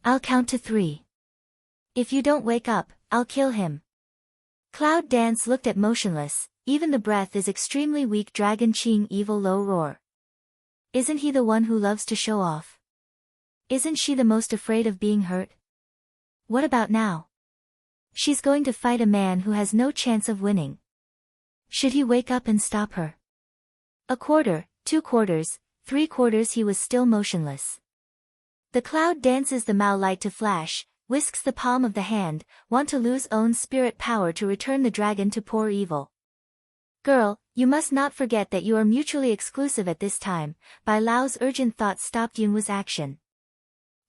I'll count to 3. If you don't wake up, I'll kill him. Cloud Dance looked at motionless, even the breath is extremely weak dragon Qing evil low roar. Isn't he the one who loves to show off? Isn't she the most afraid of being hurt? What about now? She's going to fight a man who has no chance of winning. Should he wake up and stop her? A quarter, 2 quarters, 3 quarters he was still motionless. The cloud dances the Mao light to flash, whisks the palm of the hand, want to lose own spirit power to return the dragon to poor evil. Girl, you must not forget that you are mutually exclusive at this time. Bai Lao's urgent thought stopped Yunwu's action.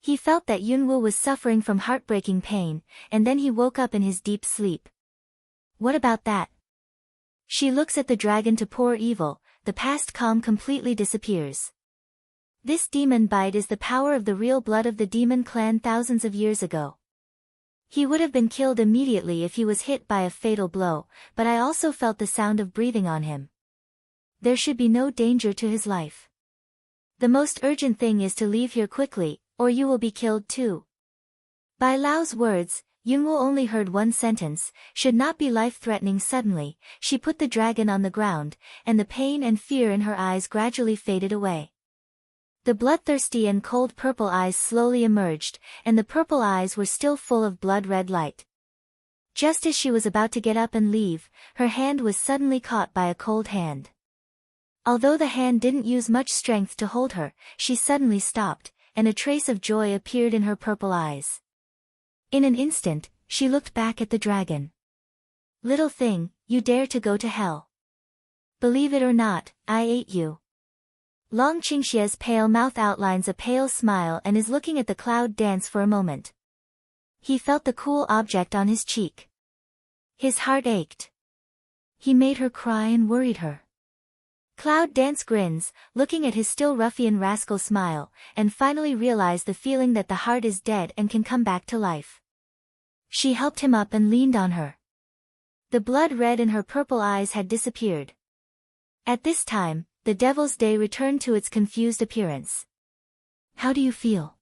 He felt that Yunwu was suffering from heartbreaking pain, and then he woke up in his deep sleep. What about that? She looks at the dragon to poor evil, the past calm completely disappears. This demon bite is the power of the real blood of the demon clan thousands of years ago. He would have been killed immediately if he was hit by a fatal blow, but I also felt the sound of breathing on him. There should be no danger to his life. The most urgent thing is to leave here quickly, or you will be killed too. By Lao's words, Yunwu only heard one sentence, should not be life-threatening. Suddenly, she put the dragon on the ground, and the pain and fear in her eyes gradually faded away. The bloodthirsty and cold purple eyes slowly emerged, and the purple eyes were still full of blood-red light. Just as she was about to get up and leave, her hand was suddenly caught by a cold hand. Although the hand didn't use much strength to hold her, she suddenly stopped, and a trace of joy appeared in her purple eyes. In an instant, she looked back at the dragon. Little thing, you dare to go to hell. Believe it or not, I ate you. Long Qingxia's pale mouth outlines a pale smile and is looking at the cloud dance for a moment. He felt the cool object on his cheek. His heart ached. He made her cry and worried her. Cloud Dance grins, looking at his still ruffian rascal smile, and finally realized the feeling that the heart is dead and can come back to life. She helped him up and leaned on her. The blood red in her purple eyes had disappeared. At this time, the Devil's Day returned to its confused appearance. How do you feel?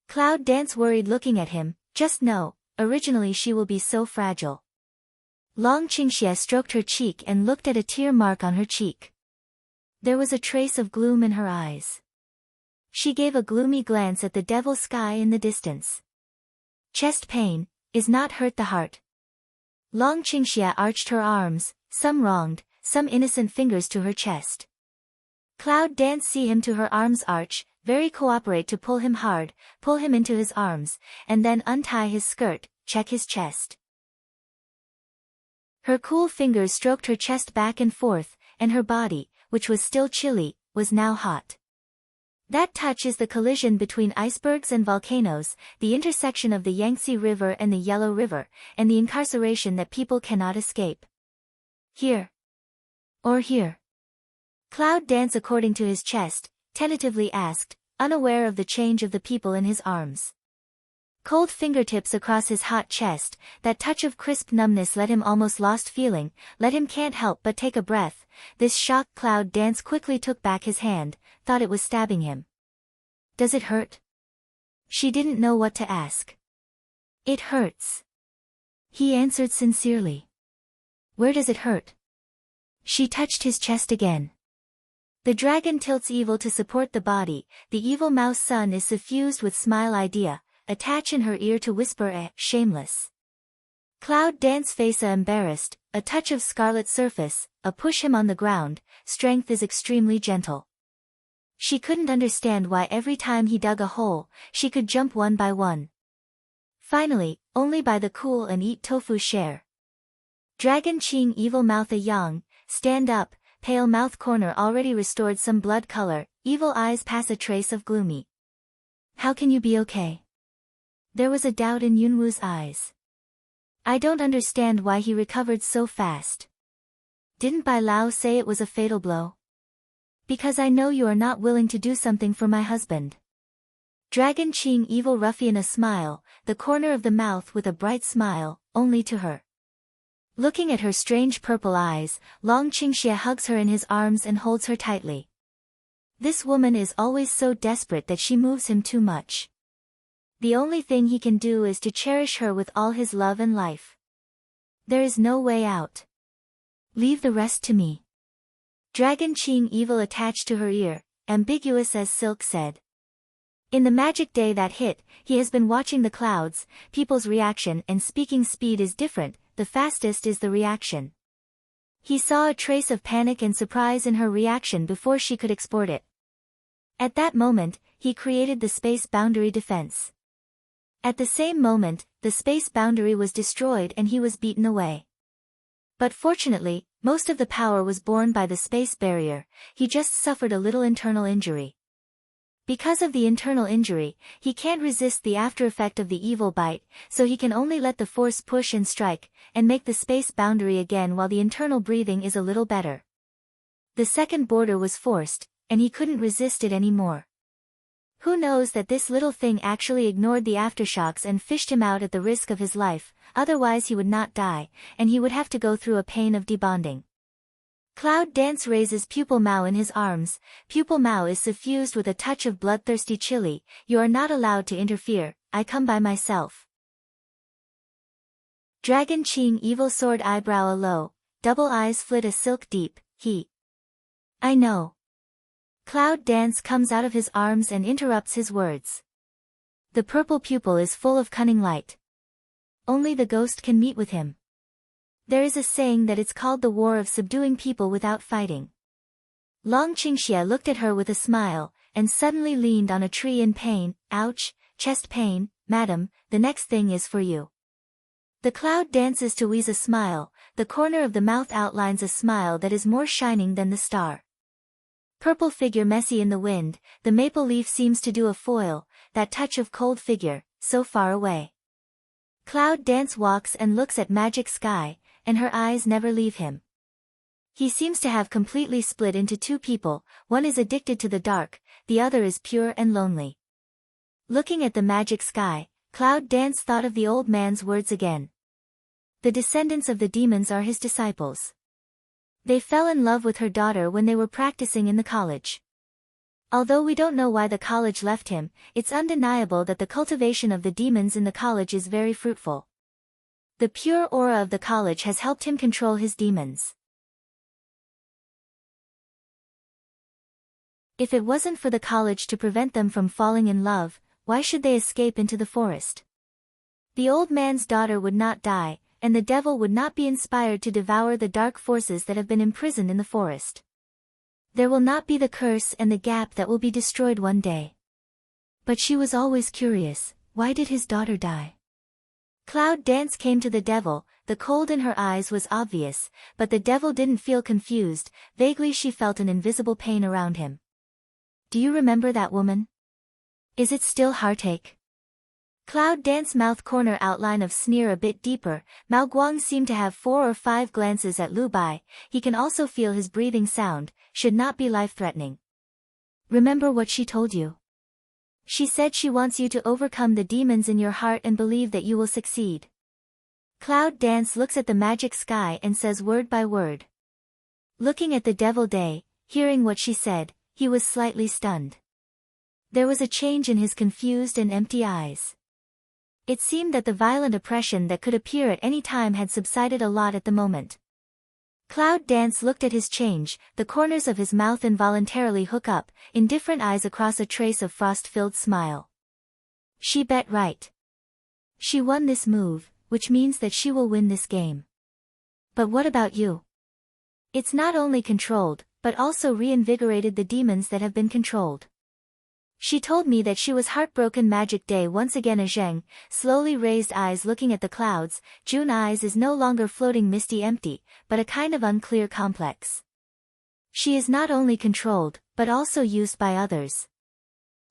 Cloud Dance worried looking at him, just know, originally she will be so fragile. Long Qingxia stroked her cheek and looked at a tear mark on her cheek. There was a trace of gloom in her eyes. She gave a gloomy glance at the devil sky in the distance. Chest pain, is not hurt the heart. Long Qingxia arched her arms, some wronged, some innocent fingers to her chest. Cloud Dance see him to her arms arch, very cooperate to pull him hard, pull him into his arms, and then untie his skirt, check his chest. Her cool fingers stroked her chest back and forth, and her body, which was still chilly, was now hot. That touch is the collision between icebergs and volcanoes, the intersection of the Yangtze River and the Yellow River, and the incarceration that people cannot escape. Here. Or here. Cloud Dance according to his chest, tentatively asked, unaware of the change of the people in his arms. Cold fingertips across his hot chest, that touch of crisp numbness let him almost lost feeling, let him can't help but take a breath. This shocked Cloud Dance quickly took back his hand, thought it was stabbing him. Does it hurt? She didn't know what to ask. It hurts. He answered sincerely. Where does it hurt? She touched his chest again. The dragon tilts evil to support the body, the evil mouse sun is suffused with smile idea, attach in her ear to whisper shameless. Cloud Dance face embarrassed, a touch of scarlet surface, a push him on the ground, strength is extremely gentle. She couldn't understand why every time he dug a hole, she could jump one by one. Finally, only by the cool and eat tofu share. Dragon Qing evil mouth a yang, stand up, pale mouth corner already restored some blood color, evil eyes pass a trace of gloomy. How can you be okay? There was a doubt in Yunwu's eyes. I don't understand why he recovered so fast. Didn't Bai Lao say it was a fatal blow? Because I know you are not willing to do something for my husband. Dragon Qing evil ruffian a smile, the corner of the mouth with a bright smile, only to her. Looking at her strange purple eyes, Long Qingxia hugs her in his arms and holds her tightly. This woman is always so desperate that she moves him too much. The only thing he can do is to cherish her with all his love and life. There is no way out. Leave the rest to me. Dragon Qing evil attached to her ear, ambiguous as silk said. In the magic day that hit, he has been watching the clouds, people's reaction and speaking speed is different, the fastest is the reaction. He saw a trace of panic and surprise in her reaction before she could export it. At that moment, he created the space boundary defense. At the same moment, the space boundary was destroyed and he was beaten away. But fortunately, most of the power was borne by the space barrier, he just suffered a little internal injury. Because of the internal injury, he can't resist the aftereffect of the evil bite, so he can only let the force push and strike, and make the space boundary again while the internal breathing is a little better. The second border was forced, and he couldn't resist it anymore. Who knows that this little thing actually ignored the aftershocks and fished him out at the risk of his life, otherwise he would not die, and he would have to go through a pain of debonding. Cloud Dance raises Pupil Mao in his arms, Pupil Mao is suffused with a touch of bloodthirsty chili, you are not allowed to interfere, I come by myself. Dragon Qing evil sword eyebrow a low, double eyes flit a silk deep, he. I know. Cloud Dance comes out of his arms and interrupts his words. The purple pupil is full of cunning light. Only the ghost can meet with him. There is a saying that it's called the war of subduing people without fighting. Long Qingxia looked at her with a smile, and suddenly leaned on a tree in pain, ouch, chest pain, madam, the next thing is for you. The cloud dances to wheeze a smile, the corner of the mouth outlines a smile that is more shining than the star. Purple figure messy in the wind, the maple leaf seems to do a foil, that touch of cold figure, so far away. Cloud Dance walks and looks at magic sky, and her eyes never leave him. He seems to have completely split into two people, one is addicted to the dark, the other is pure and lonely. Looking at the magic sky, Cloud Dance thought of the old man's words again. The descendants of the demons are his disciples. They fell in love with her daughter when they were practicing in the college. Although we don't know why the college left him, it's undeniable that the cultivation of the demons in the college is very fruitful. The pure aura of the college has helped him control his demons. If it wasn't for the college to prevent them from falling in love, why should they escape into the forest? The old man's daughter would not die, and the devil would not be inspired to devour the dark forces that have been imprisoned in the forest. There will not be the curse and the gap that will be destroyed one day. But she was always curious, why did his daughter die? Cloud Dance came to the devil, the cold in her eyes was obvious, but the devil didn't feel confused, vaguely she felt an invisible pain around him. Do you remember that woman? Is it still heartache? Cloud Dance mouth corner outline of sneer a bit deeper, Mao Guang seemed to have 4 or 5 glances at Lu Bai, he can also feel his breathing sound, should not be life-threatening. Remember what she told you? She said she wants you to overcome the demons in your heart and believe that you will succeed. Cloud Dance looks at the magic sky and says word by word. Looking at the devil day, hearing what she said, he was slightly stunned. There was a change in his confused and empty eyes. It seemed that the violent oppression that could appear at any time had subsided a lot at the moment. Cloud Dance looked at his change, the corners of his mouth involuntarily hook up, indifferent eyes across a trace of frost-filled smile. She bet right. She won this move, which means that she will win this game. But what about you? It's not only controlled, but also reinvigorated the demons that have been controlled. She told me that she was heartbroken. Magic day once again. A Zheng, slowly raised eyes looking at the clouds, June eyes is no longer floating misty empty, but a kind of unclear complex. She is not only controlled, but also used by others.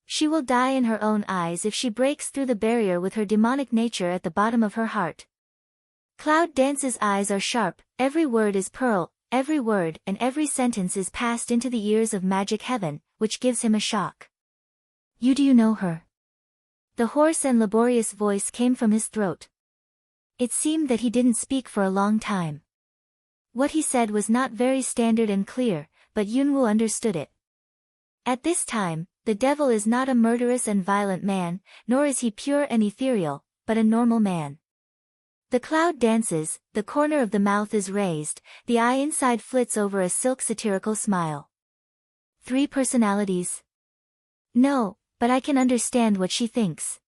She will die in her own eyes if she breaks through the barrier with her demonic nature at the bottom of her heart. Cloud Dance's eyes are sharp, every word is pearl, every word and every sentence is passed into the ears of magic heaven, which gives him a shock. Do you know her? The hoarse and laborious voice came from his throat. It seemed that he didn't speak for a long time. What he said was not very standard and clear, but Yunwu understood it. At this time, the devil is not a murderous and violent man, nor is he pure and ethereal, but a normal man. The cloud dances, the corner of the mouth is raised, the eye inside flits over a silk satirical smile. 3 personalities? No, but I can understand what she thinks.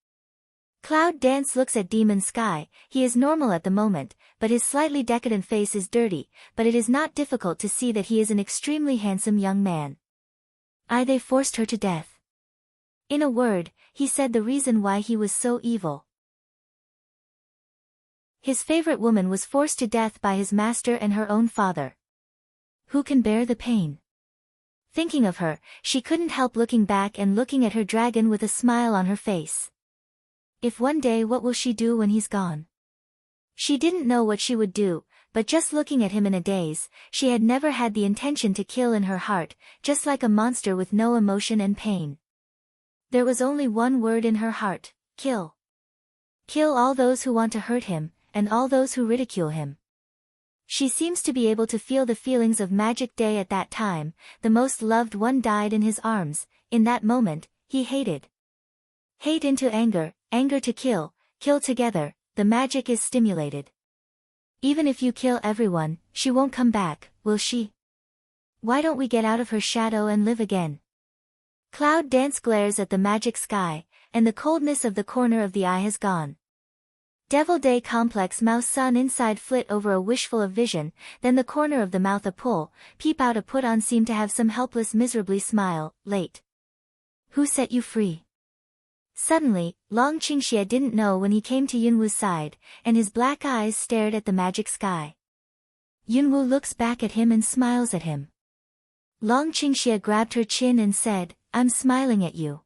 Cloud Dance looks at Demon Sky. He is normal at the moment, but his slightly decadent face is dirty, but it is not difficult to see that he is an extremely handsome young man. They forced her to death. In a word, he said the reason why he was so evil. His favorite woman was forced to death by his master and her own father. Who can bear the pain? Thinking of her, she couldn't help looking back and looking at her dragon with a smile on her face. If one day, what will she do when he's gone? She didn't know what she would do, but just looking at him in a daze, she had never had the intention to kill in her heart, just like a monster with no emotion and pain. There was only one word in her heart: kill. Kill all those who want to hurt him, and all those who ridicule him. She seems to be able to feel the feelings of Magic Day at that time. The most loved one died in his arms. In that moment, he hated. Hate into anger, anger to kill, kill together, the magic is stimulated. Even if you kill everyone, she won't come back, will she? Why don't we get out of her shadow and live again? Cloud Dance glares at the magic sky, and the coldness of the corner of the eye has gone. Devil Day complex mouse sun inside flit over a wishful of vision, then the corner of the mouth a pull, peep out a put on seem to have some helpless miserably smile, late. Who set you free? Suddenly, Long Qingxie didn't know when he came to Yunwu's side, and his black eyes stared at the magic sky. Yunwu looks back at him and smiles at him. Long Qingxie grabbed her chin and said, I'm smiling at you.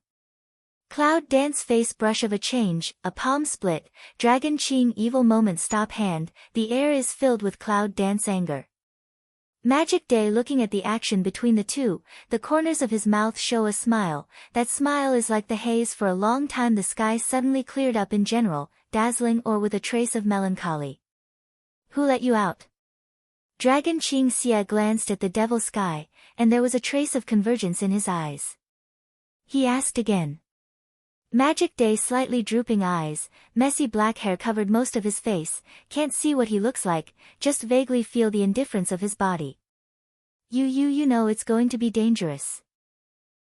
Cloud Dance face brush of a change, a palm split, Dragon Qing evil moment stop hand, the air is filled with Cloud Dance anger. Magic Day looking at the action between the two, the corners of his mouth show a smile. That smile is like the haze for a long time. The sky suddenly cleared up in general, dazzling or with a trace of melancholy. Who let you out? Dragon Qing Xia glanced at the devil sky, and there was a trace of convergence in his eyes. He asked again. Magic Day slightly drooping eyes, messy black hair covered most of his face, can't see what he looks like, just vaguely feel the indifference of his body. You know it's going to be dangerous.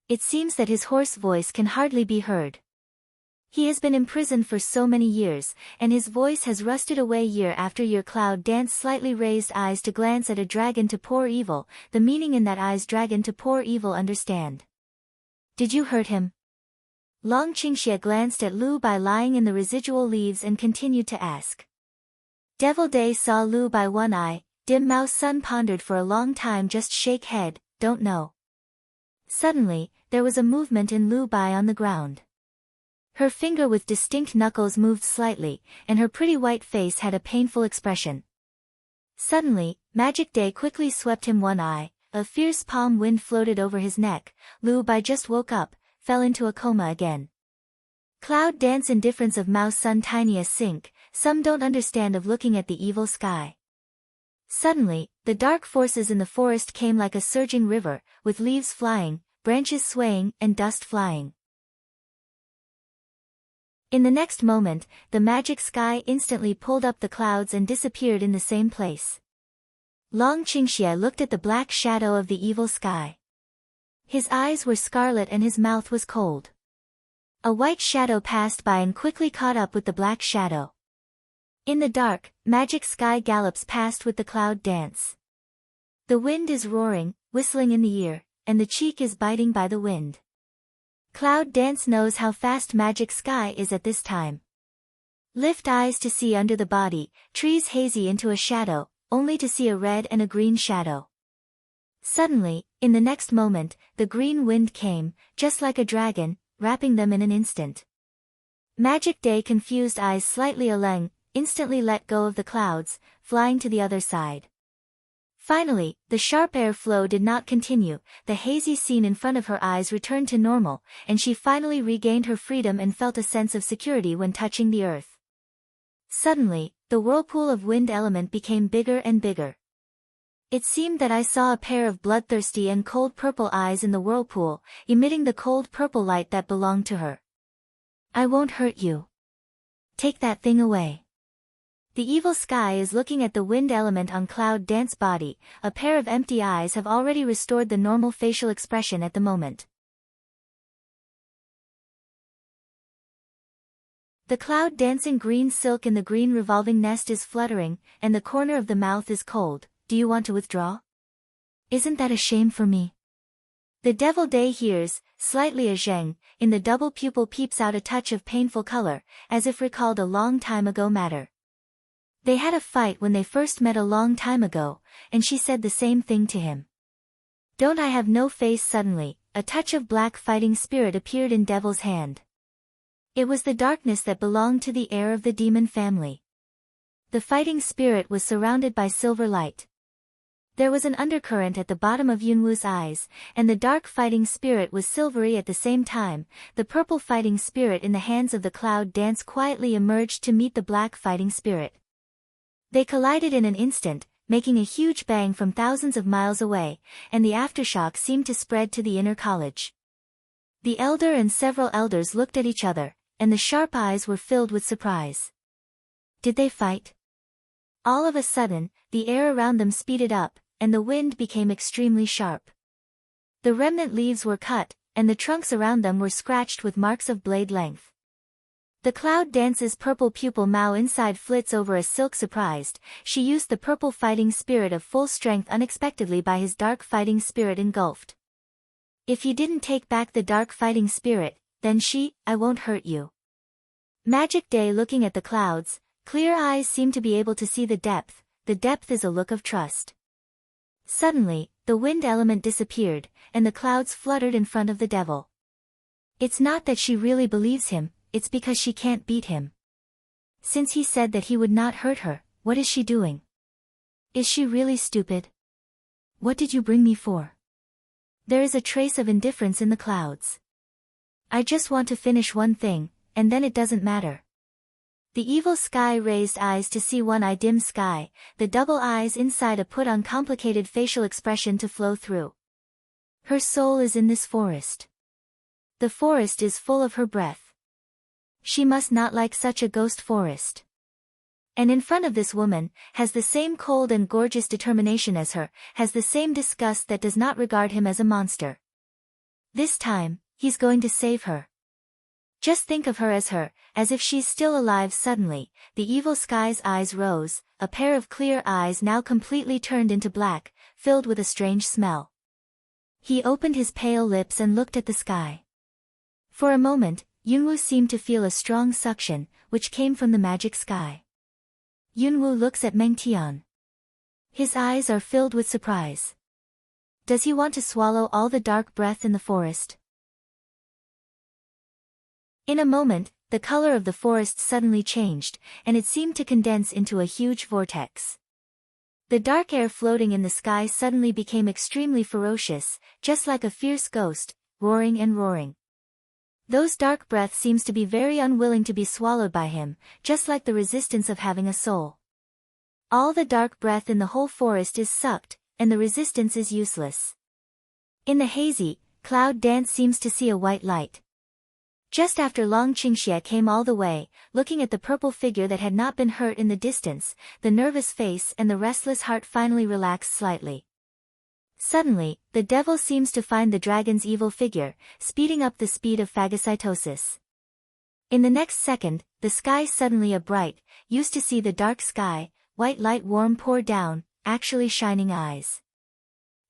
It seems that his hoarse voice can hardly be heard. He has been imprisoned for so many years, and his voice has rusted away year after year. Cloud Dance slightly raised eyes to glance at a dragon to pour evil, the meaning in that eyes dragon to pour evil understand. Did you hurt him? Long Qingxie glanced at Lu Bai lying in the residual leaves and continued to ask. Devil Day saw Lu Bai one eye, dim mouse sun pondered for a long time just shake head, don't know. Suddenly, there was a movement in Lu Bai on the ground. Her finger with distinct knuckles moved slightly, and her pretty white face had a painful expression. Suddenly, Magic Day quickly swept him one eye, a fierce palm wind floated over his neck. Lu Bai just woke up, fell into a coma again. Cloud Dance indifference of mouse sun tiniest sink, some don't understand of looking at the evil sky. Suddenly, the dark forces in the forest came like a surging river, with leaves flying, branches swaying, and dust flying. In the next moment, the magic sky instantly pulled up the clouds and disappeared in the same place. Long Qingxie looked at the black shadow of the evil sky. His eyes were scarlet and his mouth was cold. A white shadow passed by and quickly caught up with the black shadow. In the dark, Magic Sky gallops past with the Cloud Dance. The wind is roaring, whistling in the ear, and the cheek is biting by the wind. Cloud Dance knows how fast Magic Sky is at this time. Lift eyes to see under the body, trees hazy into a shadow, only to see a red and a green shadow. Suddenly, in the next moment, the green wind came, just like a dragon, wrapping them in an instant. Magic Day confused eyes slightly aleng, instantly let go of the clouds, flying to the other side. Finally, the sharp air flow did not continue, the hazy scene in front of her eyes returned to normal, and she finally regained her freedom and felt a sense of security when touching the earth. Suddenly, the whirlpool of wind element became bigger and bigger. It seemed that I saw a pair of bloodthirsty and cold purple eyes in the whirlpool, emitting the cold purple light that belonged to her. I won't hurt you. Take that thing away. The evil sky is looking at the wind element on Cloud Dance's body. A pair of empty eyes have already restored the normal facial expression at the moment. The cloud dancing green silk in the green revolving nest is fluttering, and the corner of the mouth is cold. Do you want to withdraw? Isn't that a shame for me? The devil day hears, slightly a zheng, in the double pupil peeps out a touch of painful color, as if recalled a long time ago matter. They had a fight when they first met a long time ago, and she said the same thing to him. Don't I have no face? Suddenly, a touch of black fighting spirit appeared in Devil's hand. It was the darkness that belonged to the heir of the demon family. The fighting spirit was surrounded by silver light. There was an undercurrent at the bottom of Yunwu's eyes, and the dark fighting spirit was silvery at the same time. The purple fighting spirit in the hands of the cloud dance quietly emerged to meet the black fighting spirit. They collided in an instant, making a huge bang from thousands of miles away, and the aftershock seemed to spread to the inner college. The elder and several elders looked at each other, and the sharp eyes were filled with surprise. Did they fight? All of a sudden, the air around them speeded up, and the wind became extremely sharp. The remnant leaves were cut, and the trunks around them were scratched with marks of blade length. The cloud dance's purple pupil Mao inside flits over a silk surprised. She used the purple fighting spirit of full strength unexpectedly by his dark fighting spirit engulfed. If he didn't take back the dark fighting spirit, then I won't hurt you. Magic Day looking at the clouds, clear eyes seem to be able to see the depth is a look of trust. Suddenly, the wind element disappeared, and the clouds fluttered in front of the devil. It's not that she really believes him, it's because she can't beat him. Since he said that he would not hurt her, what is she doing? Is she really stupid? What did you bring me for? There is a trace of indifference in the clouds. I just want to finish one thing, and then it doesn't matter. The evil sky raised eyes to see one-eye dim sky, the double eyes inside a put on complicated facial expression to flow through. Her soul is in this forest. The forest is full of her breath. She must not like such a ghost forest. And in front of this woman, has the same cold and gorgeous determination as her, has the same disgust that does not regard him as a monster. This time, he's going to save her. Just think of her, as if she's still alive. Suddenly, the evil sky's eyes rose, a pair of clear eyes now completely turned into black, filled with a strange smell. He opened his pale lips and looked at the sky. For a moment, Yunwu seemed to feel a strong suction, which came from the magic sky. Yunwu looks at Meng Tian. His eyes are filled with surprise. Does he want to swallow all the dark breath in the forest? In a moment, the color of the forest suddenly changed, and it seemed to condense into a huge vortex. The dark air floating in the sky suddenly became extremely ferocious, just like a fierce ghost, roaring and roaring. Those dark breath seems to be very unwilling to be swallowed by him, just like the resistance of having a soul. All the dark breath in the whole forest is sucked, and the resistance is useless. In the hazy, cloud dance seems to see a white light. Just after Long Qingxie came all the way, looking at the purple figure that had not been hurt in the distance, the nervous face and the restless heart finally relaxed slightly. Suddenly, the devil seems to find the dragon's evil figure, speeding up the speed of phagocytosis. In the next second, the sky suddenly a bright, used to see the dark sky, white light warm pour down, actually shining eyes.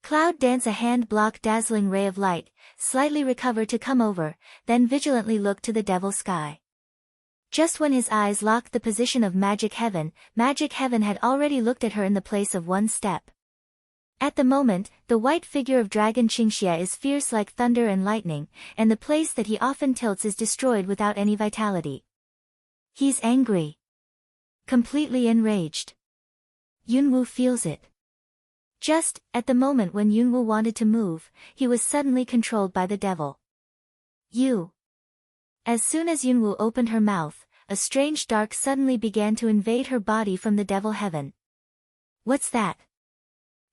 Cloud dance a hand block dazzling ray of light, slightly recover to come over, then vigilantly look to the devil sky. Just when his eyes locked the position of Magic Heaven had already looked at her in the place of one step. At the moment, the white figure of Dragon Qingxie is fierce like thunder and lightning, and the place that he often tilts is destroyed without any vitality. He's angry. Completely enraged. Yunwu feels it. Just, at the moment when Yunwu wanted to move, he was suddenly controlled by the devil. You. As soon as Yunwu opened her mouth, a strange dark suddenly began to invade her body from the devil heaven. What's that?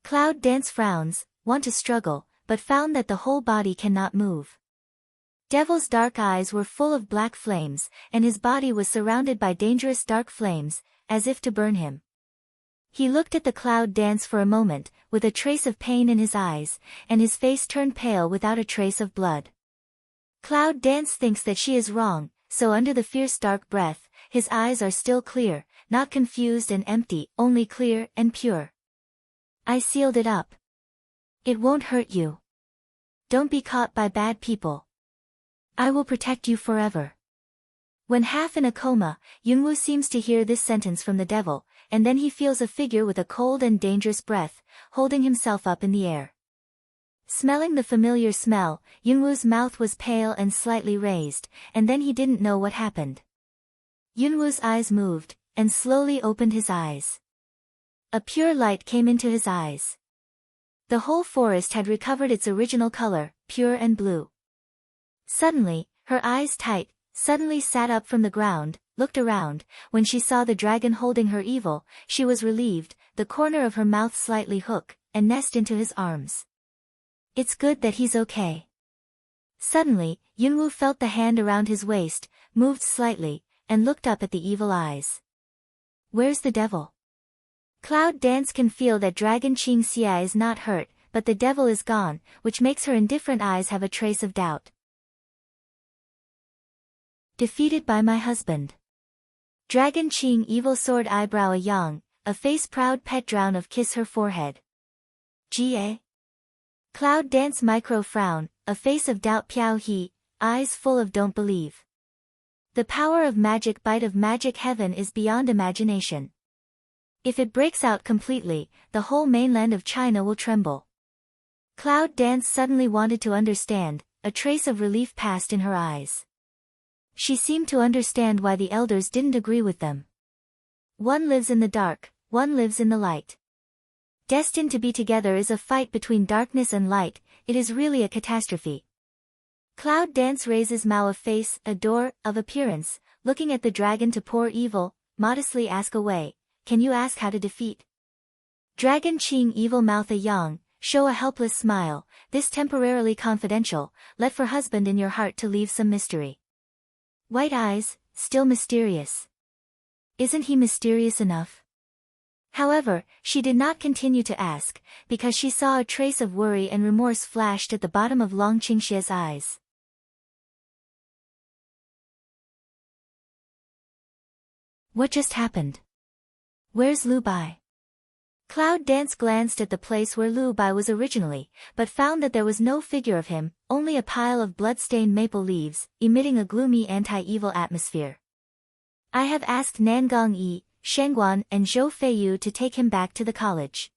Cloud Dance frowns, want to struggle, but found that the whole body cannot move. Devil's dark eyes were full of black flames, and his body was surrounded by dangerous dark flames, as if to burn him. He looked at the Cloud Dance for a moment, with a trace of pain in his eyes, and his face turned pale without a trace of blood. Cloud Dance thinks that she is wrong, so under the fierce dark breath, his eyes are still clear, not confused and empty, only clear and pure. I sealed it up. It won't hurt you. Don't be caught by bad people. I will protect you forever. When half in a coma, Yunwoo seems to hear this sentence from the devil, and then he feels a figure with a cold and dangerous breath, holding himself up in the air. Smelling the familiar smell, Yunwoo's mouth was pale and slightly raised, and then he didn't know what happened. Yunwoo's eyes moved, and slowly opened his eyes. A pure light came into his eyes. The whole forest had recovered its original color, pure and blue. Suddenly, her eyes suddenly sat up from the ground, looked around. When she saw the dragon holding her evil, she was relieved, the corner of her mouth slightly hook, and nest into his arms. It's good that he's okay. Suddenly, Yunwoo felt the hand around his waist, moved slightly, and looked up at the evil eyes. Where's the devil? Cloud Dance can feel that Dragon Qingxia is not hurt, but the devil is gone, which makes her indifferent eyes have a trace of doubt. Defeated by my husband. Dragon Qing evil sword eyebrow a yang, a face proud pet drown of kiss her forehead. Ga. Cloud Dance micro frown, a face of doubt piao he, eyes full of don't believe. The power of magic bite of magic heaven is beyond imagination. If it breaks out completely, the whole mainland of China will tremble. Cloud Dance suddenly wanted to understand, a trace of relief passed in her eyes. She seemed to understand why the elders didn't agree with them. One lives in the dark, one lives in the light. Destined to be together is a fight between darkness and light, it is really a catastrophe. Cloud Dance raises Mao of face, a door, of appearance, looking at the dragon to pour evil, modestly ask away, can you ask how to defeat? Dragon Qing evil mouth a yang, show a helpless smile, this temporarily confidential, let for husband in your heart to leave some mystery. White eyes, still mysterious. Isn't he mysterious enough? However, she did not continue to ask, because she saw a trace of worry and remorse flashed at the bottom of Long Qingxia's eyes. What just happened? Where's Lu Bai? Cloud Dance glanced at the place where Lu Bai was originally, but found that there was no figure of him, only a pile of blood-stained maple leaves, emitting a gloomy anti-evil atmosphere. I have asked Nangong Yi, Shengguan and Zhou Feiyu to take him back to the college.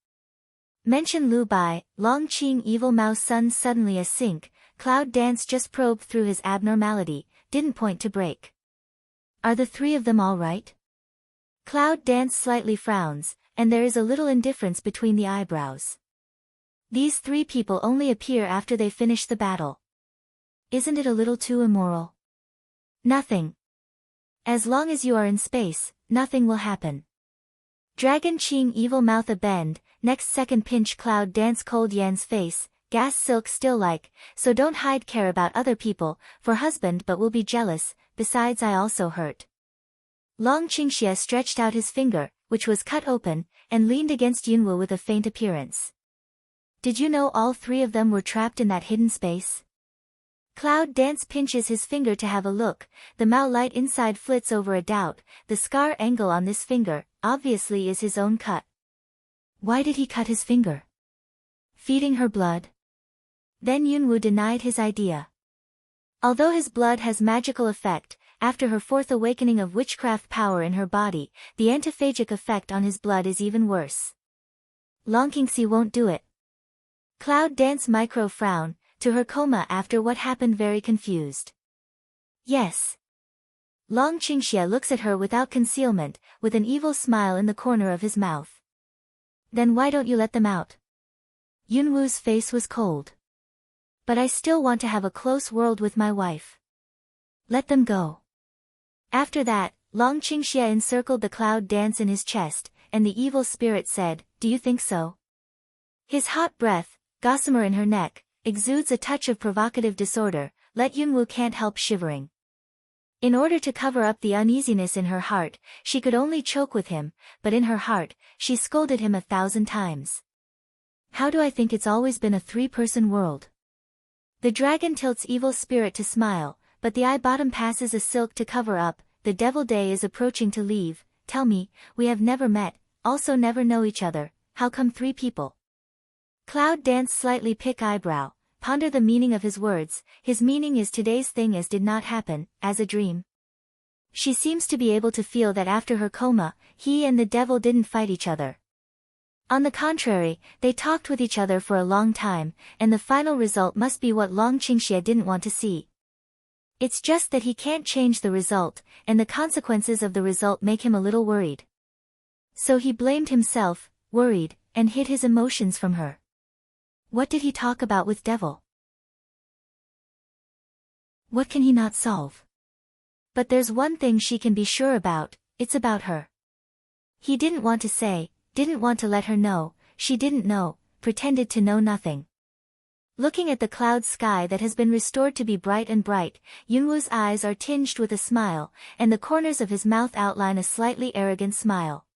Mention Lu Bai, Long Qing evil Mao's son suddenly a sink, Cloud Dance just probed through his abnormality, didn't point to break. Are the three of them all right? Cloud Dance slightly frowns, and there is a little indifference between the eyebrows. These three people only appear after they finish the battle. Isn't it a little too immoral? Nothing. As long as you are in space, nothing will happen. Dragon Qing evil mouth a bend, next second pinch Cloud Dance cold Yan's face, gas silk still like, so don't hide care about other people, for husband but will be jealous, besides I also hurt. Long Qingxia stretched out his finger, which was cut open, and leaned against Yunwoo with a faint appearance. Did you know all three of them were trapped in that hidden space? Cloud Dance pinches his finger to have a look, the Mao light inside flits over a doubt, the scar angle on this finger, obviously is his own cut. Why did he cut his finger? Feeding her blood? Then Yunwoo denied his idea. Although his blood has magical effect, after her fourth awakening of witchcraft power in her body, the antiphagic effect on his blood is even worse. Long Qingxi won't do it. Cloud Dance micro frown, to her coma after what happened very confused. Yes. Long Qingxia looks at her without concealment, with an evil smile in the corner of his mouth. Then why don't you let them out? Yunwoo's face was cold. But I still want to have a close world with my wife. Let them go. After that, Long Qingxia encircled the Cloud Dance in his chest, and the evil spirit said, do you think so? His hot breath, gossamer in her neck, exudes a touch of provocative disorder. Let Yunwoo can't help shivering. In order to cover up the uneasiness in her heart, she could only choke with him, but in her heart, she scolded him 1,000 times. How do I think it's always been a 3-person world? The dragon tilts evil spirit to smile, but the eye bottom passes a silk to cover up. The devil day is approaching to leave. Tell me, we have never met, also never know each other, how come 3 people? Cloud Dance slightly pick eyebrow, ponder the meaning of his words. His meaning is today's thing as did not happen, as a dream. She seems to be able to feel that after her coma, he and the devil didn't fight each other. On the contrary, they talked with each other for a long time, and the final result must be what Long Qingxie didn't want to see. It's just that he can't change the result, and the consequences of the result make him a little worried. So he blamed himself, worried, and hid his emotions from her. What did he talk about with devil? What can he not solve? But there's one thing she can be sure about, it's about her. He didn't want to say, didn't want to let her know, she didn't know, pretended to know nothing. Looking at the cloud sky that has been restored to be bright and bright, Yunwoo's eyes are tinged with a smile, and the corners of his mouth outline a slightly arrogant smile.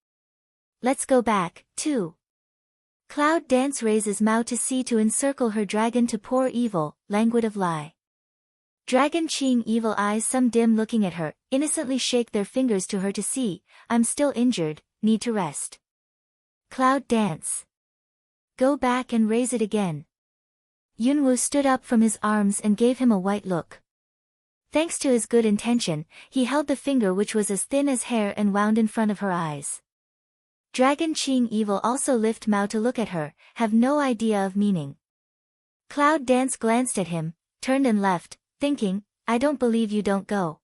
Let's go back, too. Cloud Dance raises Mao to see to encircle her dragon to pour evil, languid of lie. Dragon Qing evil eyes some dim looking at her, innocently shake their fingers to her to see, I'm still injured, need to rest. Cloud Dance. Go back and raise it again. Yunwoo stood up from his arms and gave him a white look. Thanks to his good intention, he held the finger which was as thin as hair and wound in front of her eyes. Dragon Qing evil also lift Mao to look at her, have no idea of meaning. Cloud Dance glanced at him, turned and left, thinking, I don't believe you don't go.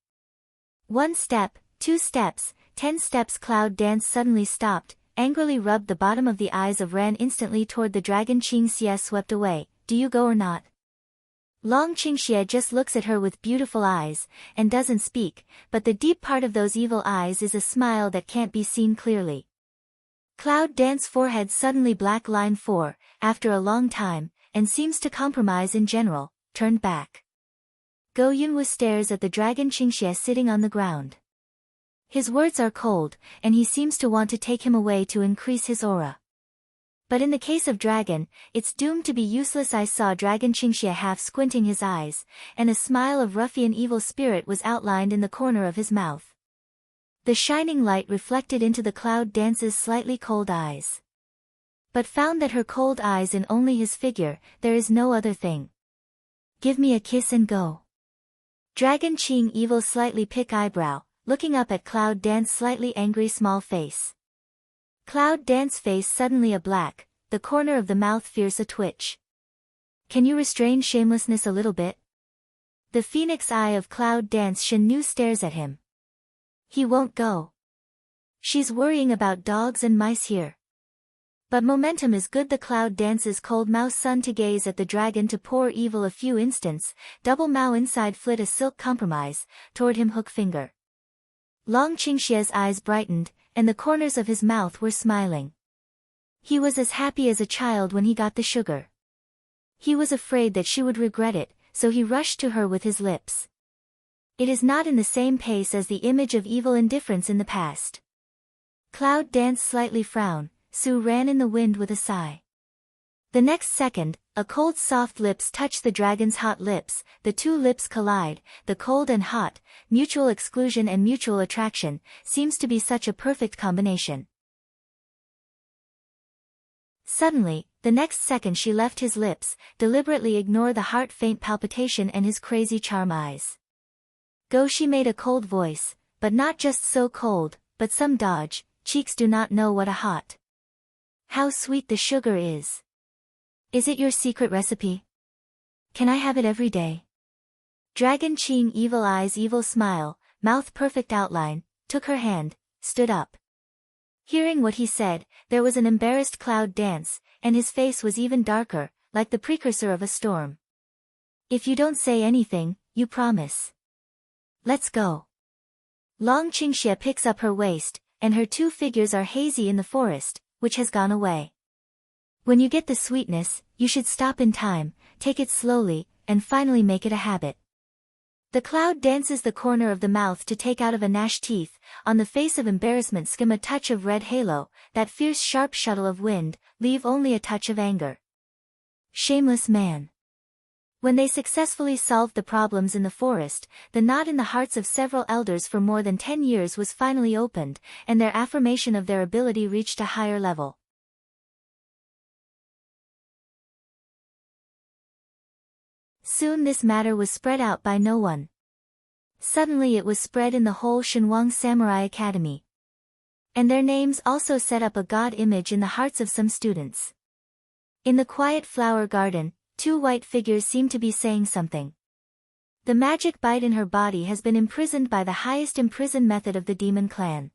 1 step, 2 steps, 10 steps. Cloud Dance suddenly stopped, angrily rubbed the bottom of the eyes of ran instantly toward the dragon. Qingxie swept away, do you go or not? Long Qingxie just looks at her with beautiful eyes, and doesn't speak, but the deep part of those evil eyes is a smile that can't be seen clearly. Cloud Dance forehead suddenly black line 4, after a long time, and seems to compromise in general, turned back. Go Yunwoo stares at the dragon Qingxie sitting on the ground. His words are cold, and he seems to want to take him away to increase his aura. But in the case of dragon, it's doomed to be useless. I saw dragon Qingxie half squinting his eyes, and a smile of ruffian evil spirit was outlined in the corner of his mouth. The shining light reflected into the Cloud Dance's slightly cold eyes. But found that her cold eyes in only his figure, there is no other thing. Give me a kiss and go. Dragon Qing evil slightly pick eyebrow, looking up at Cloud Dance slightly angry small face. Cloud Dance face suddenly a black, the corner of the mouth fierce a twitch. Can you restrain shamelessness a little bit? The phoenix eye of Cloud Dance Shen Nu stares at him. He won't go. She's worrying about dogs and mice here. But momentum is good. The Cloud Dance's cold mouse sun to gaze at the dragon to pour evil a few instants, double Mao inside flit a silk compromise, toward him hook finger. Long Qingxie's eyes brightened, and the corners of his mouth were smiling. He was as happy as a child when he got the sugar. He was afraid that she would regret it, so he rushed to her with his lips. It is not in the same pace as the image of evil indifference in the past. Cloud Dance slightly frown, Sue ran in the wind with a sigh. The next second, a cold soft lips touch the dragon's hot lips, the two lips collide, the cold and hot, mutual exclusion and mutual attraction, seems to be such a perfect combination. Suddenly, the next second she left his lips, deliberately ignore the heart-faint palpitation and his crazy charm eyes. Go she made a cold voice, but not just so cold, but some dodge, cheeks do not know what a hot. How sweet the sugar is. Is it your secret recipe? Can I have it every day? Dragon Qing evil eyes evil smile, mouth perfect outline, took her hand, stood up. Hearing what he said, there was an embarrassed Cloud Dance, and his face was even darker, like the precursor of a storm. If you don't say anything, you promise. Let's go. Long Qingxie picks up her waist, and her two figures are hazy in the forest, which has gone away. When you get the sweetness, you should stop in time, take it slowly, and finally make it a habit. The cloud dances the corner of the mouth to take out of a gnash teeth, on the face of embarrassment skim a touch of red halo, that fierce sharp shuttle of wind, leave only a touch of anger. Shameless man. When they successfully solved the problems in the forest, the knot in the hearts of several elders for more than 10 years was finally opened, and their affirmation of their ability reached a higher level. Soon this matter was spread out by no one. Suddenly it was spread in the whole Shenhuang Samurai Academy. And their names also set up a god image in the hearts of some students. In the quiet flower garden, 2 white figures seem to be saying something. The magic bite in her body has been imprisoned by the highest imprison method of the demon clan.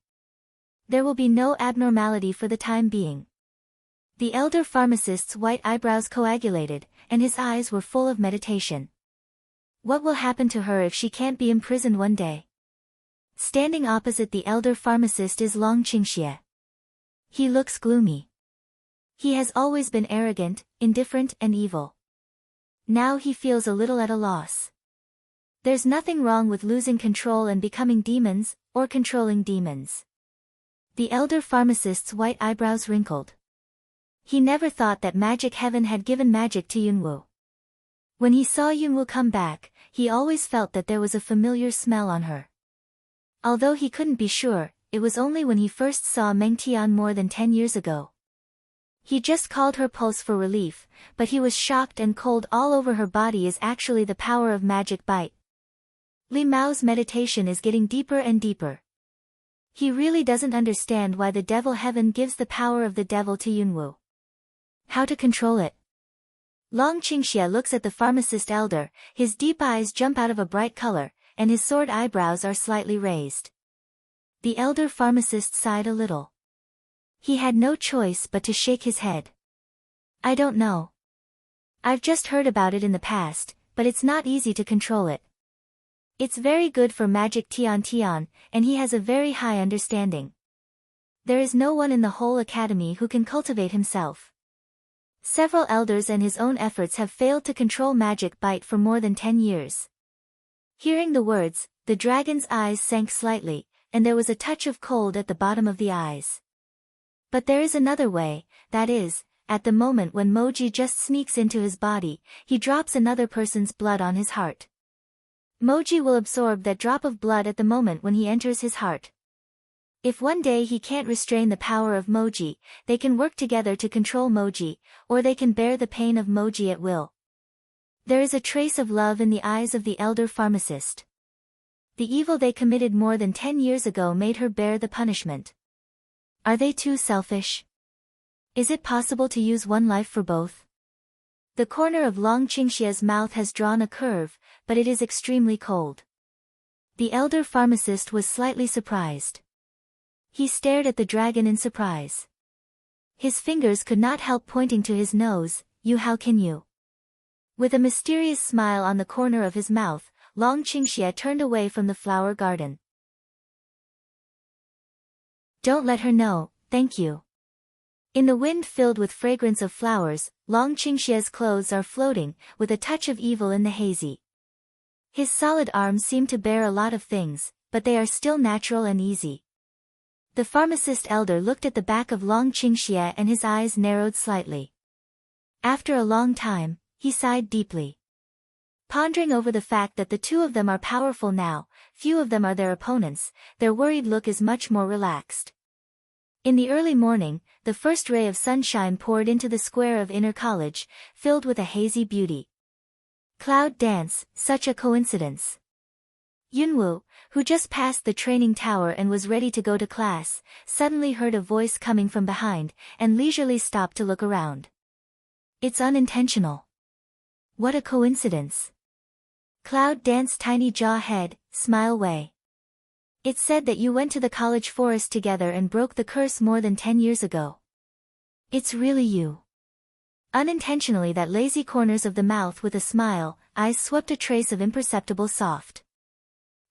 There will be no abnormality for the time being. The elder pharmacist's white eyebrows coagulated, and his eyes were full of meditation. What will happen to her if she can't be imprisoned one day? Standing opposite the elder pharmacist is Long Qingxie. He looks gloomy. He has always been arrogant, indifferent, and evil. Now he feels a little at a loss. There's nothing wrong with losing control and becoming demons, or controlling demons. The elder pharmacist's white eyebrows wrinkled. He never thought that magic heaven had given magic to Yunwu. When he saw Yunwu come back, he always felt that there was a familiar smell on her. Although he couldn't be sure, it was only when he first saw Meng Tian more than 10 years ago. He just called her pulse for relief, but he was shocked, and cold all over her body is actually the power of magic bite. Li Mao's meditation is getting deeper and deeper. He really doesn't understand why the devil heaven gives the power of the devil to Yunwu. How to control it? Long Qingxie looks at the pharmacist elder, his deep eyes jump out of a bright color, and his sword eyebrows are slightly raised. The elder pharmacist sighed a little. He had no choice but to shake his head. I don't know. I've just heard about it in the past, but it's not easy to control it. It's very good for magic Tian Tian, and he has a very high understanding. There is no one in the whole academy who can cultivate himself. Several elders and his own efforts have failed to control magic bite for more than 10 years. Hearing the words, the dragon's eyes sank slightly, and there was a touch of cold at the bottom of the eyes. But there is another way, that is, at the moment when Moji just sneaks into his body, he drops another person's blood on his heart. Moji will absorb that drop of blood at the moment when he enters his heart. If one day he can't restrain the power of Moji, they can work together to control Moji, or they can bear the pain of Moji at will. There is a trace of love in the eyes of the elder pharmacist. The evil they committed more than 10 years ago made her bear the punishment. Are they too selfish? Is it possible to use one life for both? The corner of Long Qingxie's mouth has drawn a curve, but it is extremely cold. The elder pharmacist was slightly surprised. He stared at the dragon in surprise. His fingers could not help pointing to his nose. How can you? With a mysterious smile on the corner of his mouth, Long Qingxie turned away from the flower garden. Don't let her know, thank you. In the wind filled with fragrance of flowers, Long Qingxie's clothes are floating, with a touch of evil in the hazy. His solid arms seem to bear a lot of things, but they are still natural and easy. The pharmacist elder looked at the back of Long Qingxie and his eyes narrowed slightly. After a long time, he sighed deeply. Pondering over the fact that the two of them are powerful now, few of them are their opponents, their worried look is much more relaxed. In the early morning, the first ray of sunshine poured into the square of Inner College, filled with a hazy beauty. Cloud dance, such a coincidence. Yunwu, who just passed the training tower and was ready to go to class, suddenly heard a voice coming from behind, and leisurely stopped to look around. It's unintentional. What a coincidence. Cloud danced tiny jaw head, smile way. It said that you went to the college forest together and broke the curse more than 10 years ago. It's really you. Unintentionally that lazy corners of the mouth with a smile, eyes swept a trace of imperceptible soft.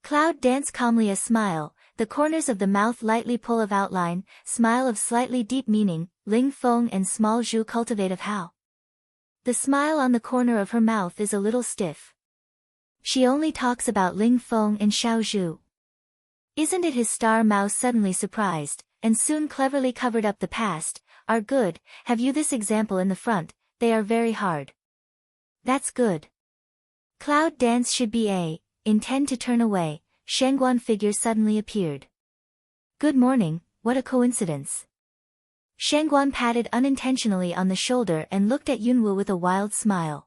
Cloud danced calmly a smile, the corners of the mouth lightly pull of outline, smile of slightly deep meaning, ling feng and small zhu cultivate of how. The smile on the corner of her mouth is a little stiff. She only talks about ling feng and xiao zhu. Isn't it his star mouse suddenly surprised, and soon cleverly covered up the past, are good, have you this example in the front, they are very hard. That's good. Cloud dance should be a, intend to turn away, Shangguan figure suddenly appeared. Good morning, what a coincidence. Shangguan patted unintentionally on the shoulder and looked at Yunwu with a wild smile.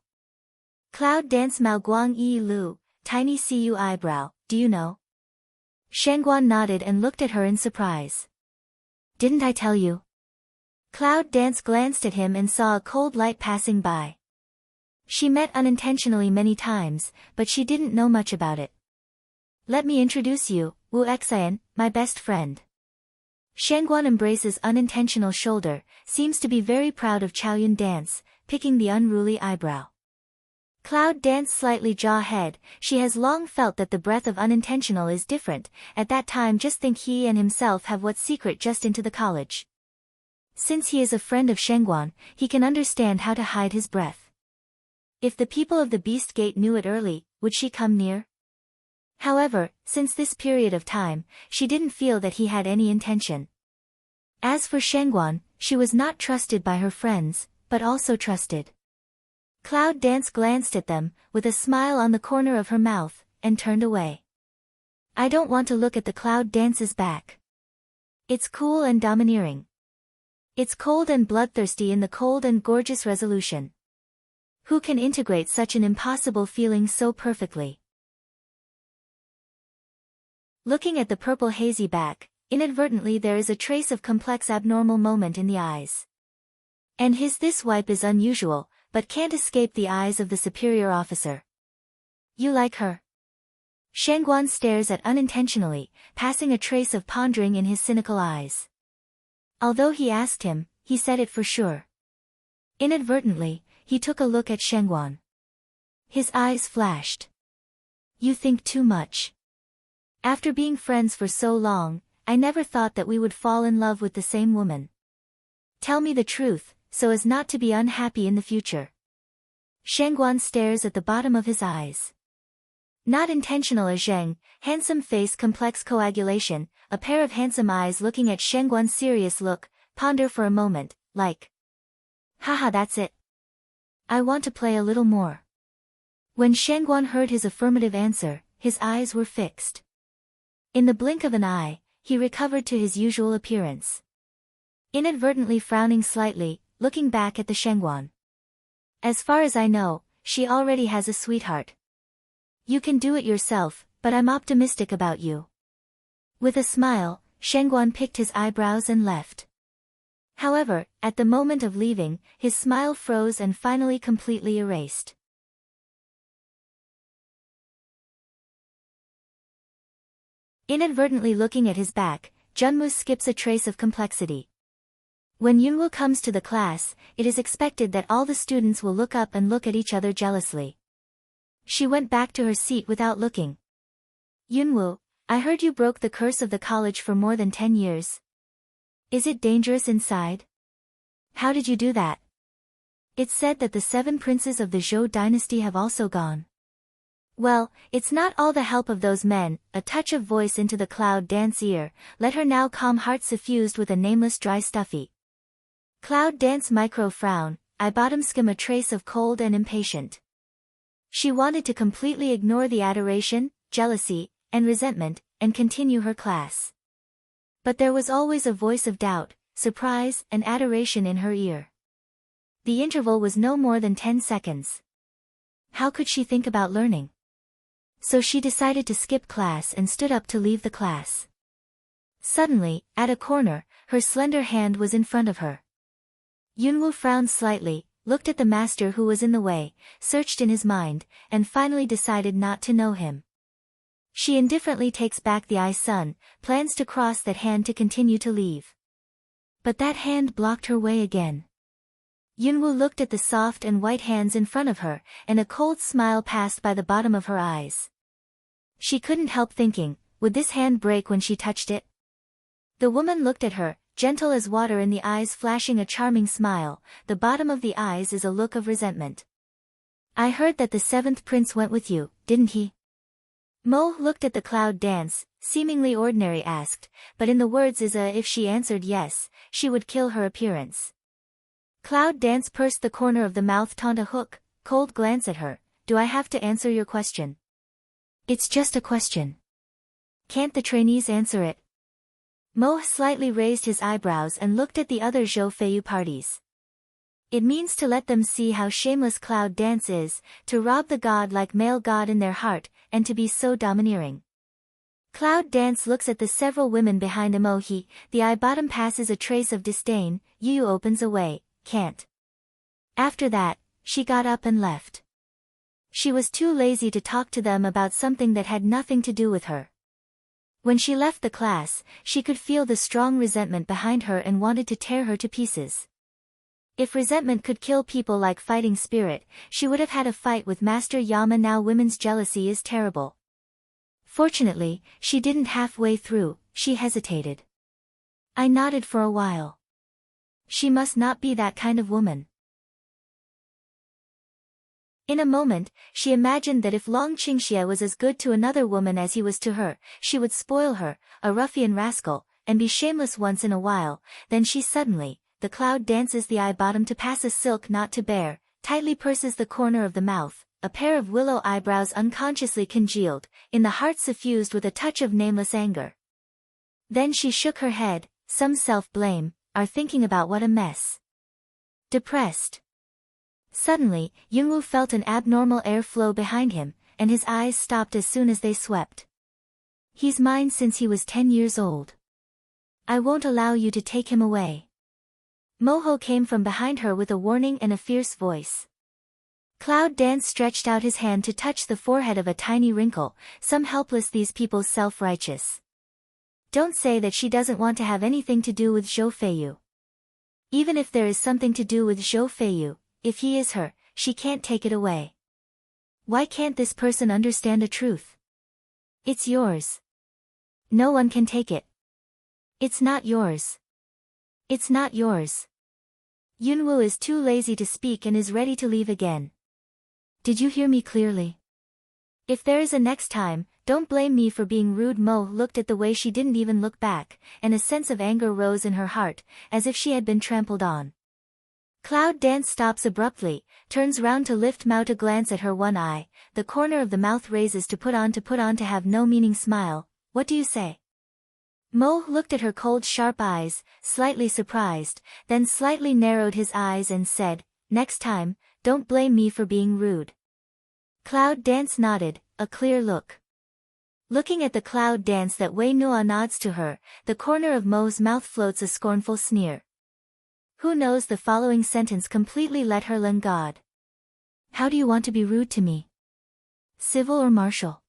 Cloud dance Mao Guang Yi Lu, tiny Cu eyebrow, do you know? Shangguan nodded and looked at her in surprise. Didn't I tell you? Cloud dance glanced at him and saw a cold light passing by. She met unintentionally many times, but she didn't know much about it. Let me introduce you, Wu Xian, my best friend. Shangguan embraces unintentional shoulder, seems to be very proud of Chaoyun dance, picking the unruly eyebrow. Cloud dance slightly jaw head, she has long felt that the breath of unintentional is different, at that time just think he and himself have what secret just into the college. Since he is a friend of Shangguan, he can understand how to hide his breath. If the people of the Beast Gate knew it early, would she come near? However, since this period of time, she didn't feel that he had any intention. As for Shangguan, she was not trusted by her friends, but also trusted. Cloud dance glanced at them, with a smile on the corner of her mouth, and turned away. I don't want to look at the cloud dance's back. It's cool and domineering. It's cold and bloodthirsty in the cold and gorgeous resolution. Who can integrate such an impossible feeling so perfectly? Looking at the purple hazy back, inadvertently there is a trace of complex abnormal moment in the eyes. And this wipe is unusual, but can't escape the eyes of the superior officer. You like her? Shangguan stares at unintentionally, passing a trace of pondering in his cynical eyes. Although he asked him, he said it for sure. Inadvertently, he took a look at Shangguan. His eyes flashed. You think too much. After being friends for so long, I never thought that we would fall in love with the same woman. Tell me the truth, so as not to be unhappy in the future. Shangguan stares at the bottom of his eyes. Not intentional as Zheng, handsome face complex coagulation, a pair of handsome eyes looking at Shangguan's serious look, ponder for a moment, like. Haha, that's it. I want to play a little more. When Shangguan heard his affirmative answer, his eyes were fixed. In the blink of an eye, he recovered to his usual appearance. Inadvertently frowning slightly, looking back at the Shangguan. As far as I know, she already has a sweetheart. You can do it yourself, but I'm optimistic about you. With a smile, Shangguan picked his eyebrows and left. However, at the moment of leaving, his smile froze and finally completely erased. Inadvertently looking at his back, Junmu skips a trace of complexity. When Yunwu comes to the class, it is expected that all the students will look up and look at each other jealously. She went back to her seat without looking. Yunwu, I heard you broke the curse of the college for more than 10 years. Is it dangerous inside? How did you do that? It's said that the 7 princes of the Zhou dynasty have also gone. Well, it's not all the help of those men, a touch of voice into the cloud dance ear, let her now calm heart suffused with a nameless dry stuffy. Cloud dance micro frown, I bottom skim a trace of cold and impatient. She wanted to completely ignore the adoration, jealousy, and resentment, and continue her class. But there was always a voice of doubt, surprise, and adoration in her ear. The interval was no more than 10 seconds. How could she think about learning? So she decided to skip class and stood up to leave the class. Suddenly, at a corner, her slender hand was in front of her. Yunwu frowned slightly, looked at the master who was in the way, searched in his mind, and finally decided not to know him. She indifferently takes back the eye sun, plans to cross that hand to continue to leave. But that hand blocked her way again. Yunwu looked at the soft and white hands in front of her, and a cold smile passed by the bottom of her eyes. She couldn't help thinking, would this hand break when she touched it? The woman looked at her, gentle as water in the eyes, flashing a charming smile. The bottom of the eyes is a look of resentment. I heard that the seventh prince went with you, didn't he? Mo looked at the cloud dance, seemingly ordinary, asked, but in the words is a if she answered yes, she would kill her appearance. Cloud dance pursed the corner of the mouth, taunt a hook, cold glance at her. Do I have to answer your question? It's just a question. Can't the trainees answer it? Mo slightly raised his eyebrows and looked at the other Zhou Feiyu parties. It means to let them see how shameless cloud dance is, to rob the god-like male god in their heart, and to be so domineering. Cloud dance looks at the several women behind Emohi, the eye bottom passes a trace of disdain, Yu opens away, can't. After that, she got up and left. She was too lazy to talk to them about something that had nothing to do with her. When she left the class, she could feel the strong resentment behind her and wanted to tear her to pieces. If resentment could kill people like fighting spirit, she would have had a fight with Master Yama. Now women's jealousy is terrible. Fortunately, she didn't halfway through, she hesitated. I nodded for a while. She must not be that kind of woman. In a moment, she imagined that if Long Qingxie was as good to another woman as he was to her, she would spoil her, a ruffian rascal, and be shameless once in a while. Then she suddenly, the cloud dances the eye bottom to pass a silk knot to bear, tightly purses the corner of the mouth, a pair of willow eyebrows unconsciously congealed, in the heart suffused with a touch of nameless anger. Then she shook her head, some self-blame, are thinking about what a mess. Depressed. Suddenly, Yunwu felt an abnormal air flow behind him, and his eyes stopped as soon as they swept. He's mine since he was 10 years old. I won't allow you to take him away. Moho came from behind her with a warning and a fierce voice. Cloud Dance stretched out his hand to touch the forehead of a tiny wrinkle, some helpless these people self-righteous. Don't say that she doesn't want to have anything to do with Zhou Feiyu. Even if there is something to do with Zhou Feiyu, if he is her, she can't take it away. Why can't this person understand the truth? It's yours. No one can take it. It's not yours. It's not yours. Yunwu is too lazy to speak and is ready to leave again. Did you hear me clearly? If there is a next time, don't blame me for being rude. Mo looked at the way she didn't even look back, and a sense of anger rose in her heart, as if she had been trampled on. Cloud Dance stops abruptly, turns round to lift Mao to glance at her one eye, the corner of the mouth raises to put on to have no meaning smile. What do you say? Mo looked at her cold sharp eyes, slightly surprised, then slightly narrowed his eyes and said, next time, don't blame me for being rude. Cloud Dance nodded, a clear look. Looking at the Cloud Dance that Wei Nua nods to her, the corner of Mo's mouth floats a scornful sneer. Who knows, the following sentence completely let her learn God. How do you want to be rude to me? Civil or martial?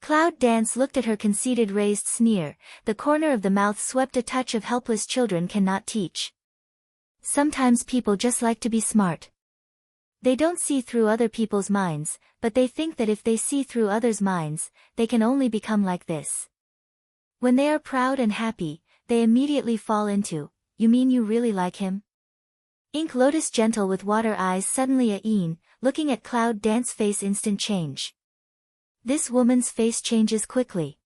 Cloud Dance looked at her conceited raised sneer, the corner of the mouth swept a touch of helpless children cannot teach. Sometimes people just like to be smart. They don't see through other people's minds, but they think that if they see through others' minds, they can only become like this. When they are proud and happy, they immediately fall into, you mean you really like him? Ink Lotus gentle with water eyes suddenly looking at Cloud Dance face instant change. This woman's face changes quickly.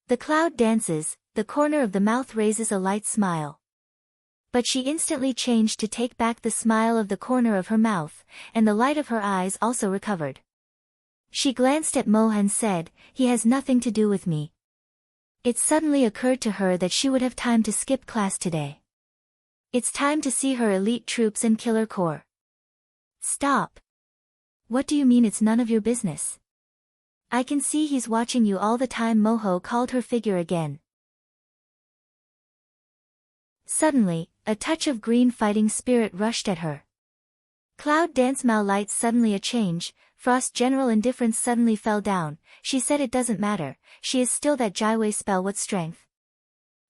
The Cloud dances, the corner of the mouth raises a light smile. But she instantly changed to take back the smile of the corner of her mouth, and the light of her eyes also recovered. She glanced at Mo and said, he has nothing to do with me. It suddenly occurred to her that she would have time to skip class today. It's time to see her elite troops and killer corps. Stop. What do you mean it's none of your business? I can see he's watching you all the time. Moho called her figure again. Suddenly, a touch of green fighting spirit rushed at her. Cloud Dance Mao lights suddenly a change, Frost general indifference suddenly fell down. She said it doesn't matter, she is still that Jaiwei spell. What strength?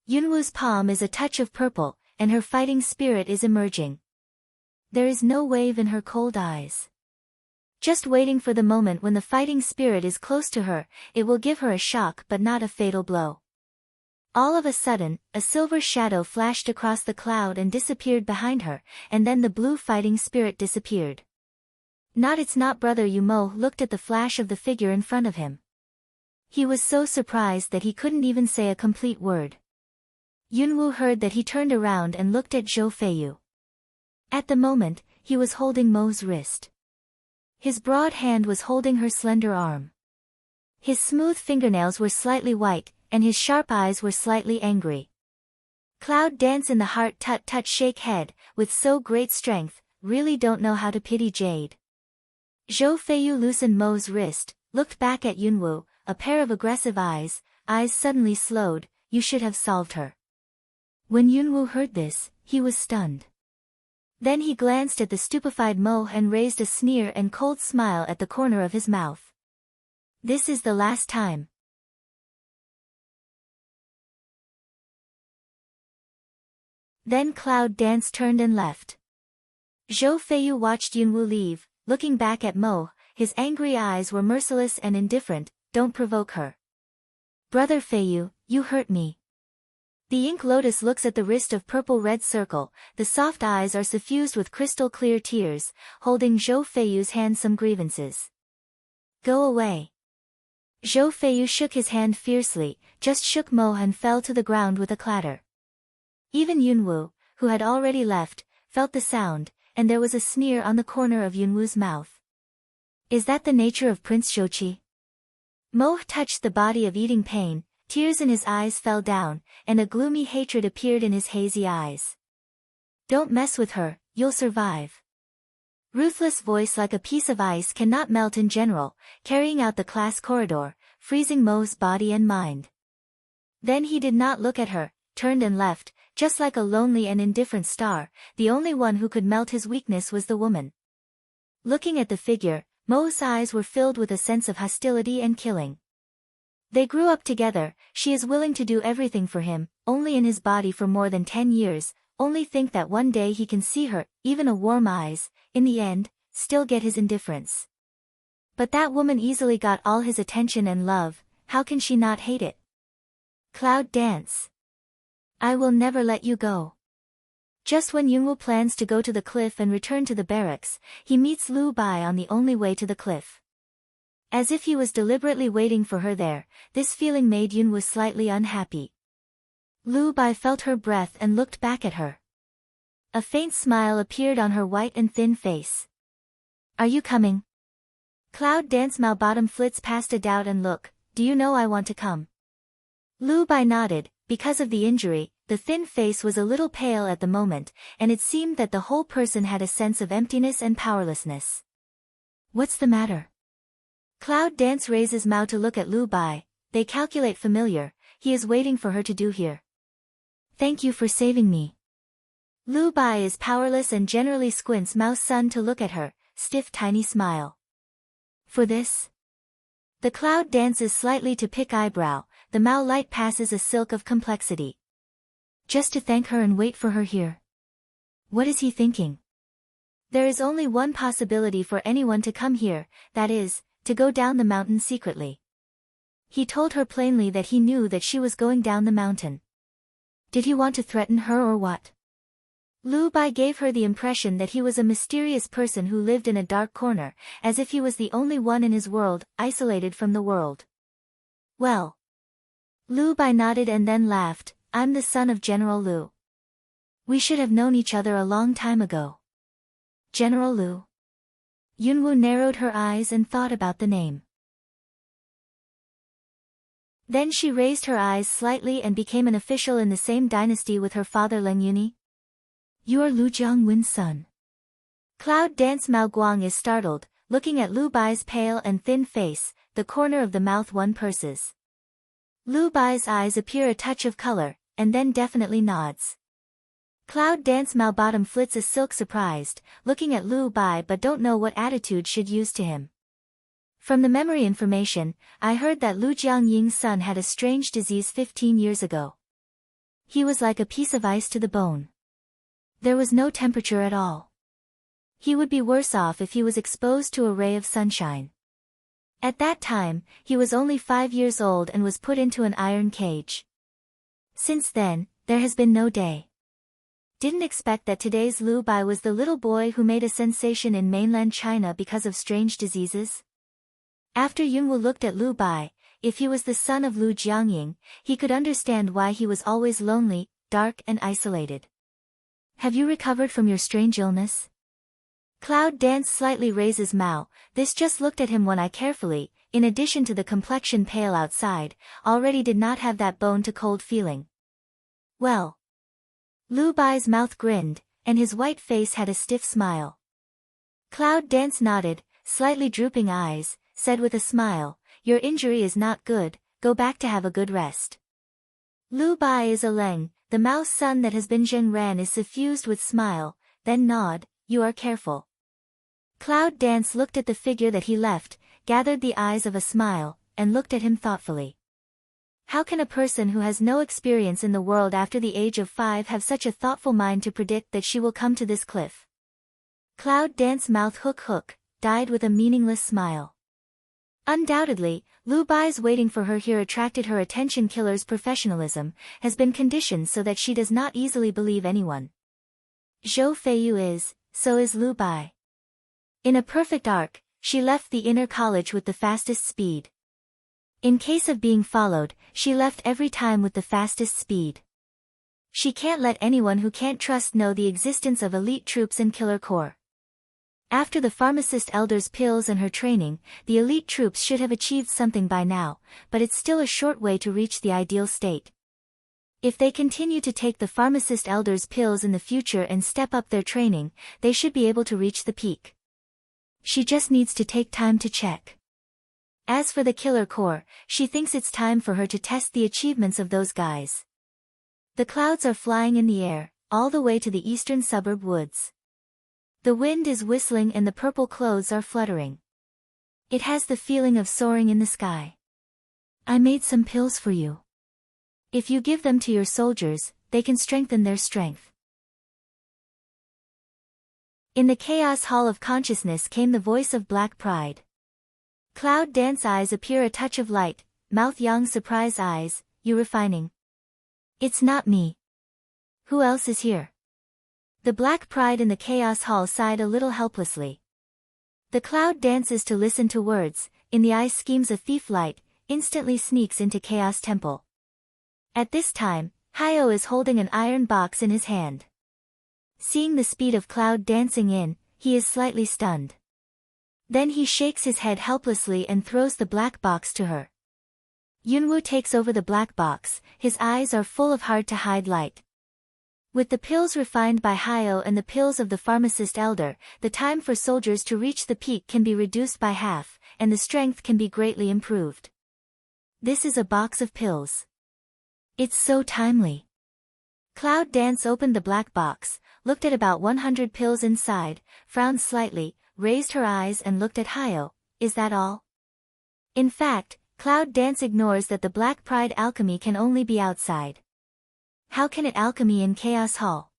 Yunwu's palm is a touch of purple, and her fighting spirit is emerging. There is no wave in her cold eyes. just waiting for the moment when the fighting spirit is close to her. It will give her a shock but not a fatal blow. All of a sudden, a silver shadow flashed across the cloud and disappeared behind her, and then the blue fighting spirit disappeared. It's not Brother Yumo looked at the flash of the figure in front of him. He was so surprised that he couldn't even say a complete word. Yunwoo heard that he turned around and looked at Zhou Feiyu. At the moment, he was holding Mo's wrist. His broad hand was holding her slender arm. His smooth fingernails were slightly white, and his sharp eyes were slightly angry. Cloud dance in the heart tut shake head, with so great strength, really don't know how to pity Jade. Zhou Feiyu loosened Mo's wrist, looked back at Yunwoo, a pair of aggressive eyes suddenly slowed. You should have solved her. When Yunwoo heard this, he was stunned. Then he glanced at the stupefied Mo and raised a sneer and cold smile at the corner of his mouth. This is the last time. Then Cloud Dance turned and left. Zhou Feiyu watched Yunwoo leave, looking back at Mo. His angry eyes were merciless and indifferent. Don't provoke her. Brother Feiyu, you hurt me. The ink lotus looks at the wrist of purple-red circle. The soft eyes are suffused with crystal-clear tears, holding Zhou Feiyu's hand. Some grievances. Go away. Zhou Feiyu shook his hand fiercely, just shook Mo and fell to the ground with a clatter. Even Yunwoo, who had already left, felt the sound, and there was a sneer on the corner of Yunwoo's mouth. Is that the nature of Prince Shochi? Mo touched the body of eating pain, tears in his eyes fell down, and a gloomy hatred appeared in his hazy eyes. Don't mess with her, you'll survive. Ruthless voice like a piece of ice cannot melt in general, carrying out the class corridor, freezing Mo's body and mind. Then he did not look at her, turned and left, just like a lonely and indifferent star. The only one who could melt his weakness was the woman. Looking at the figure, Mo's eyes were filled with a sense of hostility and killing. They grew up together. She is willing to do everything for him, only in his body for more than 10 years, only think that one day he can see her, even a warm eyes, in the end, still get his indifference. But that woman easily got all his attention and love. How can she not hate it? Cloud Dance. I will never let you go. Just when Yunwoo plans to go to the cliff and return to the barracks, he meets Lu Bai on the only way to the cliff. As if he was deliberately waiting for her there, this feeling made Yunwoo slightly unhappy. Lu Bai felt her breath and looked back at her. A faint smile appeared on her white and thin face. Are you coming? Cloud Dance Mao bottom flits past a doubt and look. Do you know I want to come? Lu Bai nodded. Because of the injury, the thin face was a little pale at the moment, and it seemed that the whole person had a sense of emptiness and powerlessness. What's the matter? Cloud Dance raises Mao to look at Lu Bai. They calculate familiar. He is waiting for her to do here. Thank you for saving me. Lu Bai is powerless and generally squints Mao's son to look at her, stiff tiny smile. For this? The Cloud dances slightly to pick eyebrow. The Mao light passes a silk of complexity. Just to thank her and wait for her here. What is he thinking? There is only one possibility for anyone to come here, that is, to go down the mountain secretly. He told her plainly that he knew that she was going down the mountain. Did he want to threaten her or what? Lu Bai gave her the impression that he was a mysterious person who lived in a dark corner, as if he was the only one in his world, isolated from the world. Well. Lu Bai nodded and then laughed. I'm the son of General Lu. We should have known each other a long time ago. General Lu. Yunwoo narrowed her eyes and thought about the name. Then she raised her eyes slightly and became an official in the same dynasty with her father Leng Yuni. You are Lu Jiangwen's son. Cloud Dance Mao Guang is startled, looking at Lu Bai's pale and thin face, the corner of the mouth one purses. Lu Bai's eyes appear a touch of color, and then definitely nods. Cloud Dance Mao bottom flits a silk surprised, looking at Lu Bai but don't know what attitude should use to him. From the memory information, I heard that Lu Jiangying's son had a strange disease 15 years ago. He was like a piece of ice to the bone. There was no temperature at all. He would be worse off if he was exposed to a ray of sunshine. At that time, he was only 5 years old and was put into an iron cage. Since then, there has been no day. Didn't expect that today's Lu Bai was the little boy who made a sensation in mainland China because of strange diseases? After Yunwu looked at Lu Bai, if he was the son of Lu Jiangying, he could understand why he was always lonely, dark and isolated. Have you recovered from your strange illness? Cloud Dance slightly raises Mao. This just looked at him one eye carefully, in addition to the complexion pale outside, already did not have that bone to cold feeling. Well. Lu Bai's mouth grinned, and his white face had a stiff smile. Cloud Dance nodded, slightly drooping eyes, said with a smile, your injury is not good, go back to have a good rest. Lu Bai is a Leng, the Mao's son that has been Zheng Ran is suffused with smile, then nod, you are careful. Cloud Dance looked at the figure that he left, gathered the eyes of a smile, and looked at him thoughtfully. How can a person who has no experience in the world after the age of 5 have such a thoughtful mind to predict that she will come to this cliff? Cloud Dance mouth hook, died with a meaningless smile. Undoubtedly, Lu Bai's waiting for her here attracted her attention. Killer's professionalism has been conditioned so that she does not easily believe anyone. Zhou Feiyu is, so is Lu Bai. In a perfect arc, she left the inner college with the fastest speed. In case of being followed, she left every time with the fastest speed. She can't let anyone who can't trust know the existence of elite troops in Killer Corps. After the pharmacist elder's pills and her training, the elite troops should have achieved something by now, but it's still a short way to reach the ideal state. If they continue to take the pharmacist elder's pills in the future and step up their training, they should be able to reach the peak. She just needs to take time to check. As for the Killer Corps, she thinks it's time for her to test the achievements of those guys. The clouds are flying in the air, all the way to the eastern suburb woods. The wind is whistling and the purple clothes are fluttering. It has the feeling of soaring in the sky. I made some pills for you. If you give them to your soldiers, they can strengthen their strength. In the Chaos Hall of Consciousness came the voice of Black Pride. Cloud Dance eyes appear a touch of light, mouth Yang surprise eyes, you refining. It's not me. Who else is here? The Black Pride in the Chaos Hall sighed a little helplessly. The Cloud dances to listen to words, in the eye schemes a thief light, instantly sneaks into Chaos Temple. At this time, Hyo is holding an iron box in his hand. Seeing the speed of Cloud dancing in, he is slightly stunned. Then he shakes his head helplessly and throws the black box to her. Yunwu takes over the black box, his eyes are full of hard-to-hide light. With the pills refined by Hyo and the pills of the pharmacist elder, the time for soldiers to reach the peak can be reduced by half, and the strength can be greatly improved. This is a box of pills. It's so timely. Cloud Dance opened the black box, looked at about 100 pills inside, frowned slightly, raised her eyes and looked at Hyo. Is that all? In fact, Cloud Dance ignores that the Black Pride alchemy can only be outside. How can it alchemy in Chaos Hall?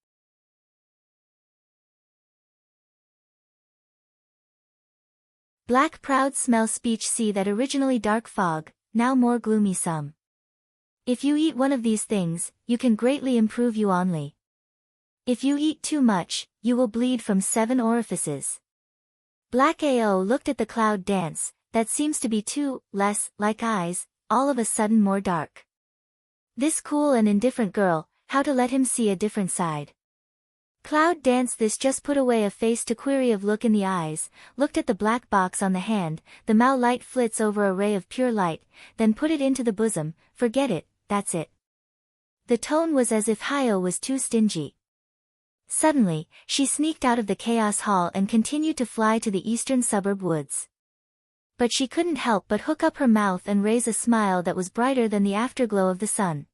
Black Proud smell speech see that originally dark fog, now more gloomy some. If you eat one of these things, you can greatly improve you only. If you eat too much, you will bleed from 7 orifices. Black AO looked at the Cloud Dance, that seems to be too, less, like eyes, all of a sudden more dark. This cool and indifferent girl, how to let him see a different side. Cloud Dance this just put away a face to query of look in the eyes, looked at the black box on the hand, the Mao light flits over a ray of pure light, then put it into the bosom, forget it, that's it. The tone was as if Hyo was too stingy. Suddenly, she sneaked out of the Chaos Hall and continued to fly to the eastern suburb woods. But she couldn't help but hook up her mouth and raise a smile that was brighter than the afterglow of the sun.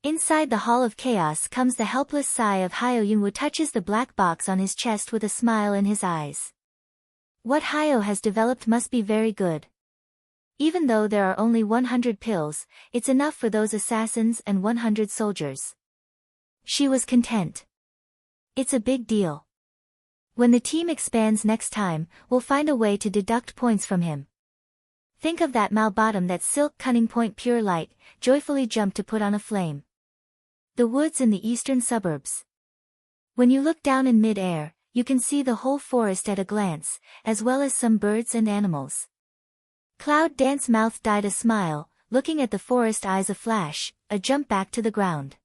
Inside the Hall of Chaos comes the helpless sigh of Hyo. Yunwu touches the black box on his chest with a smile in his eyes. What Hyo has developed must be very good. Even though there are only 100 pills, it's enough for those assassins and 100 soldiers. She was content. It's a big deal. When the team expands next time, we'll find a way to deduct points from him. Think of that Malbottom, that silk cunning point pure light, joyfully jumped to put on a flame. The woods in the eastern suburbs. When you look down in mid-air, you can see the whole forest at a glance, as well as some birds and animals. Cloud Dance's mouth dyed a smile, looking at the forest, eyes a flash, a jump back to the ground.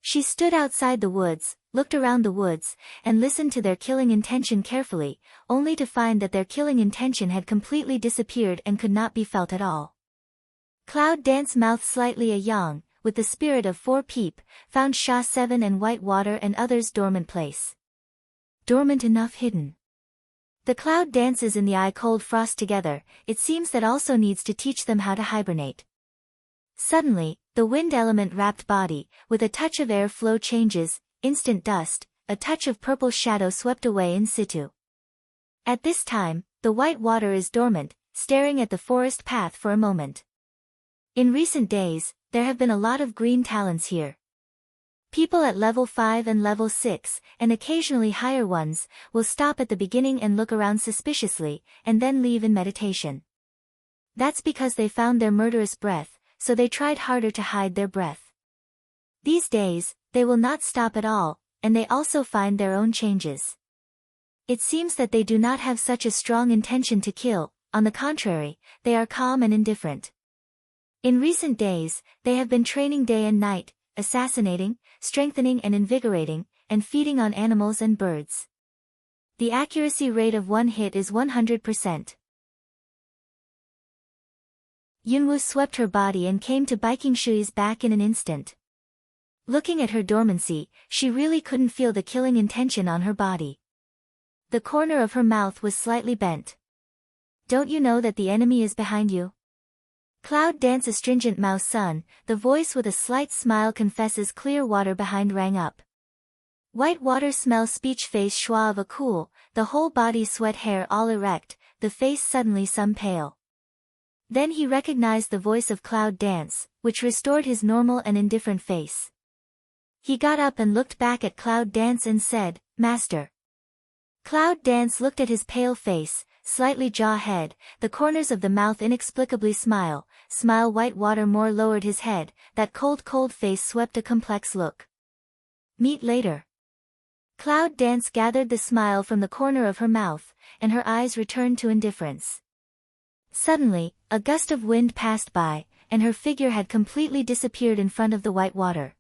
She stood outside the woods, looked around the woods, and listened to their killing intention carefully, only to find that their killing intention had completely disappeared and could not be felt at all. Cloud Dance's mouth slightly a yawn, with the spirit of 4 peep, found Sha 7 and White Water and others dormant place. Dormant enough hidden. The Cloud dances in the eye cold frost together, it seems that also needs to teach them how to hibernate. Suddenly, the wind element wrapped body, with a touch of air flow changes, instant dust, a touch of purple shadow swept away in situ. At this time, the White Water is dormant, staring at the forest path for a moment. In recent days, there have been a lot of green talents here. People at level 5 and level 6, and occasionally higher ones, will stop at the beginning and look around suspiciously, and then leave in meditation. That's because they found their murderous breath, so they tried harder to hide their breath. These days, they will not stop at all, and they also find their own changes. It seems that they do not have such a strong intention to kill, on the contrary, they are calm and indifferent. In recent days, they have been training day and night, assassinating, strengthening and invigorating, and feeding on animals and birds. The accuracy rate of one hit is 100%. Yunwu swept her body and came to Biking Shui's back in an instant. Looking at her dormancy, she really couldn't feel the killing intention on her body. The corner of her mouth was slightly bent. Don't you know that the enemy is behind you? Cloud Dance astringent Mao Sun, the voice with a slight smile confesses clear water behind rang up. White Water smell speech face schwa of a cool, the whole body sweat hair all erect, the face suddenly some pale. Then he recognized the voice of Cloud Dance, which restored his normal and indifferent face. He got up and looked back at Cloud Dance and said, Master. Cloud Dance looked at his pale face, slightly jaw-head, the corners of the mouth inexplicably smile, White Water more lowered his head, that cold face swept a complex look. Meet later. Cloud Dance gathered the smile from the corner of her mouth, and her eyes returned to indifference. Suddenly, a gust of wind passed by, and her figure had completely disappeared in front of the White Water.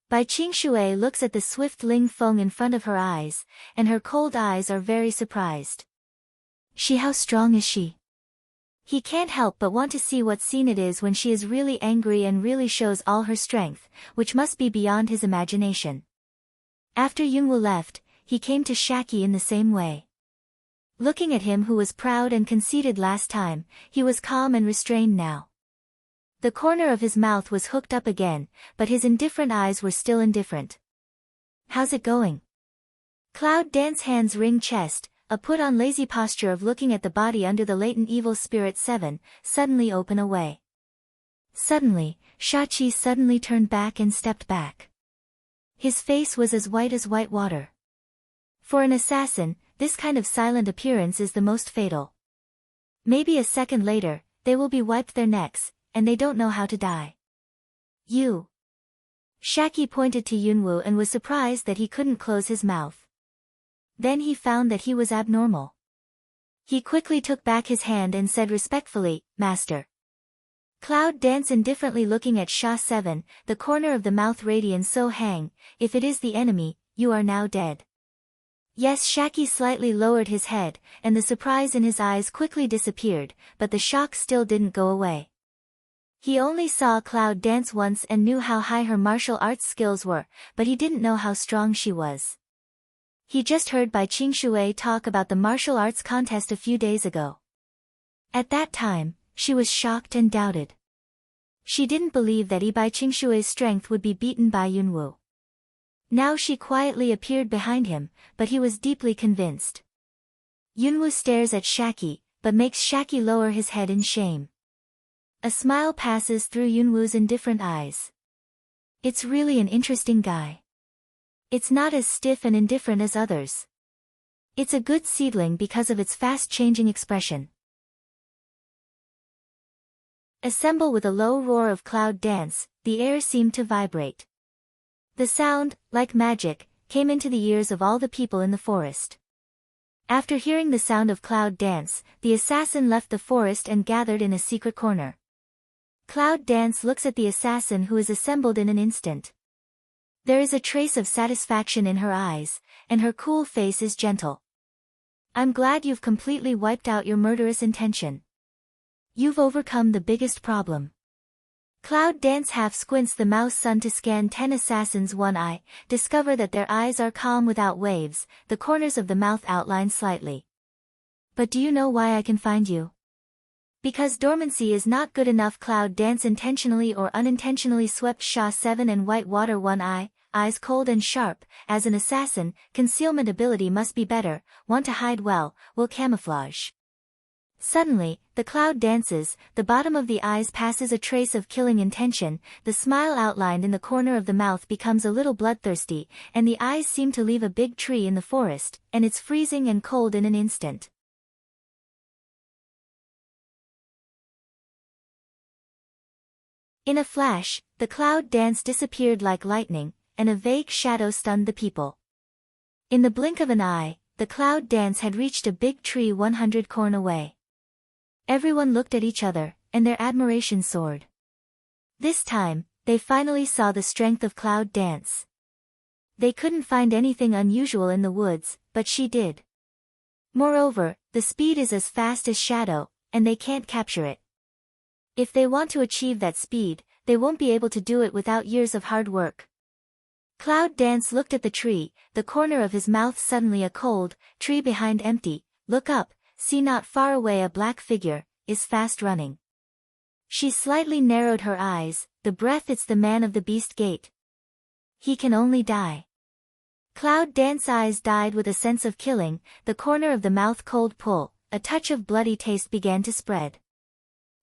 Bai Qingshui looks at the swift Ling Feng in front of her eyes, and her cold eyes are very surprised. How strong is she? He can't help but want to see what scene it is when she is really angry and really shows all her strength, which must be beyond his imagination. After Yunwu left, he came to Shaki in the same way. Looking at him who was proud and conceited last time, he was calm and restrained now. The corner of his mouth was hooked up again, but his indifferent eyes were still indifferent. How's it going? Cloud Dance hands ring chest, a put-on lazy posture of looking at the body under the latent evil spirit 7, suddenly open away. Suddenly, Shachi suddenly turned back and stepped back. His face was as White Water. For an assassin, this kind of silent appearance is the most fatal. Maybe a second later, they will be wiped their necks, and they don't know how to die. You. Shaki pointed to Yunwu and was surprised that he couldn't close his mouth. Then he found that he was abnormal. He quickly took back his hand and said respectfully, Master. Cloud Dance indifferently looking at Sha 7, the corner of the mouth radiant so hang, if it is the enemy, you are now dead. Yes, Shaki slightly lowered his head, and the surprise in his eyes quickly disappeared, but the shock still didn't go away. He only saw Cloud Dance once and knew how high her martial arts skills were, but he didn't know how strong she was. He just heard Bai Qingshui talk about the martial arts contest a few days ago. At that time, she was shocked and doubted. She didn't believe that Bai Qingshui's strength would be beaten by Yunwu. Now she quietly appeared behind him, but he was deeply convinced. Yunwu stares at Shaki, but makes Shaki lower his head in shame. A smile passes through Yunwu's indifferent eyes. It's really an interesting guy. It's not as stiff and indifferent as others. It's a good seedling because of its fast-changing expression. Assemble. With a low roar of cloud dance, the air seemed to vibrate. The sound, like magic, came into the ears of all the people in the forest. After hearing the sound of cloud dance, the assassin left the forest and gathered in a secret corner. Cloud Dance looks at the assassin, who is assembled in an instant. There is a trace of satisfaction in her eyes, and her cool face is gentle. I'm glad you've completely wiped out your murderous intention. You've overcome the biggest problem. Cloud Dance half squints the mouse sun to scan 10 assassins' one eye, discover that their eyes are calm without waves, the corners of the mouth outline slightly. But do you know why I can find you? Because dormancy is not good enough. Cloud Dance intentionally or unintentionally swept Sha 7 and White Water one eye, eyes cold and sharp. As an assassin, concealment ability must be better, want to hide well, will camouflage. Suddenly, the cloud dances, the bottom of the eyes passes a trace of killing intention, the smile outlined in the corner of the mouth becomes a little bloodthirsty, and the eyes seem to leave a big tree in the forest, and it's freezing and cold in an instant. In a flash, the cloud dance disappeared like lightning, and a vague shadow stunned the people. In the blink of an eye, the cloud dance had reached a big tree 100 corn away. Everyone looked at each other, and their admiration soared. This time, they finally saw the strength of Cloud Dance. They couldn't find anything unusual in the woods, but she did. Moreover, the speed is as fast as shadow, and they can't capture it. If they want to achieve that speed, they won't be able to do it without years of hard work. Cloud Dance looked at the tree, the corner of his mouth suddenly a cold, tree behind empty, look up, see not far away a black figure, is fast running. She slightly narrowed her eyes, the breath, it's the man of the beast gate. He can only die. Cloud Dance's eyes died with a sense of killing, the corner of the mouth cold pull, a touch of bloody taste began to spread.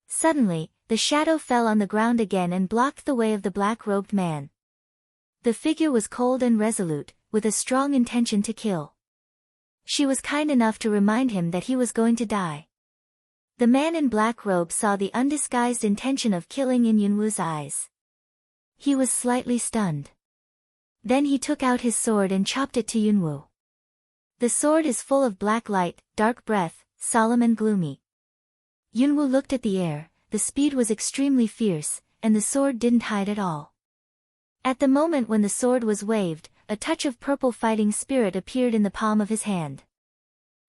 Suddenly, the shadow fell on the ground again and blocked the way of the black-robed man. The figure was cold and resolute, with a strong intention to kill. She was kind enough to remind him that he was going to die. The man in black robe saw the undisguised intention of killing in Yunwu's eyes. He was slightly stunned. Then he took out his sword and chopped it to Yunwu. The sword is full of black light, dark breath, solemn and gloomy. Yunwu looked at the air, the speed was extremely fierce, and the sword didn't hide at all. At the moment when the sword was waved, a touch of purple fighting spirit appeared in the palm of his hand.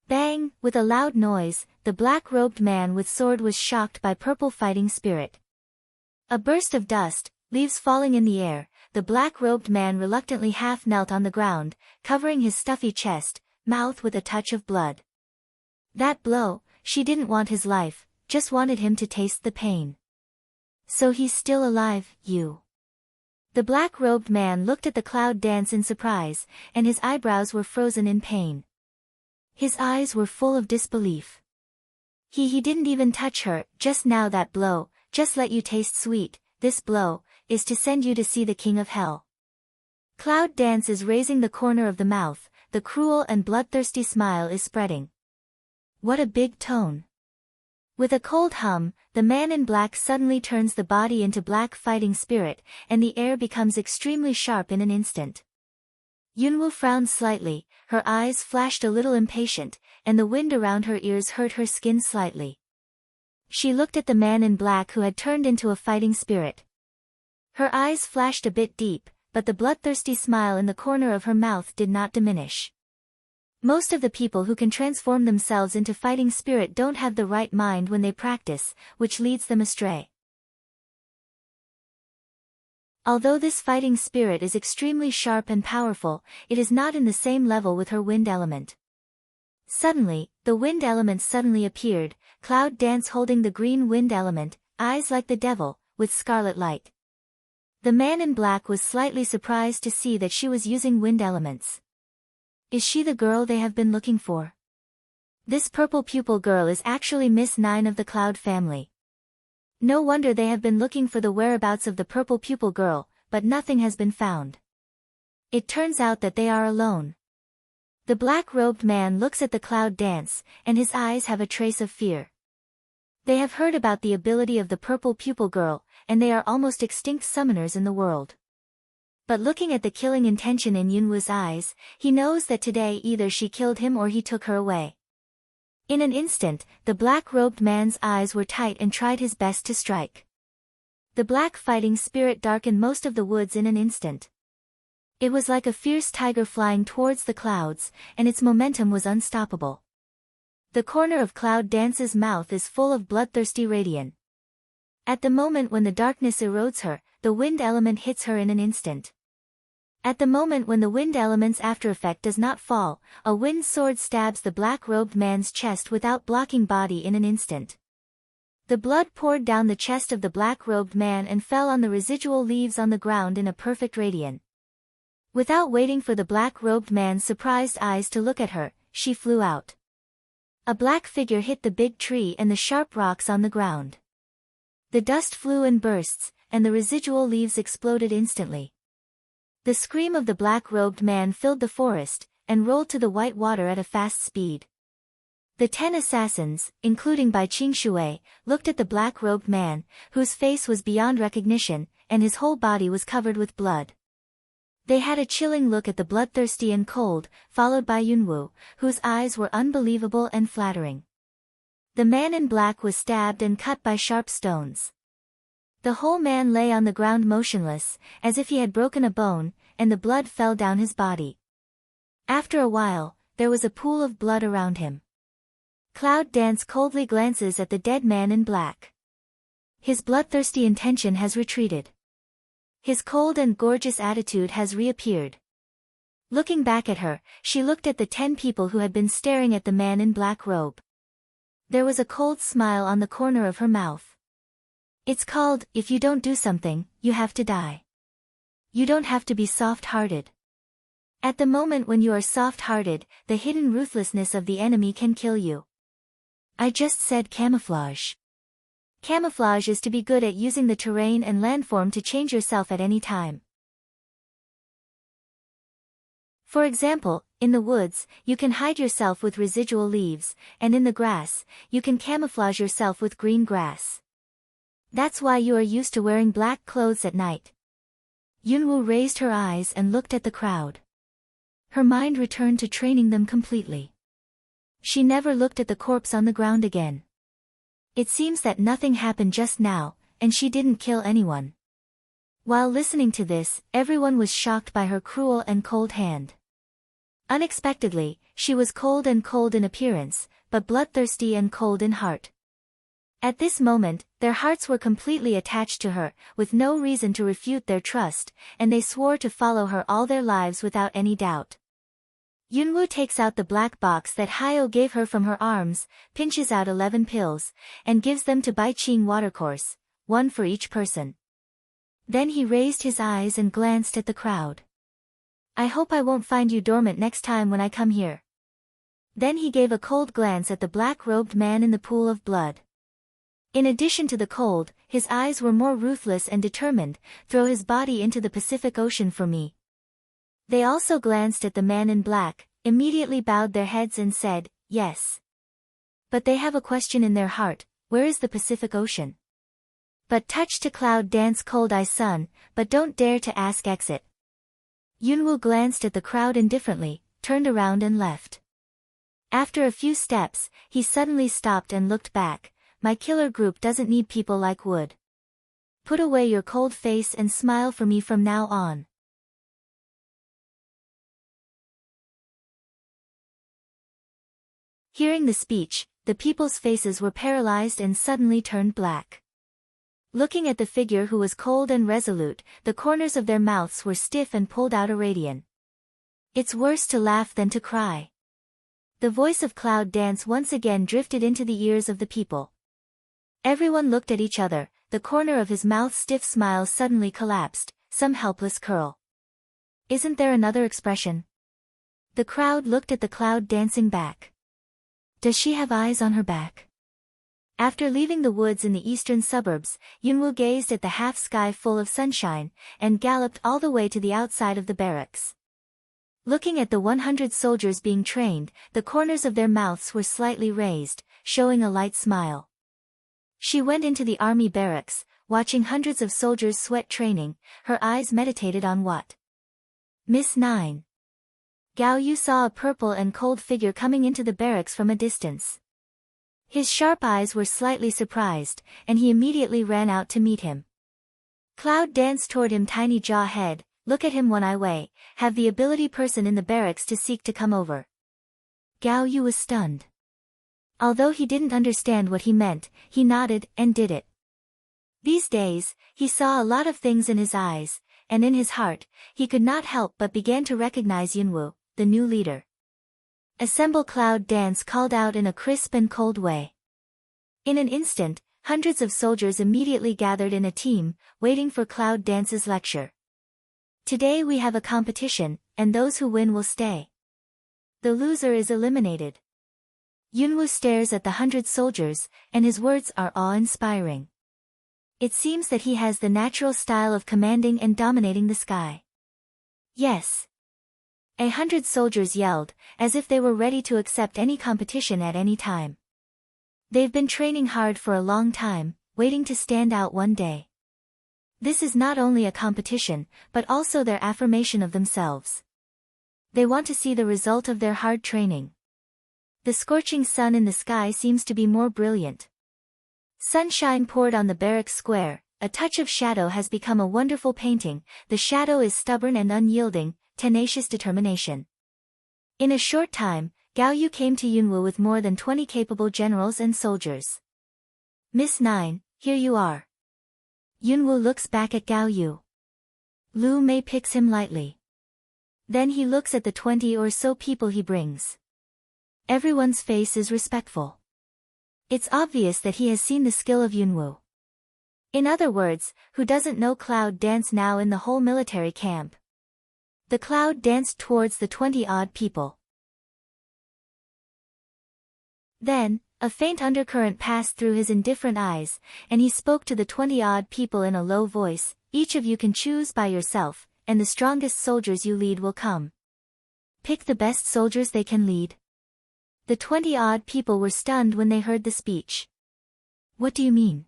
Bang! With a loud noise, the black-robed man with sword was shocked by purple fighting spirit. A burst of dust, leaves falling in the air, the black-robed man reluctantly half knelt on the ground, covering his stuffy chest, mouth with a touch of blood. That blow, she didn't want his life, just wanted him to taste the pain. So he's still alive, you. The black-robed man looked at the cloud dance in surprise, and his eyebrows were frozen in pain. His eyes were full of disbelief. He didn't even touch her, just now that blow, just let you taste sweet, this blow, is to send you to see the king of hell. Cloud Dance is raising the corner of the mouth, the cruel and bloodthirsty smile is spreading. What a big tone. With a cold hum, the man in black suddenly turns the body into black fighting spirit, and the air becomes extremely sharp in an instant. Yunwu frowned slightly, her eyes flashed a little impatient, and the wind around her ears hurt her skin slightly. She looked at the man in black who had turned into a fighting spirit. Her eyes flashed a bit deep, but the bloodthirsty smile in the corner of her mouth did not diminish. Most of the people who can transform themselves into fighting spirit don't have the right mind when they practice, which leads them astray. Although this fighting spirit is extremely sharp and powerful, it is not in the same level with her wind element. Suddenly, the wind element suddenly appeared, Cloud Dance holding the green wind element, eyes like the devil, with scarlet light. The man in black was slightly surprised to see that she was using wind elements. Is she the girl they have been looking for? This purple pupil girl is actually Miss 9 of the Cloud family. No wonder they have been looking for the whereabouts of the purple pupil girl, but nothing has been found. It turns out that they are alone. The black-robed man looks at the cloud dance, and his eyes have a trace of fear. They have heard about the ability of the purple pupil girl, and they are almost extinct summoners in the world. But looking at the killing intention in Yunwoo's eyes, he knows that today either she killed him or he took her away. In an instant, the black-robed man's eyes were tight and tried his best to strike. The black fighting spirit darkened most of the woods in an instant. It was like a fierce tiger flying towards the clouds, and its momentum was unstoppable. The corner of Cloud Dance's mouth is full of bloodthirsty radiance. At the moment when the darkness erodes her, the wind element hits her in an instant. At the moment when the wind element's aftereffect does not fall, a wind sword stabs the black-robed man's chest without blocking body in an instant. The blood poured down the chest of the black-robed man and fell on the residual leaves on the ground in a perfect radiance. Without waiting for the black-robed man's surprised eyes to look at her, she flew out. A black figure hit the big tree and the sharp rocks on the ground. The dust flew in bursts, and the residual leaves exploded instantly. The scream of the black-robed man filled the forest, and rolled to the white water at a fast speed. The 10 assassins, including Bai Qingshui, looked at the black-robed man, whose face was beyond recognition, and his whole body was covered with blood. They had a chilling look at the bloodthirsty and cold, followed by Yunwoo, whose eyes were unbelievable and flattering. The man in black was stabbed and cut by sharp stones. The whole man lay on the ground motionless, as if he had broken a bone, and the blood fell down his body. After a while, there was a pool of blood around him. Cloud Dance coldly glances at the dead man in black. His bloodthirsty intention has retreated. His cold and gorgeous attitude has reappeared. Looking back at her, she looked at the 10 people who had been staring at the man in black robe. There was a cold smile on the corner of her mouth. It's called, if you don't do something, you have to die. You don't have to be soft-hearted. At the moment when you are soft-hearted, the hidden ruthlessness of the enemy can kill you. I just said camouflage. Camouflage is to be good at using the terrain and landform to change yourself at any time. For example, in the woods, you can hide yourself with residual leaves, and in the grass, you can camouflage yourself with green grass. That's why you are used to wearing black clothes at night. Yunwoo raised her eyes and looked at the crowd. Her mind returned to training them completely. She never looked at the corpse on the ground again. It seems that nothing happened just now, and she didn't kill anyone. While listening to this, everyone was shocked by her cruel and cold hand. Unexpectedly, she was cold in appearance, but bloodthirsty and cold in heart. At this moment, their hearts were completely attached to her, with no reason to refute their trust, and they swore to follow her all their lives without any doubt. Yunwoo takes out the black box that Hyo gave her from her arms, pinches out 11 pills, and gives them to Bai Qing watercourse, 1 for each person. Then he raised his eyes and glanced at the crowd. I hope I won't find you dormant next time when I come here. Then he gave a cold glance at the black-robed man in the pool of blood. In addition to the cold, his eyes were more ruthless and determined, throw his body into the Pacific Ocean for me. They also glanced at the man in black, immediately bowed their heads and said, yes. But they have a question in their heart, where is the Pacific Ocean? But touch to Cloud Dance cold eye son, but don't dare to ask exit. Yunwoo glanced at the crowd indifferently, turned around and left. After a few steps, he suddenly stopped and looked back. My killer group doesn't need people like wood. Put away your cold face and smile for me from now on. Hearing the speech, the people's faces were paralyzed and suddenly turned black. Looking at the figure who was cold and resolute, the corners of their mouths were stiff and pulled out a radiance. It's worse to laugh than to cry. The voice of Cloud Dance once again drifted into the ears of the people. Everyone looked at each other, the corner of his mouth's stiff smile suddenly collapsed, some helpless curl. Isn't there another expression? The crowd looked at the Cloud dancing back. Does she have eyes on her back? After leaving the woods in the eastern suburbs, Yunwoo gazed at the half-sky full of sunshine, and galloped all the way to the outside of the barracks. Looking at the 100 soldiers being trained, the corners of their mouths were slightly raised, showing a light smile. She went into the army barracks, watching hundreds of soldiers sweat training, her eyes meditated on what? Miss 9. Gao Yu saw a purple and cold figure coming into the barracks from a distance. His sharp eyes were slightly surprised, and he immediately ran out to meet him. Cloud danced toward him, tiny jaw head, look at him 1 eye way, have the ability person in the barracks to seek to come over. Gao Yu was stunned. Although he didn't understand what he meant, he nodded and did it. These days, he saw a lot of things in his eyes, and in his heart, he could not help but began to recognize Yunwu, the new leader. Assemble! Cloud Dance called out in a crisp and cold way. In an instant, hundreds of soldiers immediately gathered in a team, waiting for Cloud Dance's lecture. Today we have a competition, and those who win will stay. The loser is eliminated. Yunwu stares at the 100 soldiers, and his words are awe-inspiring. It seems that he has the natural style of commanding and dominating the sky. Yes. 100 soldiers yelled, as if they were ready to accept any competition at any time. They've been training hard for a long time, waiting to stand out one day. This is not only a competition, but also their affirmation of themselves. They want to see the result of their hard training. The scorching sun in the sky seems to be more brilliant. Sunshine poured on the barracks square, a touch of shadow has become a wonderful painting, the shadow is stubborn and unyielding, tenacious determination. In a short time, Gao Yu came to Yunwu with more than 20 capable generals and soldiers. Miss 9, here you are. Yunwu looks back at Gao Yu. Lu Mei picks him lightly. Then he looks at the 20 or so people he brings. Everyone's face is respectful. It's obvious that he has seen the skill of Yunwu. In other words, who doesn't know Cloud Dance now in the whole military camp? The Cloud danced towards the 20-odd people. Then, a faint undercurrent passed through his indifferent eyes, and he spoke to the 20-odd people in a low voice, each of you can choose by yourself, and the strongest soldiers you lead will come. Pick the best soldiers they can lead. The 20-odd people were stunned when they heard the speech. What do you mean?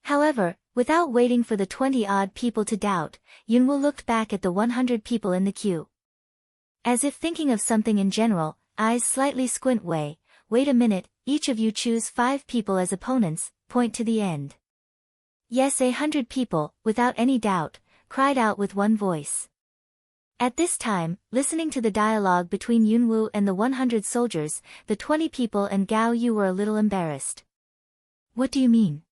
However, without waiting for the 20-odd people to doubt, Yunwu looked back at the 100 people in the queue. As if thinking of something in general, eyes slightly squint way, wait a minute, each of you choose 5 people as opponents, point to the end. Yes, 100 people, without any doubt, cried out with one voice. At this time, listening to the dialogue between Yunwu and the 100 soldiers, the 20 people and Gao Yu were a little embarrassed. What do you mean?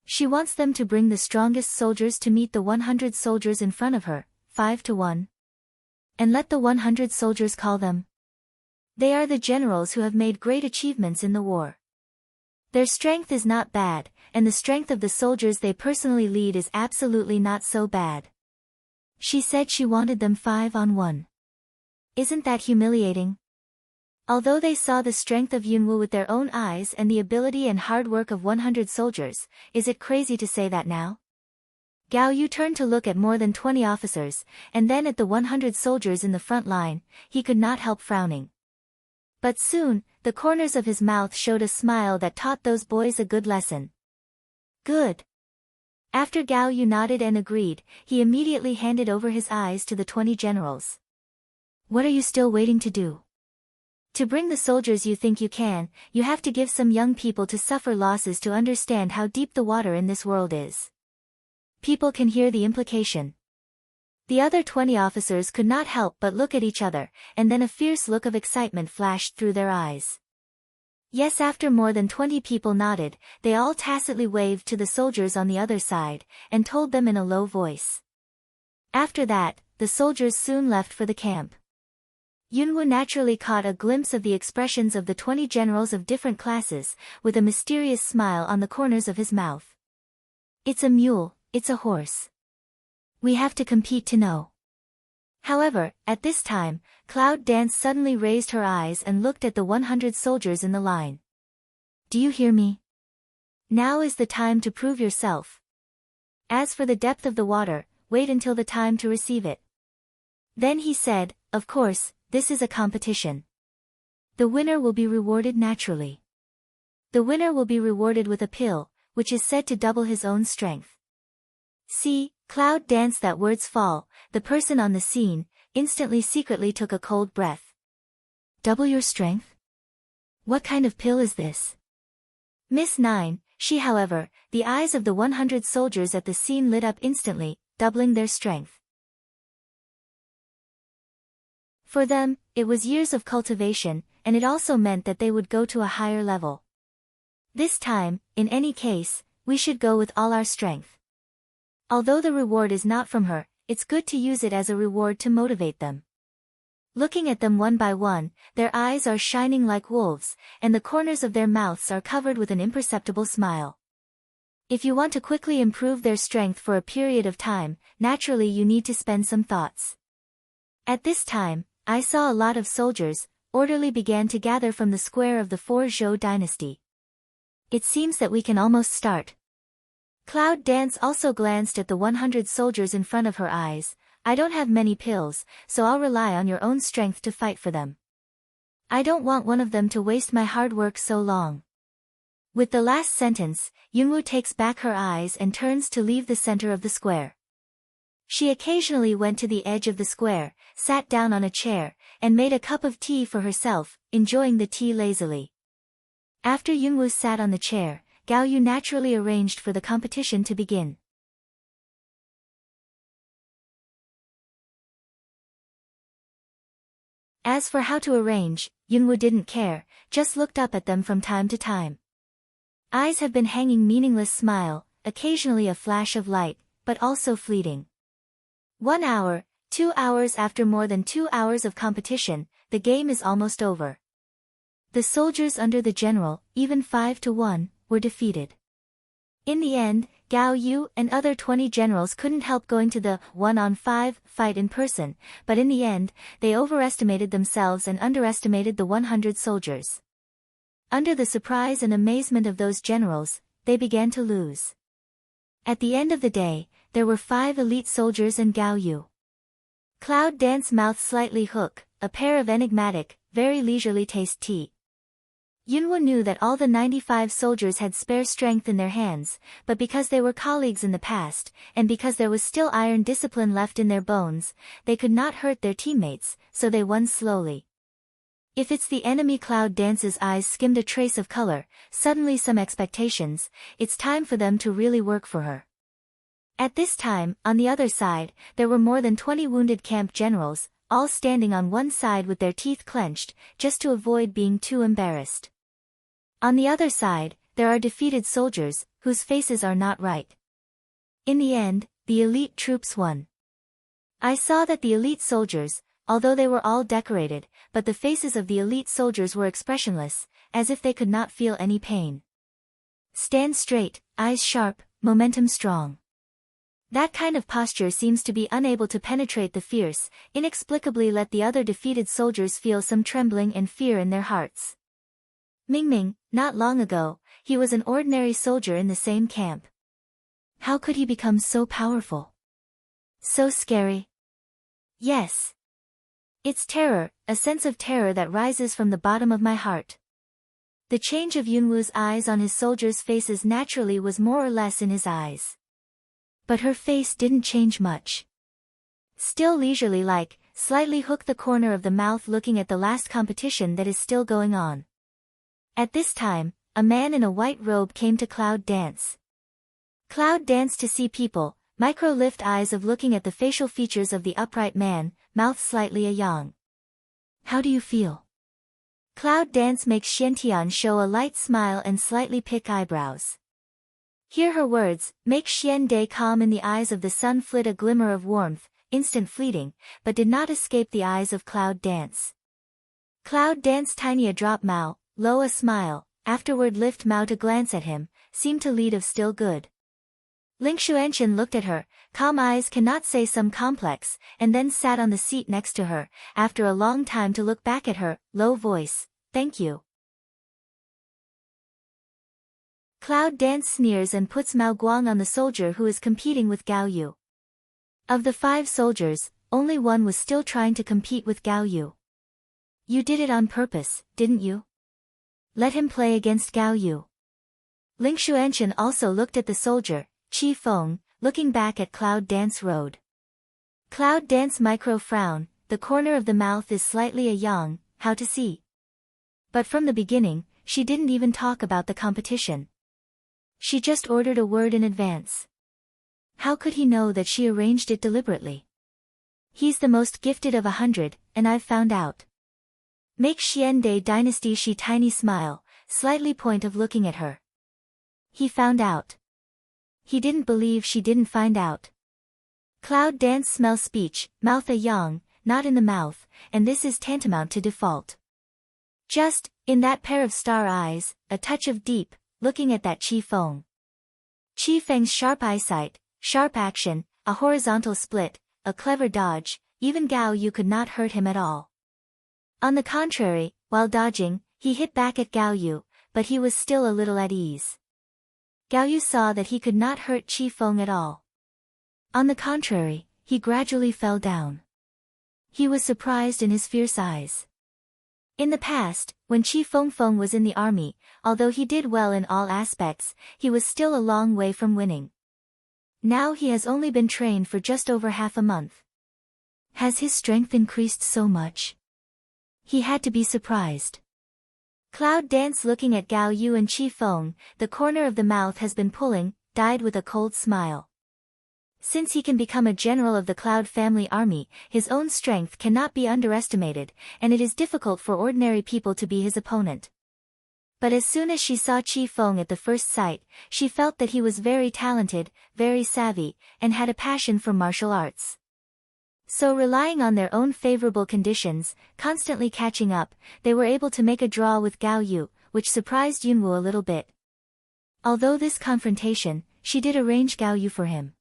She wants them to bring the strongest soldiers to meet the 100 soldiers in front of her, 5 to 1. And let the 100 soldiers call them. They are the generals who have made great achievements in the war. Their strength is not bad, and the strength of the soldiers they personally lead is absolutely not so bad. She said she wanted them 5 on 1. Isn't that humiliating? Although they saw the strength of Yunwu with their own eyes and the ability and hard work of 100 soldiers, is it crazy to say that now? Gao Yu turned to look at more than 20 officers, and then at the 100 soldiers in the front line, he could not help frowning. But soon, the corners of his mouth showed a smile that taught those boys a good lesson. Good. After Gao Yu nodded and agreed, he immediately handed over his eyes to the 20 generals. What are you still waiting to do? To bring the soldiers you think you can, you have to give some young people to suffer losses to understand how deep the water in this world is. People can hear the implication. The other 20 officers could not help but look at each other, and then a fierce look of excitement flashed through their eyes. Yes, after more than 20 people nodded, they all tacitly waved to the soldiers on the other side, and told them in a low voice. After that, the soldiers soon left for the camp. Yunwu naturally caught a glimpse of the expressions of the 20 generals of different classes, with a mysterious smile on the corners of his mouth. It's a mule, it's a horse. We have to compete to know. However, at this time, Cloud Dance suddenly raised her eyes and looked at the 100 soldiers in the line. Do you hear me? Now is the time to prove yourself. As for the depth of the water, wait until the time to receive it. Then he said, of course, this is a competition. The winner will be rewarded naturally. The winner will be rewarded with a pill, which is said to double his own strength. See, Cloud danced that words fall, the person on the scene, instantly secretly took a cold breath. Double your strength? What kind of pill is this? Miss Nine, she however, the eyes of the 100 soldiers at the scene lit up instantly, doubling their strength. For them, it was years of cultivation, and it also meant that they would go to a higher level. This time, in any case, we should go with all our strength. Although the reward is not from her, it's good to use it as a reward to motivate them. Looking at them one by one, their eyes are shining like wolves, and the corners of their mouths are covered with an imperceptible smile. If you want to quickly improve their strength for a period of time, naturally you need to spend some thoughts. At this time, I saw a lot of soldiers, orderly began to gather from the square of the Four Zhou dynasty. It seems that we can almost start. Cloud Dance also glanced at the 100 soldiers in front of her eyes. I don't have many pills, so I'll rely on your own strength to fight for them. I don't want one of them to waste my hard work so long. With the last sentence, Yunwu takes back her eyes and turns to leave the center of the square. She occasionally went to the edge of the square, sat down on a chair, and made a cup of tea for herself, enjoying the tea lazily. After Yunwu sat on the chair, Gao Yu naturally arranged for the competition to begin. As for how to arrange, Yunwu didn't care, just looked up at them from time to time. Eyes have been hanging meaningless smile, occasionally a flash of light, but also fleeting. 1 hour, 2 hours after more than 2 hours of competition, the game is almost over. The soldiers under the general, even 5-1, were defeated. In the end, Gao Yu and other 20 generals couldn't help going to the 1-on-5 fight in person, but in the end, they overestimated themselves and underestimated the 100 soldiers. Under the surprise and amazement of those generals, they began to lose. At the end of the day, there were 5 elite soldiers and Gao Yu. Cloud Dance mouth slightly hook, a pair of enigmatic, very leisurely taste tea. Yunwu knew that all the 95 soldiers had spare strength in their hands, but because they were colleagues in the past, and because there was still iron discipline left in their bones, they could not hurt their teammates, so they won slowly. If it's the enemy, Cloud Dance's eyes skimmed a trace of color, suddenly some expectations, it's time for them to really work for her. At this time, on the other side, there were more than 20 wounded camp generals, all standing on one side with their teeth clenched, just to avoid being too embarrassed. On the other side, there are defeated soldiers, whose faces are not right. In the end, the elite troops won. I saw that the elite soldiers, although they were all decorated, but the faces of the elite soldiers were expressionless, as if they could not feel any pain. Stand straight, eyes sharp, momentum strong. That kind of posture seems to be unable to penetrate the fierce, inexplicably let the other defeated soldiers feel some trembling and fear in their hearts. Mingming, not long ago, he was an ordinary soldier in the same camp. How could he become so powerful? So scary. Yes. It's terror, a sense of terror that rises from the bottom of my heart. The change of Yunwu's eyes on his soldiers' faces naturally was more or less in his eyes. But her face didn't change much. Still leisurely like, slightly hooked the corner of the mouth looking at the last competition that is still going on. At this time, a man in a white robe came to Cloud Dance. Cloud danced to see people, micro-lift eyes of looking at the facial features of the upright man, mouth slightly a yawn. How do you feel? Cloud Dance makes Xiantian show a light smile and slightly pick eyebrows. Hear her words, make Xian Day calm. In the eyes of the sun flit a glimmer of warmth, instant fleeting, but did not escape the eyes of Cloud Dance. Cloud Dance tiny a drop Mao, low a smile, afterward lift Mao to glance at him, seem to lead of still good. Ling Xuanchen looked at her, calm eyes cannot say some complex, and then sat on the seat next to her, after a long time to look back at her, low voice, thank you. Cloud Dance sneers and puts Mao Guang on the soldier who is competing with Gao Yu. Of the 5 soldiers, only one was still trying to compete with Gao Yu. You did it on purpose, didn't you? Let him play against Gao Yu. Ling Xuanchen also looked at the soldier, Qi Feng, looking back at Cloud Dance Road. Cloud Dance micro frown, the corner of the mouth is slightly a yang, how to see. But from the beginning, she didn't even talk about the competition. She just ordered a word in advance. How could he know that she arranged it deliberately? He's the most gifted of 100, and I've found out. Make Xiande Dynasty she tiny smile, slightly point of looking at her. He found out. He didn't believe she didn't find out. Cloud Dance smell speech, mouth a yang, not in the mouth, and this is tantamount to default. Just, in that pair of star eyes, a touch of deep, looking at that Qi Feng. Qi Feng's sharp eyesight, sharp action, a horizontal split, a clever dodge, even Gao Yu could not hurt him at all. On the contrary, while dodging, he hit back at Gao Yu, but he was still a little at ease. Gao Yu saw that he could not hurt Qi Feng at all. On the contrary, he gradually fell down. He was surprised in his fierce eyes. In the past, when Qi Feng was in the army, although he did well in all aspects, he was still a long way from winning. Now he has only been trained for just over half a month. Has his strength increased so much? He had to be surprised. Cloud Dance looking at Gao Yu and Qi Feng, the corner of the mouth has been pulling, died with a cold smile. Since he can become a general of the Cloud family army, his own strength cannot be underestimated, and it is difficult for ordinary people to be his opponent. But as soon as she saw Qi Feng at the first sight, she felt that he was very talented, very savvy, and had a passion for martial arts. So relying on their own favorable conditions, constantly catching up, they were able to make a draw with Gao Yu, which surprised Yunwu a little bit. Although this confrontation, she did arrange Gao Yu for him.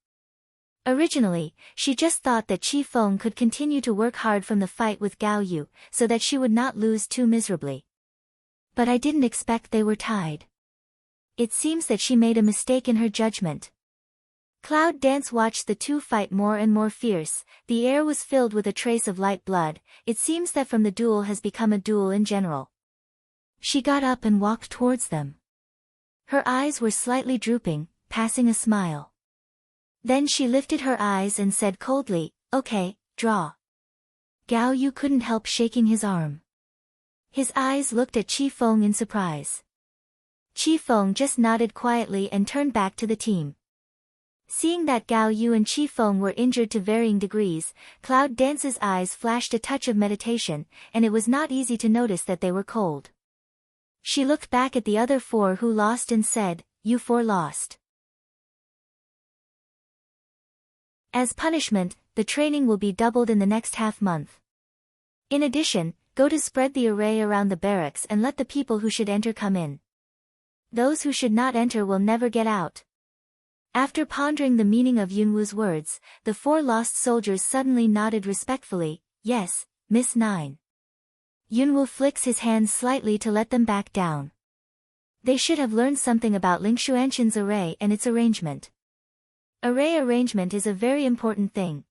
Originally, she just thought that Qi Feng could continue to work hard from the fight with Gao Yu, so that she would not lose too miserably. But I didn't expect they were tied. It seems that she made a mistake in her judgment. Cloud Dance watched the two fight more and more fierce, the air was filled with a trace of light blood, it seems that from the duel has become a duel in general. She got up and walked towards them. Her eyes were slightly drooping, passing a smile. Then she lifted her eyes and said coldly, "Okay, draw." Gao Yu couldn't help shaking his arm. His eyes looked at Qi Feng in surprise. Qi Feng just nodded quietly and turned back to the team. Seeing that Gao Yu and Qi Feng were injured to varying degrees, Cloud Dance's eyes flashed a touch of meditation, and it was not easy to notice that they were cold. She looked back at the other four who lost and said, "You four lost. As punishment, the training will be doubled in the next half-month. In addition, go to spread the array around the barracks and let the people who should enter come in. Those who should not enter will never get out." After pondering the meaning of Yunwu's words, the four lost soldiers suddenly nodded respectfully, "Yes, Miss Nine." Yunwu flicks his hands slightly to let them back down. They should have learned something about Ling Xuanshen's array and its arrangement. Array arrangement is a very important thing.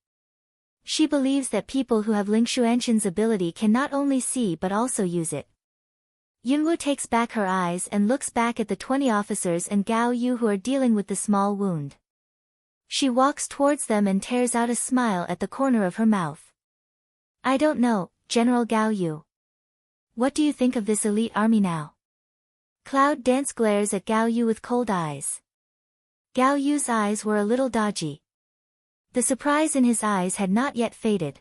She believes that people who have Ling Xuanshen's ability can not only see but also use it. Yunwu takes back her eyes and looks back at the 20 officers and Gao Yu who are dealing with the small wound. She walks towards them and tears out a smile at the corner of her mouth. "I don't know, General Gao Yu. What do you think of this elite army now?" Cloud Dance glares at Gao Yu with cold eyes. Gao Yu's eyes were a little dodgy. The surprise in his eyes had not yet faded.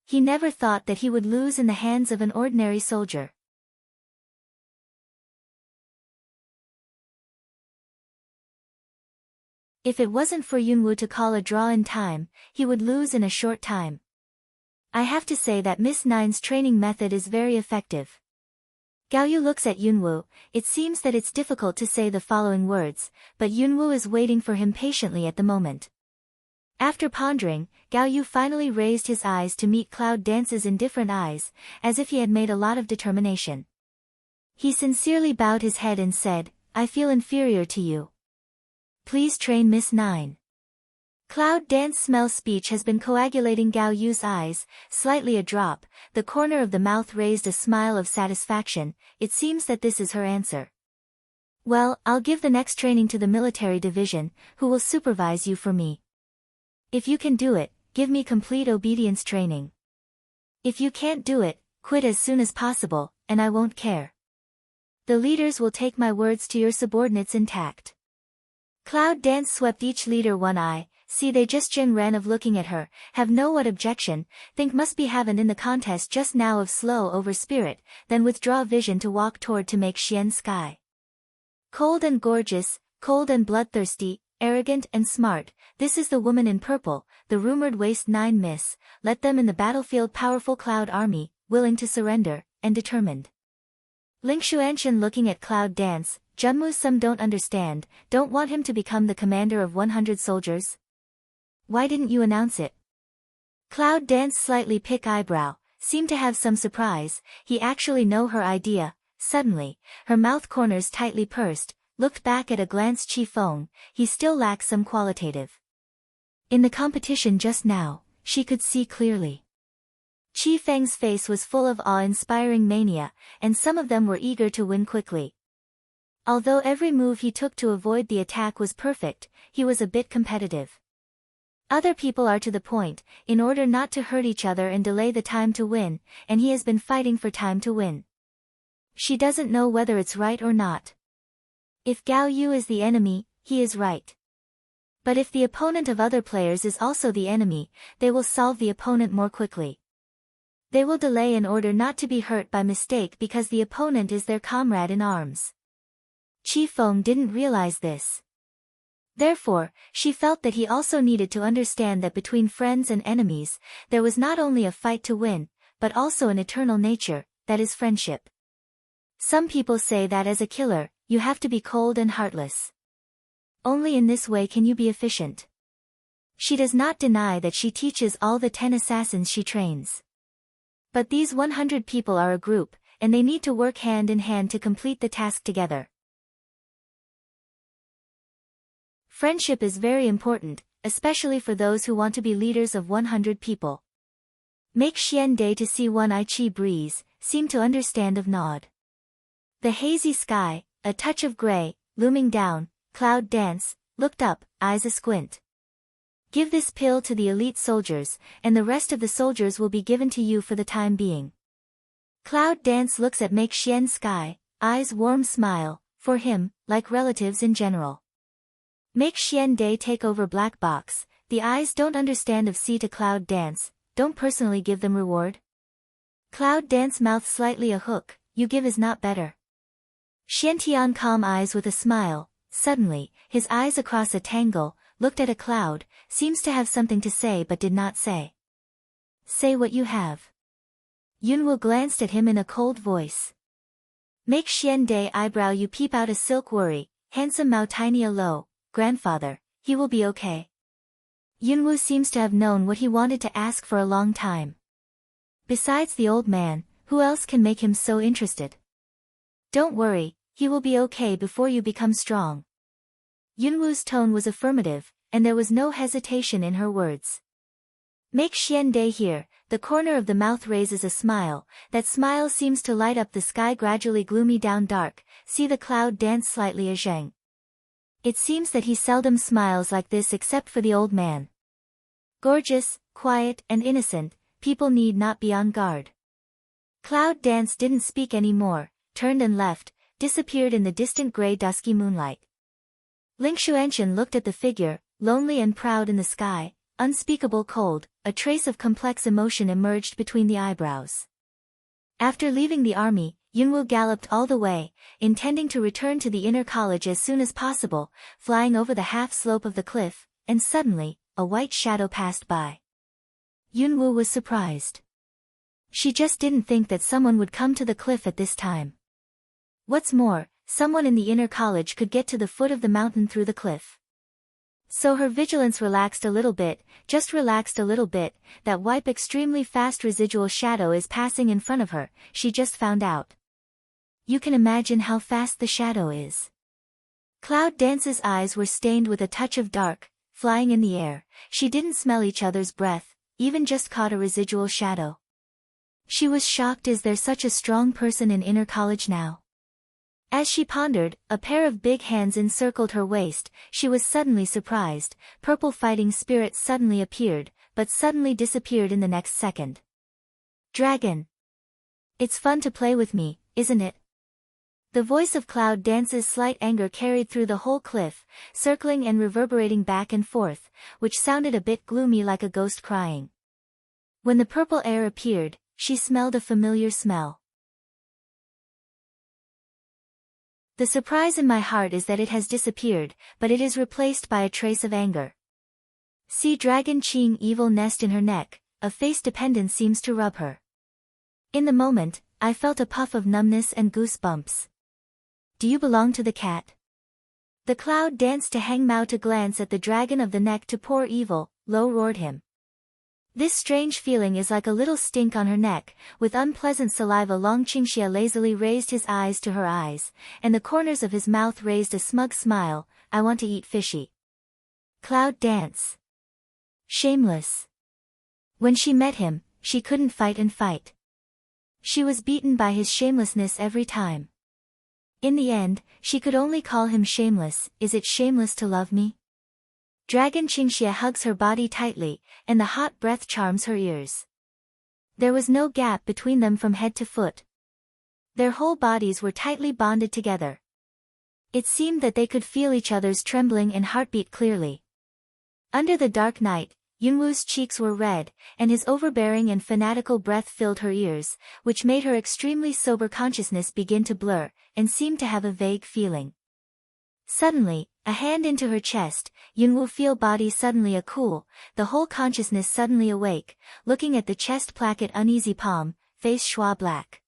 He never thought that he would lose in the hands of an ordinary soldier. If it wasn't for Yunwu to call a draw in time, he would lose in a short time. I have to say that Miss Nine's training method is very effective. Gao Yu looks at Yunwu, it seems that it's difficult to say the following words, but Yunwu is waiting for him patiently at the moment. After pondering, Gao Yu finally raised his eyes to meet Cloud Dance's indifferent eyes, as if he had made a lot of determination. He sincerely bowed his head and said, "I feel inferior to you. Please train Miss Nine." Cloud Dance smells speech has been coagulating Gao Yu's eyes, slightly a drop, the corner of the mouth raised a smile of satisfaction. It seems that this is her answer. Well, I'll give the next training to the military division, who will supervise you for me. If you can do it, give me complete obedience training. If you can't do it, quit as soon as possible, and I won't care. The leaders will take my words to your subordinates intact. Cloud Dance swept each leader one eye. See, they just ran of looking at her, have no what objection, think must be haven't in the contest just now of slow over spirit, then withdraw vision to walk toward to make Xian sky. Cold and gorgeous, cold and bloodthirsty, arrogant and smart, this is the woman in purple, the rumored waist 9 miss, let them in the battlefield powerful Cloud army, willing to surrender, and determined. Ling Xuanshan looking at Cloud Dance, Junmu some don't understand, don't want him to become the commander of 100 soldiers? Why didn't you announce it? Cloud Dance slightly pick eyebrow, seemed to have some surprise, he actually know her idea. Suddenly, her mouth corners tightly pursed, looked back at a glance Chi Feng, he still lacks some qualitative. In the competition just now, she could see clearly. Chi Feng's face was full of awe-inspiring mania, and some of them were eager to win quickly. Although every move he took to avoid the attack was perfect, he was a bit competitive. Other people are to the point, in order not to hurt each other and delay the time to win, and he has been fighting for time to win. She doesn't know whether it's right or not. If Gao Yu is the enemy, he is right. But if the opponent of other players is also the enemy, they will solve the opponent more quickly. They will delay in order not to be hurt by mistake because the opponent is their comrade in arms. Chi Feng didn't realize this. Therefore, she felt that he also needed to understand that between friends and enemies, there was not only a fight to win, but also an eternal nature, that is friendship. Some people say that as a killer, you have to be cold and heartless. Only in this way can you be efficient. She does not deny that she teaches all the 10 assassins she trains. But these 100 people are a group, and they need to work hand in hand to complete the task together. Friendship is very important, especially for those who want to be leaders of 100 people. Make Xian Day to see one eye Chi breeze, seemed to understand of nod. The hazy sky, a touch of gray, looming down, Cloud Dance, looked up, eyes asquint. Give this pill to the elite soldiers, and the rest of the soldiers will be given to you for the time being. Cloud Dance looks at Make Xian Sky, eyes warm smile, for him, like relatives in general. Make Xian Day take over black box, the eyes don't understand of see to Cloud Dance, don't personally give them reward. Cloud Dance mouth slightly a hook, you give is not better. Xiantian calm eyes with a smile, suddenly, his eyes across a tangle, looked at a cloud, seems to have something to say but did not say. Say what you have. Yunwu glanced at him in a cold voice. Make Xian Day eyebrow you peep out a silk worry, handsome Mao tiny a low, grandfather, he will be okay. Yunwu seems to have known what he wanted to ask for a long time. Besides the old man, who else can make him so interested? Don't worry, he will be okay before you become strong. Yunwu's tone was affirmative, and there was no hesitation in her words. Make Xian Day hear, the corner of the mouth raises a smile, that smile seems to light up the sky gradually gloomy down dark, see the Cloud Dance slightly a zhang. It seems that he seldom smiles like this except for the old man. Gorgeous, quiet and innocent, people need not be on guard. Cloud Dance didn't speak any more, turned and left, disappeared in the distant grey dusky moonlight. Ling Xuanshan looked at the figure, lonely and proud in the sky, unspeakable cold, a trace of complex emotion emerged between the eyebrows. After leaving the army, Yunwu galloped all the way, intending to return to the inner college as soon as possible, flying over the half-slope of the cliff, and suddenly, a white shadow passed by. Yunwu was surprised. She just didn't think that someone would come to the cliff at this time. What's more, someone in the inner college could get to the foot of the mountain through the cliff. So her vigilance relaxed a little bit, just relaxed a little bit, that white extremely fast residual shadow is passing in front of her, she just found out. You can imagine how fast the shadow is. Cloud Dance's eyes were stained with a touch of dark, flying in the air. She didn't smell each other's breath, even just caught a residual shadow. She was shocked. Is there such a strong person in inner college now? As she pondered, a pair of big hands encircled her waist. She was suddenly surprised. Purple fighting spirit suddenly appeared, but suddenly disappeared in the next second. Dragon. It's fun to play with me, isn't it? The voice of Cloud Dance's slight anger carried through the whole cliff, circling and reverberating back and forth, which sounded a bit gloomy, like a ghost crying. When the purple air appeared, she smelled a familiar smell. The surprise in my heart is that it has disappeared, but it is replaced by a trace of anger. See Dragon Qing evil nest in her neck, a face dependence seems to rub her. In the moment, I felt a puff of numbness and goosebumps. Do you belong to the cat? The cloud danced to Hang Mao to glance at the dragon of the neck to pour evil, low roared him. This strange feeling is like a little stink on her neck. With unpleasant saliva, Long Qingxia lazily raised his eyes to her eyes, and the corners of his mouth raised a smug smile. I want to eat fishy. Cloud Dance. Shameless. When she met him, she couldn't fight and fight. She was beaten by his shamelessness every time. In the end, she could only call him shameless. Is it shameless to love me? Dragon Qingxia hugs her body tightly, and the hot breath charms her ears. There was no gap between them from head to foot. Their whole bodies were tightly bonded together. It seemed that they could feel each other's trembling and heartbeat clearly. Under the dark night, Yunwu's cheeks were red, and his overbearing and fanatical breath filled her ears, which made her extremely sober consciousness begin to blur, and seemed to have a vague feeling. Suddenly, a hand into her chest, Yunwu feel body suddenly a cool, the whole consciousness suddenly awake, looking at the chest placket uneasy palm, face schwa black.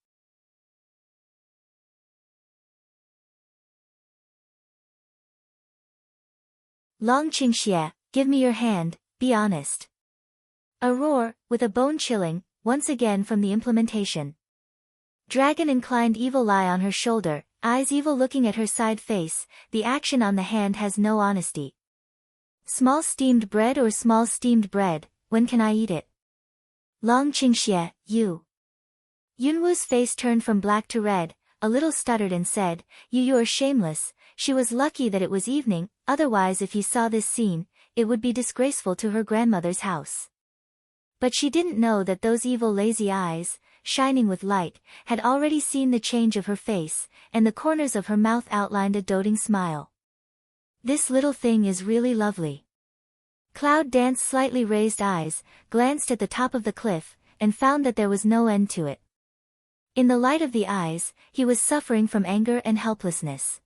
Long Qingxia, give me your hand, be honest. A roar, with a bone chilling, once again from the implementation. Dragon inclined evil eye on her shoulder, eyes evil looking at her side face. The action on the hand has no honesty. Small steamed bread or small steamed bread, when can I eat it? Long Qingxia, you. Yunwu's face turned from black to red, a little stuttered and said, you are shameless. She was lucky that it was evening, otherwise if he saw this scene, it would be disgraceful to her grandmother's house. But she didn't know that those evil lazy eyes, shining with light, had already seen the change of her face, and the corners of her mouth outlined a doting smile. This little thing is really lovely. Cloud Dance slightly raised eyes, glanced at the top of the cliff, and found that there was no end to it. In the light of the eyes, he was suffering from anger and helplessness.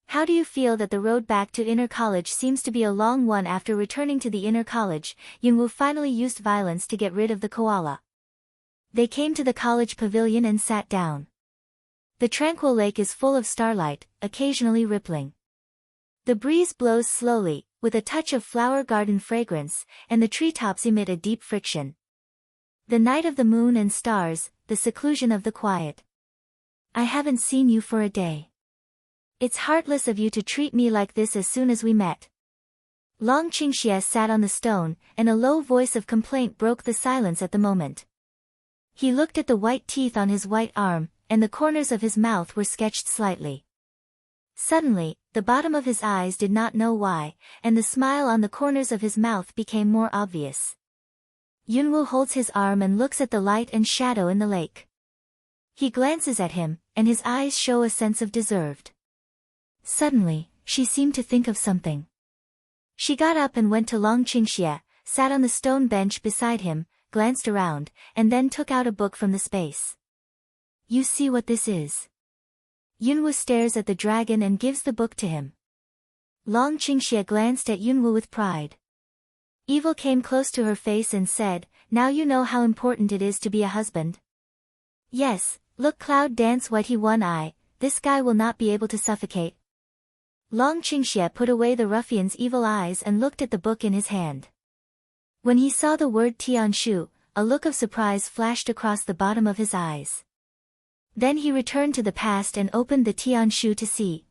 How do you feel that the road back to inner college seems to be a long one? After returning to the inner college, Yunwu finally used violence to get rid of the koala. They came to the college pavilion and sat down. The tranquil lake is full of starlight, occasionally rippling. The breeze blows slowly, with a touch of flower garden fragrance, and the treetops emit a deep friction. The night of the moon and stars, the seclusion of the quiet. I haven't seen you for a day. It's heartless of you to treat me like this as soon as we met. Long Qingxia sat on the stone, and a low voice of complaint broke the silence at the moment. He looked at the white teeth on his white arm, and the corners of his mouth were sketched slightly. Suddenly, the bottom of his eyes did not know why, and the smile on the corners of his mouth became more obvious. Yunwu holds his arm and looks at the light and shadow in the lake. He glances at him, and his eyes show a sense of deserved. Suddenly, she seemed to think of something. She got up and went to Long Qingxia, sat on the stone bench beside him, glanced around, and then took out a book from the space. You see what this is? Yunwu stares at the dragon and gives the book to him. Long Qingxia glanced at Yunwu with pride. Evil came close to her face and said, now you know how important it is to be a husband. Yes, look Cloud Dance whitey one eye, this guy will not be able to suffocate. Long Qingxia put away the ruffian's evil eyes and looked at the book in his hand. When he saw the word Tianshu, a look of surprise flashed across the bottom of his eyes. Then he returned to the past and opened the Tianshu to see.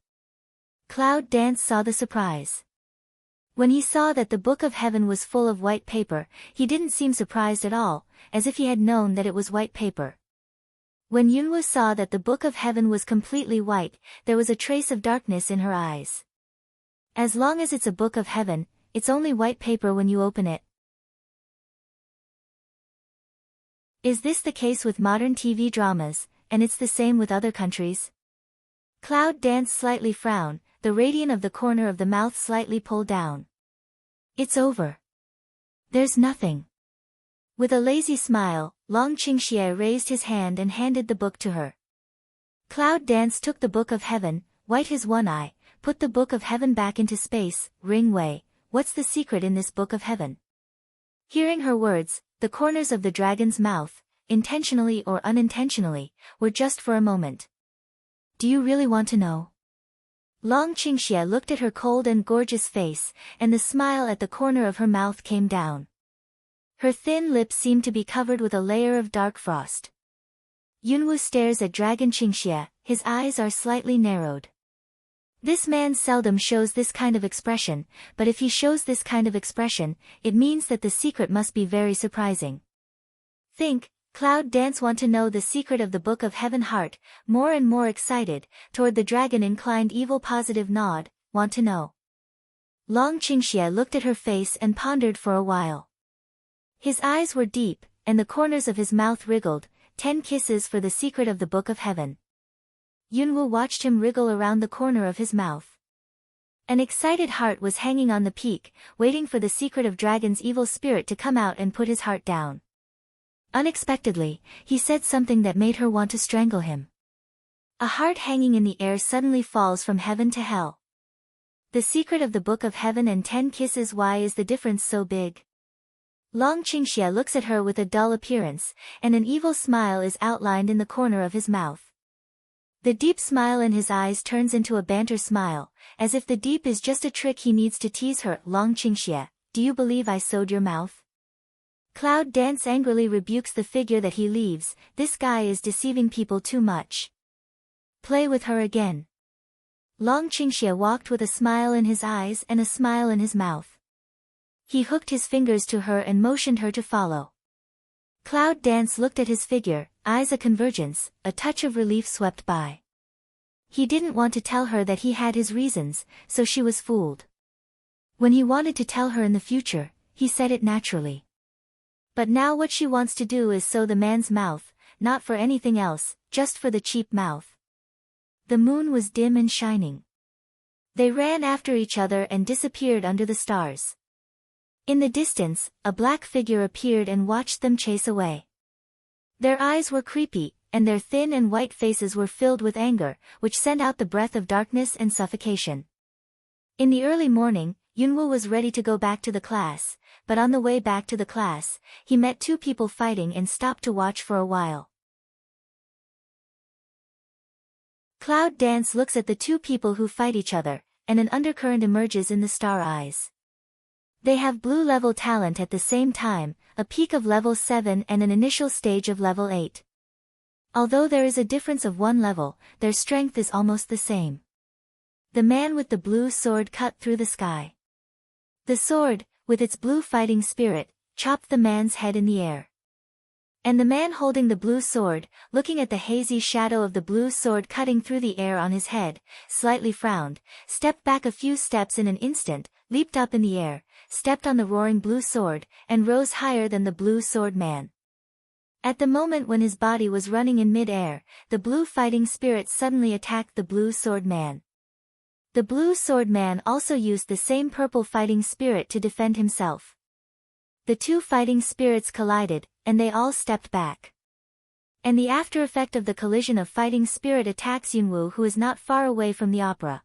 Cloud Dance saw the surprise. When he saw that the Book of Heaven was full of white paper, he didn't seem surprised at all, as if he had known that it was white paper. When Yunwoo saw that the Book of Heaven was completely white, there was a trace of darkness in her eyes. As long as it's a Book of Heaven, it's only white paper when you open it. Is this the case with modern TV dramas, and it's the same with other countries? Cloud Dance slightly frowned, the radian of the corner of the mouth slightly pulled down. It's over. There's nothing. With a lazy smile, Long Qingxie raised his hand and handed the book to her. Cloud Dance took the Book of Heaven, wiped his one eye, put the Book of Heaven back into space. Ring Wei, what's the secret in this Book of Heaven? Hearing her words, the corners of the dragon's mouth, intentionally or unintentionally, were just for a moment. Do you really want to know? Long Qingxie looked at her cold and gorgeous face, and the smile at the corner of her mouth came down. Her thin lips seemed to be covered with a layer of dark frost. Yunwoo stares at Dragon Qingxie, his eyes are slightly narrowed. This man seldom shows this kind of expression, but if he shows this kind of expression, it means that the secret must be very surprising. Think, Cloud Dance want to know the secret of the Book of Heaven. Heart, more and more excited, toward the dragon inclined evil positive nod, want to know. Long Qingxie looked at her face and pondered for a while. His eyes were deep, and the corners of his mouth wriggled. 10 kisses for the secret of the Book of Heaven. Yunwoo watched him wriggle around the corner of his mouth. An excited heart was hanging on the peak, waiting for the secret of dragon's evil spirit to come out and put his heart down. Unexpectedly, he said something that made her want to strangle him. A heart hanging in the air suddenly falls from heaven to hell. The secret of the Book of Heaven and 10 kisses. Why is the difference so big? Long Qingxie looks at her with a dull appearance, and an evil smile is outlined in the corner of his mouth. The deep smile in his eyes turns into a banter smile, as if the deep is just a trick he needs to tease her. Long Qingxie, do you believe I sewed your mouth? Cloud Dance angrily rebukes the figure that he leaves. This guy is deceiving people too much. Play with her again. Long Qingxie walked with a smile in his eyes and a smile in his mouth. He hooked his fingers to her and motioned her to follow. Cloud Dance looked at his figure, eyes a convergence, a touch of relief swept by. He didn't want to tell her that he had his reasons, so she was fooled. When he wanted to tell her in the future, he said it naturally. But now what she wants to do is sew the man's mouth, not for anything else, just for the cheap mouth. The moon was dim and shining. They ran after each other and disappeared under the stars. In the distance, a black figure appeared and watched them chase away. Their eyes were creepy, and their thin and white faces were filled with anger, which sent out the breath of darkness and suffocation. In the early morning, Yunwoo was ready to go back to the class, but on the way back to the class, he met 2 people fighting and stopped to watch for a while. Cloud Dance looks at the 2 people who fight each other, and an undercurrent emerges in the star eyes. They have blue level talent at the same time, a peak of level 7 and an initial stage of level 8. Although there is a difference of 1 level, their strength is almost the same. The man with the blue sword cut through the sky. The sword, with its blue fighting spirit, chopped the man's head in the air. And the man holding the blue sword, looking at the hazy shadow of the blue sword cutting through the air on his head, slightly frowned, stepped back a few steps in an instant, leaped up in the air, stepped on the roaring blue sword, and rose higher than the blue sword man. At the moment when his body was running in mid-air, the blue fighting spirit suddenly attacked the blue sword man. The blue sword man also used the same purple fighting spirit to defend himself. The 2 fighting spirits collided, and they all stepped back. And the after effect of the collision of fighting spirit attacks Yunwoo, who is not far away from the opera.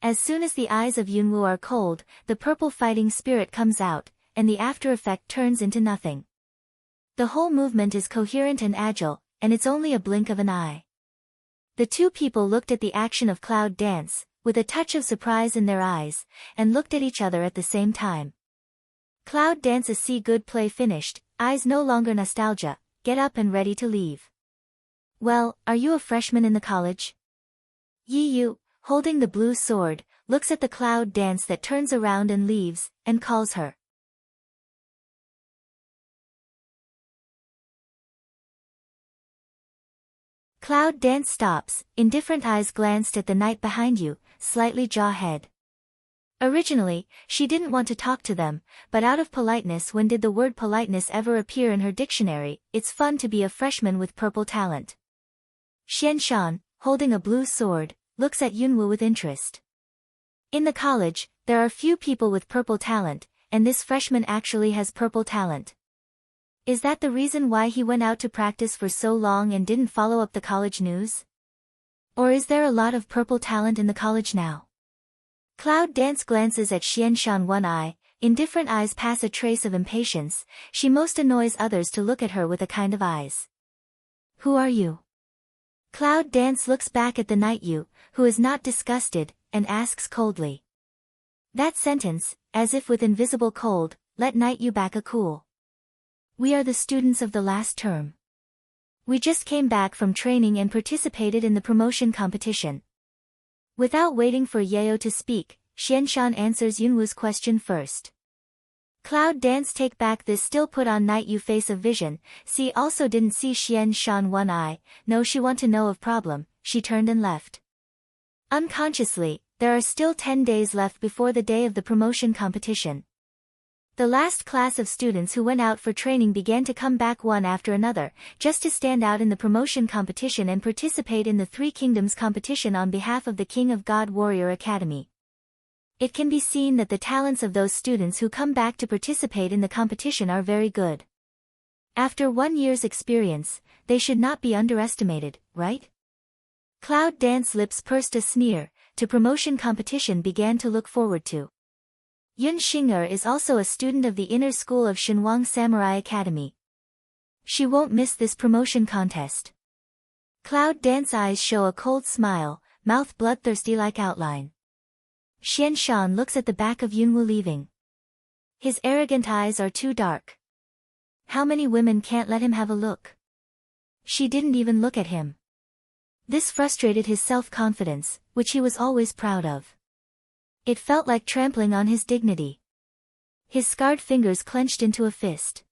As soon as the eyes of Yunwoo are cold, the purple fighting spirit comes out, and the after effect turns into nothing. The whole movement is coherent and agile, and it's only a blink of an eye. The 2 people looked at the action of Cloud Dance, with a touch of surprise in their eyes, and looked at each other at the same time. Cloud Dance see good play finished, eyes no longer nostalgia, get up and ready to leave. Well, are you a freshman in the college? Yi Yu, holding the blue sword, looks at the cloud dance that turns around and leaves, and calls her. Cloud dance stops, indifferent eyes glanced at the night behind you, slightly jaw-head. Originally, she didn't want to talk to them, but out of politeness, when did the word politeness ever appear in her dictionary? It's fun to be a freshman with purple talent. Xianshan, holding a blue sword, looks at Yunwu with interest. In the college, there are few people with purple talent, and this freshman actually has purple talent. Is that the reason why he went out to practice for so long and didn't follow up the college news? Or is there a lot of purple talent in the college now? Cloud dance glances at Xianshan one eye, indifferent eyes pass a trace of impatience, she most annoys others to look at her with a kind of eyes. Who are you? Cloud dance looks back at the night you, who is not disgusted, and asks coldly. That sentence, as if with invisible cold, let night you back a cool. We are the students of the last term. We just came back from training and participated in the promotion competition. Without waiting for Yeo to speak, Xianshan answers Yunwu's question first. Cloud dance take back this still put on night you face of vision, see also didn't see Xianshan one eye, no she want to know of problem, she turned and left. Unconsciously, there are still 10 days left before the day of the promotion competition. The last class of students who went out for training began to come back one after another, just to stand out in the promotion competition and participate in the Three Kingdoms competition on behalf of the King of God Warrior Academy. It can be seen that the talents of those students who come back to participate in the competition are very good. After 1 year's experience, they should not be underestimated, right? Cloud dance lips pursed a sneer, to promotion competition began to look forward to. Yun Xing'er is also a student of the inner school of Shenwang Samurai Academy. She won't miss this promotion contest. Cloud dance eyes show a cold smile, mouth bloodthirsty-like outline. Xianshan looks at the back of Yunwu leaving. His arrogant eyes are too dark. How many women can't let him have a look? She didn't even look at him. This frustrated his self-confidence, which he was always proud of. It felt like trampling on his dignity. His scarred fingers clenched into a fist.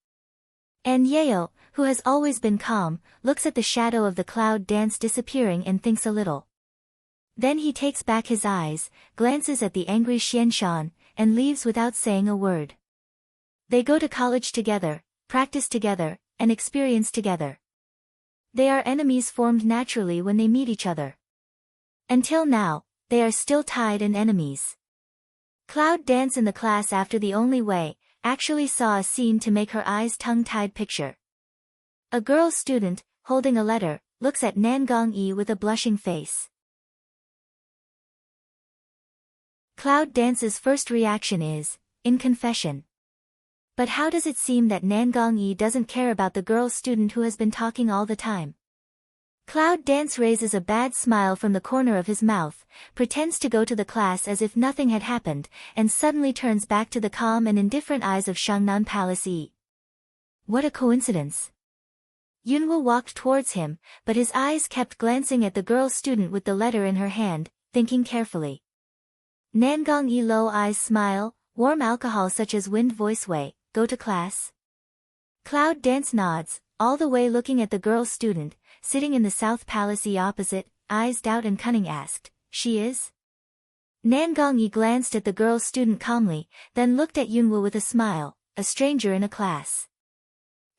And Yeo, who has always been calm, looks at the shadow of the cloud dance disappearing and thinks a little. Then he takes back his eyes, glances at the angry Xianshan, and leaves without saying a word. They go to college together, practice together, and experience together. They are enemies formed naturally when they meet each other. Until now, they are still tied and enemies. Cloud dance in the class after the only way, actually saw a scene to make her eyes tongue-tied picture. A girl student, holding a letter, looks at Nangong Yi with a blushing face. Cloud dance's first reaction is, in confession. But how does it seem that Nangong Yi doesn't care about the girl student who has been talking all the time? Cloud dance raises a bad smile from the corner of his mouth, pretends to go to the class as if nothing had happened, and suddenly turns back to the calm and indifferent eyes of Shangnan Palace Yi. What a coincidence. Yunwu walked towards him, but his eyes kept glancing at the girl student with the letter in her hand, thinking carefully. Nangong Yi low eyes smile, warm alcohol such as wind voice way, go to class? Cloud dance nods, all the way looking at the girl student, sitting in the South Palace opposite, eyes doubt and cunning asked, she is? Nangong Yi glanced at the girl student calmly, then looked at Yunwu with a smile, a stranger in a class.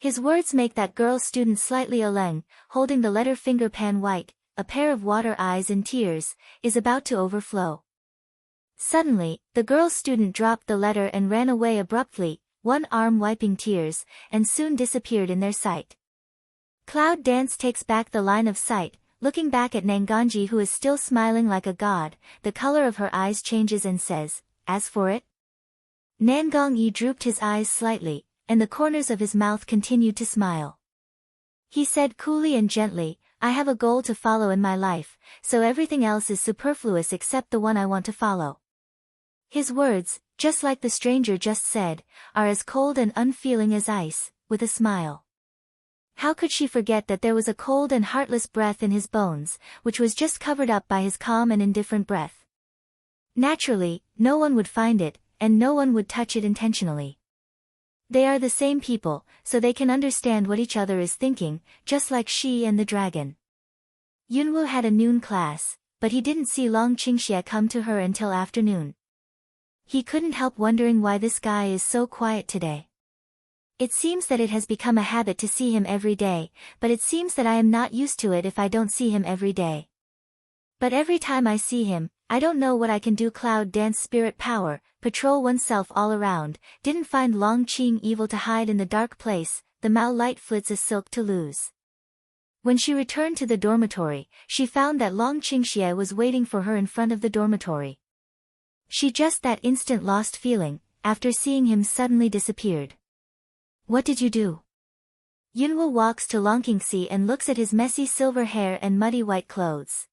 His words make that girl student slightly aleng, holding the letter finger pan white, a pair of water eyes in tears, is about to overflow. Suddenly, the girl student dropped the letter and ran away abruptly, one arm wiping tears, and soon disappeared in their sight. Cloud dance takes back the line of sight, looking back at Nangongji who is still smiling like a god, the color of her eyes changes and says, as for it? Nangong Yi drooped his eyes slightly, and the corners of his mouth continued to smile. He said coolly and gently, I have a goal to follow in my life, so everything else is superfluous except the one I want to follow. His words, just like the stranger just said, are as cold and unfeeling as ice, with a smile. How could she forget that there was a cold and heartless breath in his bones, which was just covered up by his calm and indifferent breath? Naturally, no one would find it, and no one would touch it intentionally. They are the same people, so they can understand what each other is thinking, just like she and the dragon. Yunwu had a noon class, but he didn't see Long Qingxie come to her until afternoon. He couldn't help wondering why this guy is so quiet today. It seems that it has become a habit to see him every day, but it seems that I am not used to it if I don't see him every day. But every time I see him, I don't know what I can do. Cloud dance spirit power, patrol oneself all around, didn't find Long Qing evil to hide in the dark place, the Mao light flits a silk to lose. When she returned to the dormitory, she found that Long Qingxie was waiting for her in front of the dormitory. She just that instant lost feeling, after seeing him suddenly disappeared. What did you do? Yunwu walks to Long Qingxie and looks at his messy silver hair and muddy white clothes.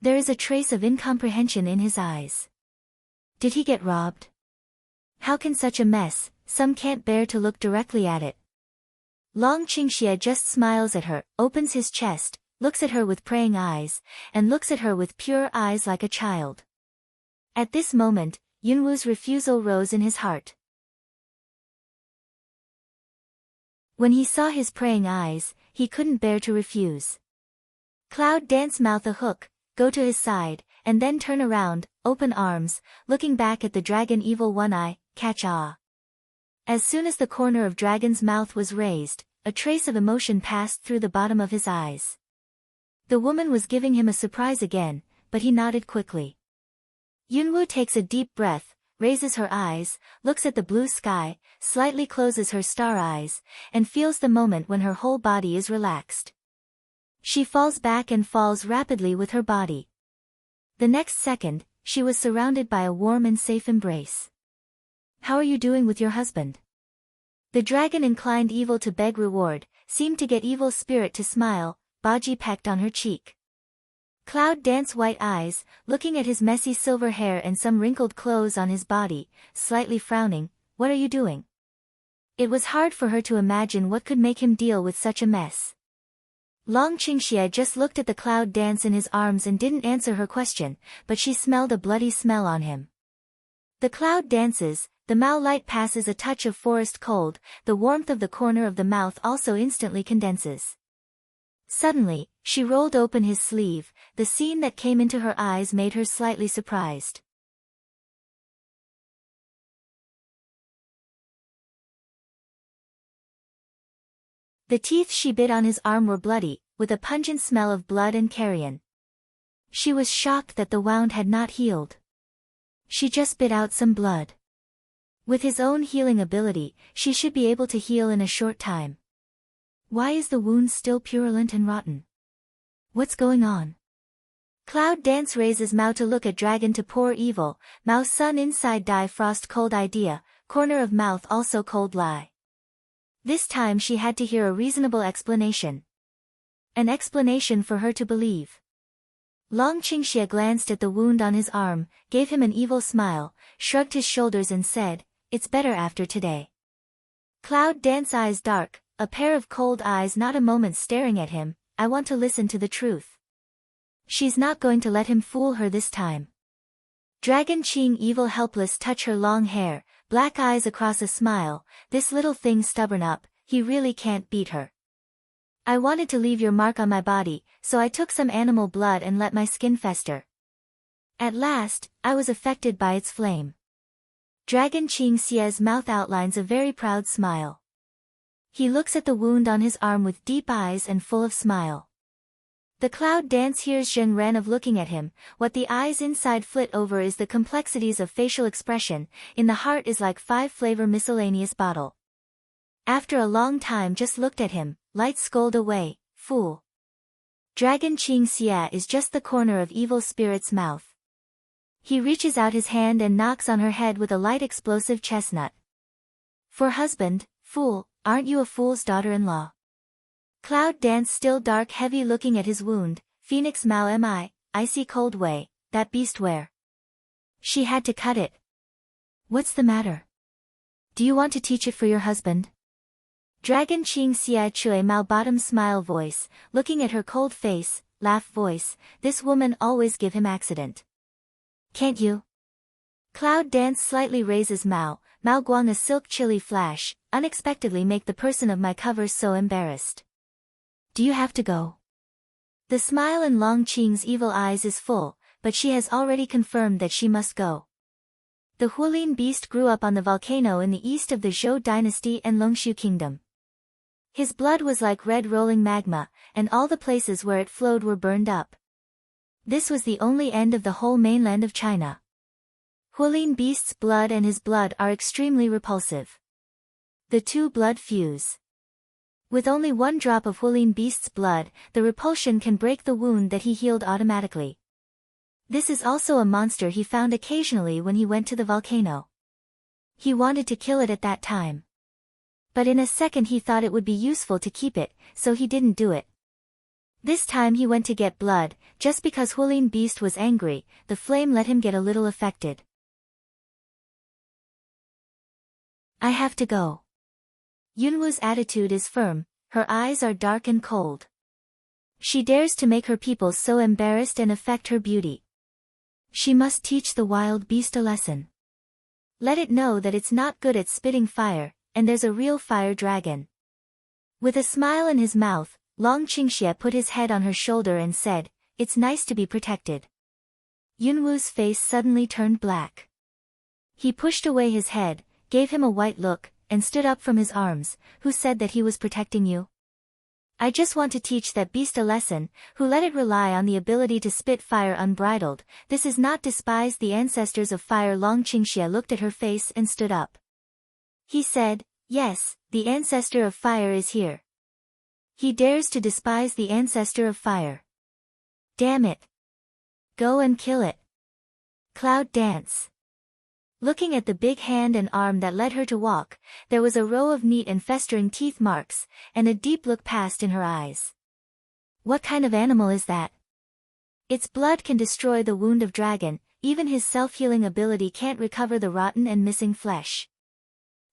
There is a trace of incomprehension in his eyes. Did he get robbed? How can such a mess, some can't bear to look directly at it. Long Qingxie just smiles at her, opens his chest, looks at her with praying eyes, and looks at her with pure eyes like a child. At this moment, Yunwu's refusal rose in his heart. When he saw his praying eyes, he couldn't bear to refuse. Cloud dance mouth a hook, go to his side, and then turn around, open arms, looking back at the dragon evil one eye, catch ah. As soon as the corner of dragon's mouth was raised, a trace of emotion passed through the bottom of his eyes. The woman was giving him a surprise again, but he nodded quickly. Yunwu takes a deep breath, raises her eyes, looks at the blue sky, slightly closes her star eyes, and feels the moment when her whole body is relaxed. She falls back and falls rapidly with her body. The next second, she was surrounded by a warm and safe embrace. How are you doing with your husband? The dragon inclined evil to beg reward, seemed to get evil spirit to smile. Baji pecked on her cheek. Cloud danced white eyes, looking at his messy silver hair and some wrinkled clothes on his body, slightly frowning. What are you doing? It was hard for her to imagine what could make him deal with such a mess. Long Qingxie just looked at the cloud dance in his arms and didn't answer her question, but she smelled a bloody smell on him. The cloud dances, the Mao light passes a touch of forest cold, the warmth of the corner of the mouth also instantly condenses. Suddenly, she rolled open his sleeve, the scene that came into her eyes made her slightly surprised. The teeth she bit on his arm were bloody, with a pungent smell of blood and carrion. She was shocked that the wound had not healed. She just bit out some blood. With his own healing ability, she should be able to heal in a short time. Why is the wound still purulent and rotten? What's going on? Cloud dance raises Mao to look at dragon to pour evil. Mao sun inside die frost cold idea, corner of mouth also cold lie. This time she had to hear a reasonable explanation. An explanation for her to believe. Long Qingxie glanced at the wound on his arm, gave him an evil smile, shrugged his shoulders and said, "It's better after today." Cloud dance eyes dark, a pair of cold eyes not a moment staring at him. I want to listen to the truth. She's not going to let him fool her this time. Dragon Qing evil helpless touch her long hair, black eyes across a smile, this little thing stubborn up, he really can't beat her. I wanted to leave your mark on my body, so I took some animal blood and let my skin fester. At last, I was affected by its flame. Dragon Qing Xie's mouth outlines a very proud smile. He looks at the wound on his arm with deep eyes and full of smile. The cloud dance hears Zheng Ren of looking at him, what the eyes inside flit over is the complexities of facial expression, in the heart is like 5-flavor miscellaneous bottle. After a long time just looked at him, light scold away, fool. Dragon Qing Xie is just the corner of evil spirit's mouth. He reaches out his hand and knocks on her head with a light explosive chestnut. For husband, fool, aren't you a fool's daughter-in-law? Cloud dance still dark heavy looking at his wound, Phoenix Mao am I, icy cold way, that beast where? She had to cut it. What's the matter? Do you want to teach it for your husband? Dragon Qing Xie Chui Mao bottom smile voice, looking at her cold face, laugh voice, this woman always give him accident. Can't you? Cloud Dance slightly raises Mao Guang, a silk chili flash, unexpectedly make the person of my cover so embarrassed. Do you have to go? The smile in Long Qing's evil eyes is full, but she has already confirmed that she must go. The Hualin beast grew up on the volcano in the east of the Zhou dynasty and Longshu kingdom. His blood was like red rolling magma, and all the places where it flowed were burned up. This was the only end of the whole mainland of China. Hualin beast's blood and his blood are extremely repulsive. The two blood fuse. With only one drop of Hualin beast's blood, the repulsion can break the wound that he healed automatically. This is also a monster he found occasionally when he went to the volcano. He wanted to kill it at that time. But in a second he thought it would be useful to keep it, so he didn't do it. This time he went to get blood, just because Hualin beast was angry, the flame let him get a little affected. I have to go. Yunwu's attitude is firm, her eyes are dark and cold. She dares to make her people so embarrassed and affect her beauty. She must teach the wild beast a lesson. Let it know that it's not good at spitting fire, and there's a real fire dragon. With a smile in his mouth, Long Qingxie put his head on her shoulder and said, "It's nice to be protected." Yunwu's face suddenly turned black. He pushed away his head, gave him a white look, and stood up from his arms. Who said that he was protecting you? I just want to teach that beast a lesson, who let it rely on the ability to spit fire unbridled. This is not despise the ancestors of fire. Long Qingxie looked at her face and stood up. He said, yes, the ancestor of fire is here. He dares to despise the ancestor of fire. Damn it. Go and kill it. Cloud Dance. Looking at the big hand and arm that led her to walk, there was a row of neat and festering teeth marks, and a deep look passed in her eyes. What kind of animal is that? Its blood can destroy the wound of dragon, even his self-healing ability can't recover the rotten and missing flesh.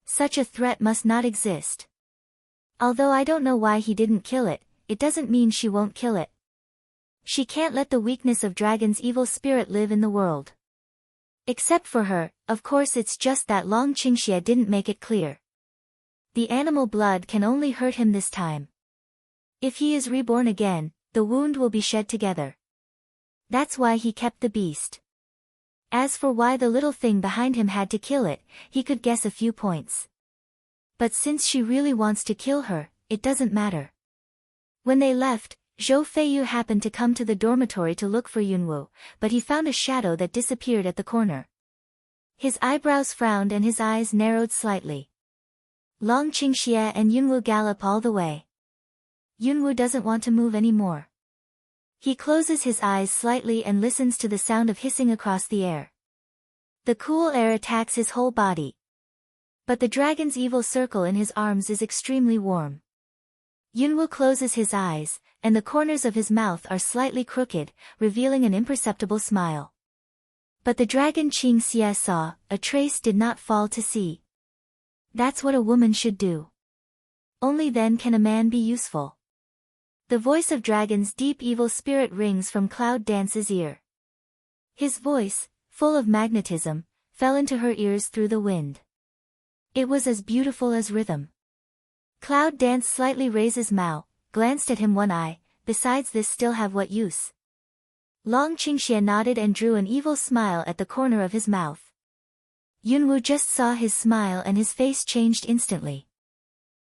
Such a threat must not exist. Although I don't know why he didn't kill it, it doesn't mean she won't kill it. She can't let the weakness of dragon's evil spirit live in the world. Except for her, of course. It's just that Long Qingxie didn't make it clear. The animal blood can only hurt him this time. If he is reborn again, the wound will be shed together. That's why he kept the beast. As for why the little thing behind him had to kill it, he could guess a few points. But since she really wants to kill her, it doesn't matter. When they left, Zhou Feiyu happened to come to the dormitory to look for Yunwu, but he found a shadow that disappeared at the corner. His eyebrows frowned and his eyes narrowed slightly. Long Qingxie and Yunwu gallop all the way. Yunwu doesn't want to move anymore. He closes his eyes slightly and listens to the sound of hissing across the air. The cool air attacks his whole body. But the dragon's evil circle in his arms is extremely warm. Yunwu closes his eyes, and the corners of his mouth are slightly crooked, revealing an imperceptible smile. But the dragon Qingxie saw, a trace did not fall to sea. That's what a woman should do. Only then can a man be useful. The voice of dragon's deep evil spirit rings from Cloud Dance's ear. His voice, full of magnetism, fell into her ears through the wind. It was as beautiful as rhythm. Cloud Dance slightly raises Mao, glanced at him one eye. Besides this, still have what use? Long Qingxie nodded and drew an evil smile at the corner of his mouth. Yunwu just saw his smile and his face changed instantly.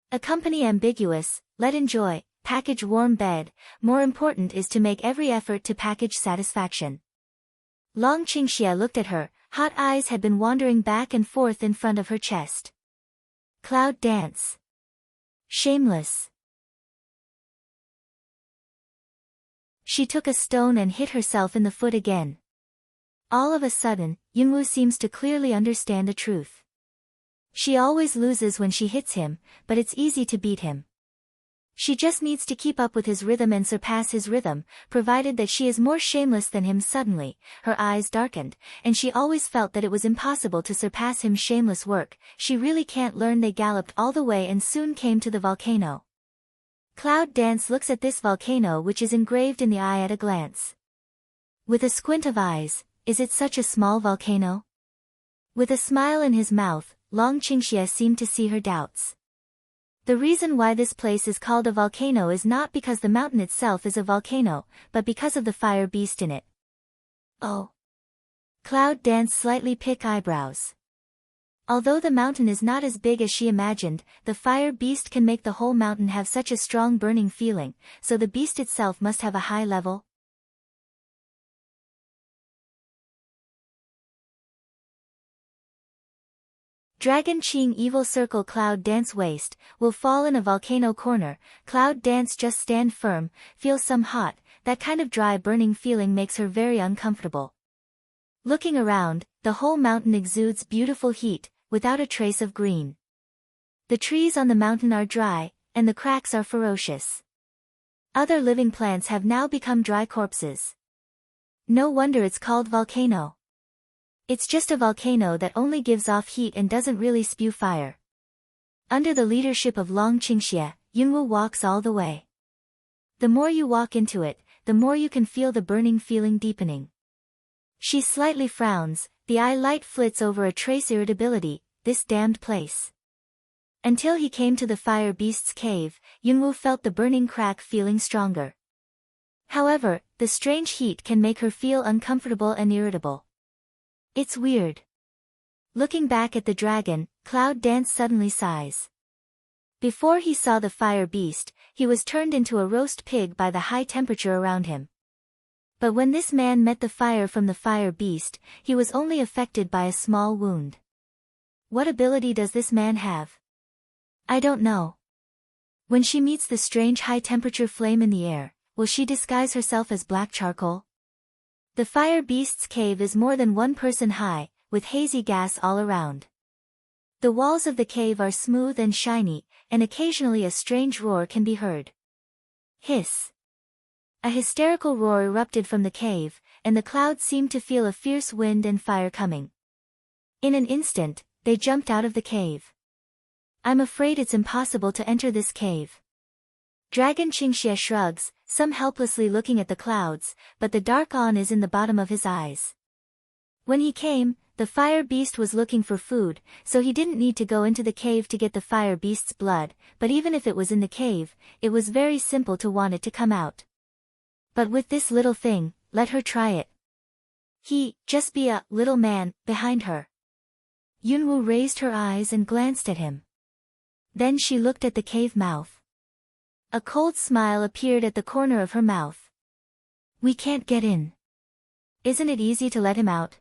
Accompany ambiguous, let enjoy, package warm bed, more important is to make every effort to package satisfaction. Long Qingxie looked at her, hot eyes had been wandering back and forth in front of her chest. Cloud Dance. Shameless. She took a stone and hit herself in the foot again. All of a sudden, Yunwu seems to clearly understand the truth. She always loses when she hits him, but it's easy to beat him. She just needs to keep up with his rhythm and surpass his rhythm, provided that she is more shameless than him. Suddenly, her eyes darkened, and she always felt that it was impossible to surpass him. Shameless work, she really can't learn. They galloped all the way and soon came to the volcano. Cloud Dance looks at this volcano which is engraved in the eye at a glance. With a squint of eyes, is it such a small volcano? With a smile in his mouth, Long Qingxie seemed to see her doubts. The reason why this place is called a volcano is not because the mountain itself is a volcano, but because of the fire beast in it. Oh. Cloud Dance slightly pick eyebrows. Although the mountain is not as big as she imagined, the fire beast can make the whole mountain have such a strong burning feeling, so the beast itself must have a high level. Dragon Qing Evil Circle Cloud Dance Waist, will fall in a volcano corner. Cloud Dance just stand firm, feel some hot, that kind of dry burning feeling makes her very uncomfortable. Looking around, the whole mountain exudes beautiful heat, without a trace of green. The trees on the mountain are dry, and the cracks are ferocious. Other living plants have now become dry corpses. No wonder it's called volcano. It's just a volcano that only gives off heat and doesn't really spew fire. Under the leadership of Long Qingxie, Yunwu walks all the way. The more you walk into it, the more you can feel the burning feeling deepening. She slightly frowns, the eye light flits over a trace irritability, this damned place. Until he came to the fire beast's cave, Yunwu felt the burning crack feeling stronger. However, the strange heat can make her feel uncomfortable and irritable. It's weird. Looking back at the dragon, Cloud Dance suddenly sighs. Before he saw the fire beast, he was turned into a roast pig by the high temperature around him. But when this man met the fire from the fire beast, he was only affected by a small wound. What ability does this man have? I don't know. When she meets the strange high-temperature flame in the air, will she disguise herself as black charcoal? The fire beast's cave is more than one person high, with hazy gas all around. The walls of the cave are smooth and shiny, and occasionally a strange roar can be heard. Hiss. A hysterical roar erupted from the cave, and the clouds seemed to feel a fierce wind and fire coming. In an instant, they jumped out of the cave. I'm afraid it's impossible to enter this cave. Dragon Qingxie shrugs, some helplessly looking at the clouds, but the dark awe is in the bottom of his eyes. When he came, the fire beast was looking for food, so he didn't need to go into the cave to get the fire beast's blood, but even if it was in the cave, it was very simple to want it to come out. But with this little thing, let her try it. Just be a little man, behind her. Yunwu raised her eyes and glanced at him. Then she looked at the cave mouth. A cold smile appeared at the corner of her mouth. We can't get in. Isn't it easy to let him out?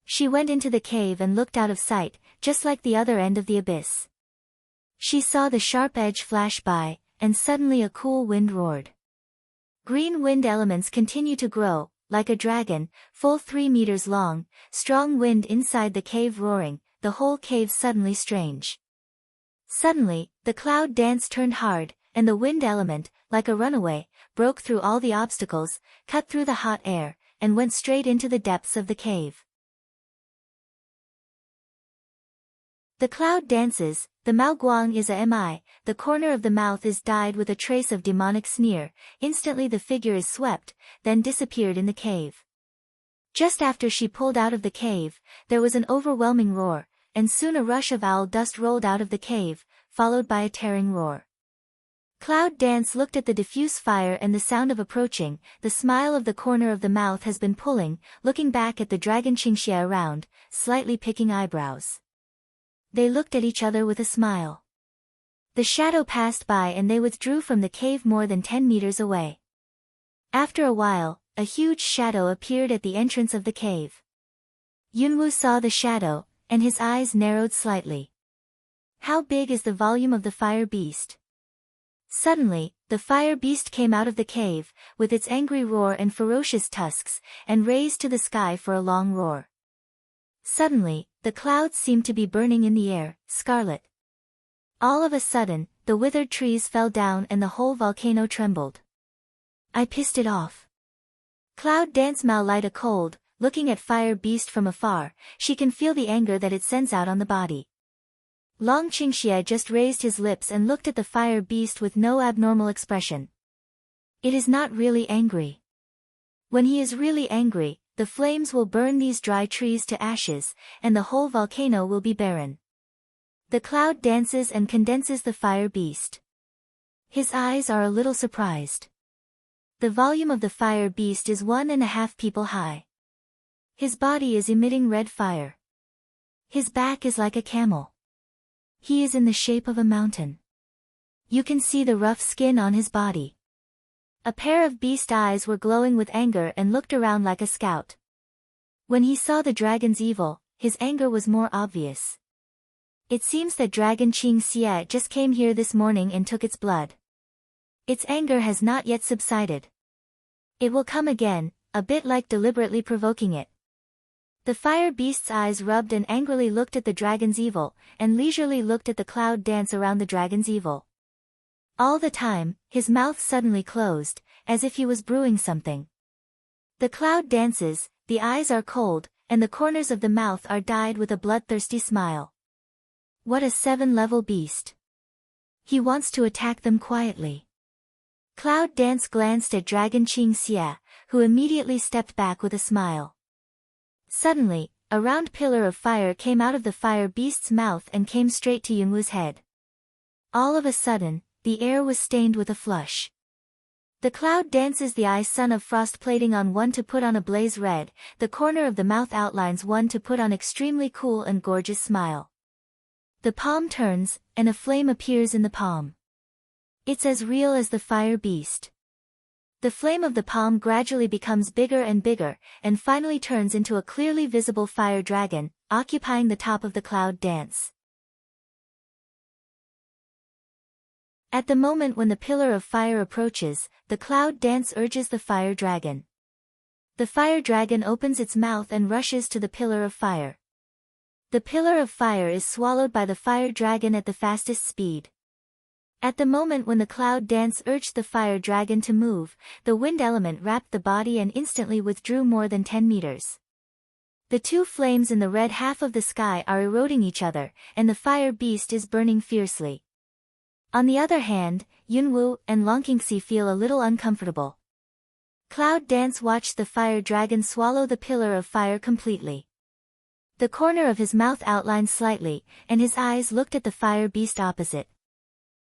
She went into the cave and looked out of sight, just like the other end of the abyss. She saw the sharp edge flash by, and suddenly a cool wind roared. Green wind elements continue to grow, like a dragon, full 3 meters long, strong wind inside the cave roaring, the whole cave suddenly strange. Suddenly, the cloud dance turned hard, and the wind element, like a runaway, broke through all the obstacles, cut through the hot air, and went straight into the depths of the cave. The cloud dances, the Mao Guang is a mi, the corner of the mouth is dyed with a trace of demonic sneer, instantly the figure is swept, then disappeared in the cave. Just after she pulled out of the cave, there was an overwhelming roar, and soon a rush of owl dust rolled out of the cave, followed by a tearing roar. Cloud Dance looked at the diffuse fire and the sound of approaching, the smile of the corner of the mouth has been pulling, looking back at the dragon Qingxie around, slightly picking eyebrows. They looked at each other with a smile. The shadow passed by and they withdrew from the cave more than 10 meters away. After a while, a huge shadow appeared at the entrance of the cave. Yunwu saw the shadow, and his eyes narrowed slightly. How big is the volume of the fire beast? Suddenly, the fire beast came out of the cave, with its angry roar and ferocious tusks, and raised to the sky for a long roar. Suddenly, the clouds seemed to be burning in the air, scarlet. All of a sudden, the withered trees fell down and the whole volcano trembled. I pissed it off. Cloud Dance Mao light a cold, looking at fire beast from afar, she can feel the anger that it sends out on the body. Long Qingxie just raised his lips and looked at the fire beast with no abnormal expression. It is not really angry. When he is really angry, the flames will burn these dry trees to ashes, and the whole volcano will be barren. The cloud dances and condenses the fire beast. His eyes are a little surprised. The volume of the fire beast is 1.5 people high. His body is emitting red fire. His back is like a camel. He is in the shape of a mountain. You can see the rough skin on his body. A pair of beast eyes were glowing with anger and looked around like a scout. When he saw the dragon's evil, his anger was more obvious. It seems that Dragon Qing Xie just came here this morning and took its blood. Its anger has not yet subsided. It will come again, a bit like deliberately provoking it. The fire beast's eyes rubbed and angrily looked at the dragon's evil, and leisurely looked at the cloud dance around the dragon's evil. All the time, his mouth suddenly closed, as if he was brewing something. The cloud dances, the eyes are cold, and the corners of the mouth are dyed with a bloodthirsty smile. What a 7-level beast. He wants to attack them quietly. Cloud Dance glanced at Dragon Qing Xie, who immediately stepped back with a smile. Suddenly, a round pillar of fire came out of the fire beast's mouth and came straight to Yunwu's head. All of a sudden, the air was stained with a flush. The cloud dances the eye sun of frost plating on one to put on a blaze red, the corner of the mouth outlines one to put on extremely cool and gorgeous smile. The palm turns, and a flame appears in the palm. It's as real as the fire beast. The flame of the palm gradually becomes bigger and bigger, and finally turns into a clearly visible fire dragon, occupying the top of the cloud dance. At the moment when the pillar of fire approaches, the cloud dance urges the fire dragon. The fire dragon opens its mouth and rushes to the pillar of fire. The pillar of fire is swallowed by the fire dragon at the fastest speed. At the moment when the cloud dance urged the fire dragon to move, the wind element wrapped the body and instantly withdrew more than 10 meters. The two flames in the red half of the sky are eroding each other, and the fire beast is burning fiercely. On the other hand, Yunwu and Longqingxi feel a little uncomfortable. Cloud Dance watched the fire dragon swallow the pillar of fire completely. The corner of his mouth outlined slightly, and his eyes looked at the fire beast opposite.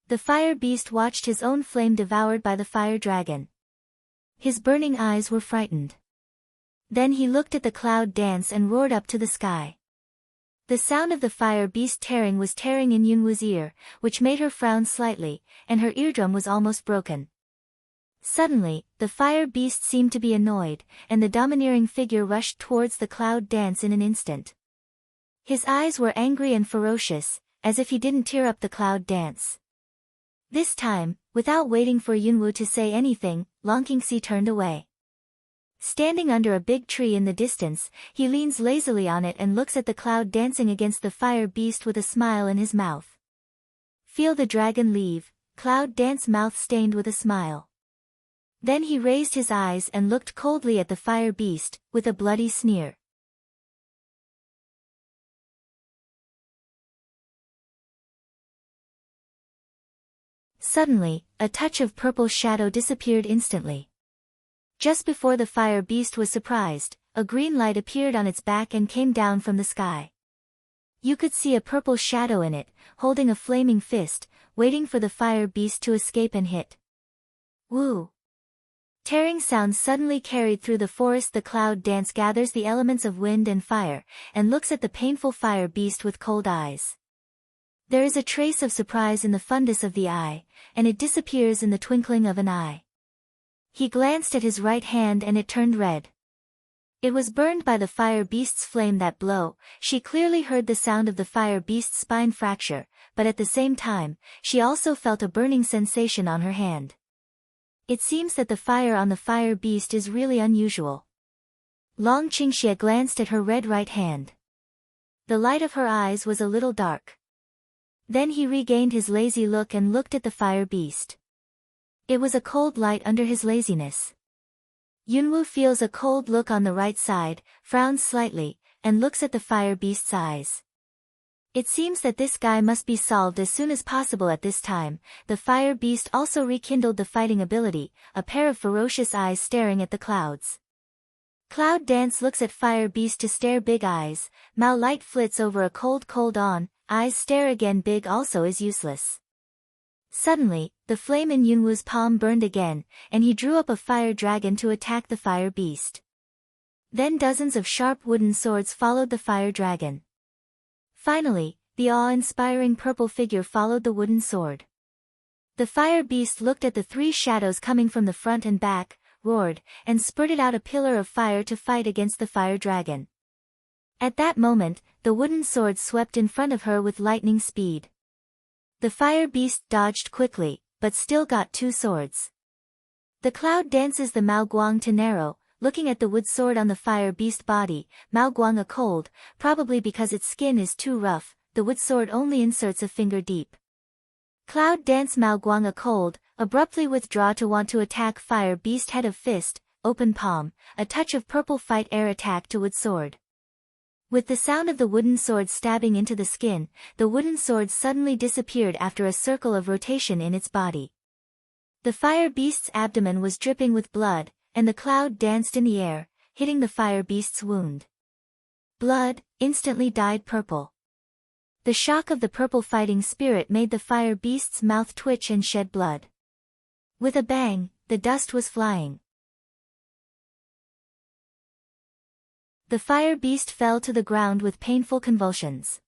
The fire beast watched his own flame devoured by the fire dragon. His burning eyes were frightened. Then he looked at the cloud dance and roared up to the sky. The sound of the fire beast tearing was tearing in Yunwu's ear, which made her frown slightly, and her eardrum was almost broken. Suddenly, the fire beast seemed to be annoyed, and the domineering figure rushed towards the cloud dance in an instant. His eyes were angry and ferocious, as if he didn't tear up the cloud dance. This time, without waiting for Yunwu to say anything, Longqingxi turned away. Standing under a big tree in the distance, he leans lazily on it and looks at the cloud dancing against the fire beast with a smile in his mouth. Feel the dragon leave, Cloud Dance mouth stained with a smile. Then he raised his eyes and looked coldly at the fire beast, with a bloody sneer. Suddenly, a touch of purple shadow disappeared instantly. Just before the fire beast was surprised, a green light appeared on its back and came down from the sky. You could see a purple shadow in it, holding a flaming fist, waiting for the fire beast to escape and hit. Woo! Tearing sounds suddenly carried through the forest. The cloud dance gathers the elements of wind and fire, and looks at the painful fire beast with cold eyes. There is a trace of surprise in the fundus of the eye, and it disappears in the twinkling of an eye. He glanced at his right hand and it turned red. It was burned by the fire beast's flame. That blow, she clearly heard the sound of the fire beast's spine fracture, but at the same time, she also felt a burning sensation on her hand. It seems that the fire on the fire beast is really unusual. Long Qingxie glanced at her red right hand. The light of her eyes was a little dark. Then he regained his lazy look and looked at the fire beast. It was a cold light under his laziness. Yunwu feels a cold look on the right side, frowns slightly, and looks at the fire beast's eyes. It seems that this guy must be solved as soon as possible. At this time, the fire beast also rekindled the fighting ability, a pair of ferocious eyes staring at the clouds. Cloud Dance looks at Fire Beast to stare big eyes, Mao light flits over a cold on, eyes stare again big also is useless. Suddenly, the flame in Yunwu's palm burned again, and he drew up a fire dragon to attack the Fire Beast. Then dozens of sharp wooden swords followed the fire dragon. Finally, the awe-inspiring purple figure followed the wooden sword. The Fire Beast looked at the three shadows coming from the front and back, roared, and spurted out a pillar of fire to fight against the fire dragon. At that moment, the wooden sword swept in front of her with lightning speed. The Fire Beast dodged quickly, but still got two swords. The Cloud dances the Mao Guang to narrow, looking at the wood sword on the Fire Beast body, Mao Guang a cold, probably because its skin is too rough, the wood sword only inserts a finger deep. Cloud dance Mao Guang a cold, abruptly withdraw to want to attack Fire Beast head of fist, open palm, a touch of purple fight air attack to wood sword. With the sound of the wooden sword stabbing into the skin, the wooden sword suddenly disappeared after a circle of rotation in its body. The Fire Beast's abdomen was dripping with blood, and the Cloud danced in the air, hitting the Fire Beast's wound. Blood instantly dyed purple. The shock of the purple fighting spirit made the Fire Beast's mouth twitch and shed blood. With a bang, the dust was flying. The Fire Beast fell to the ground with painful convulsions.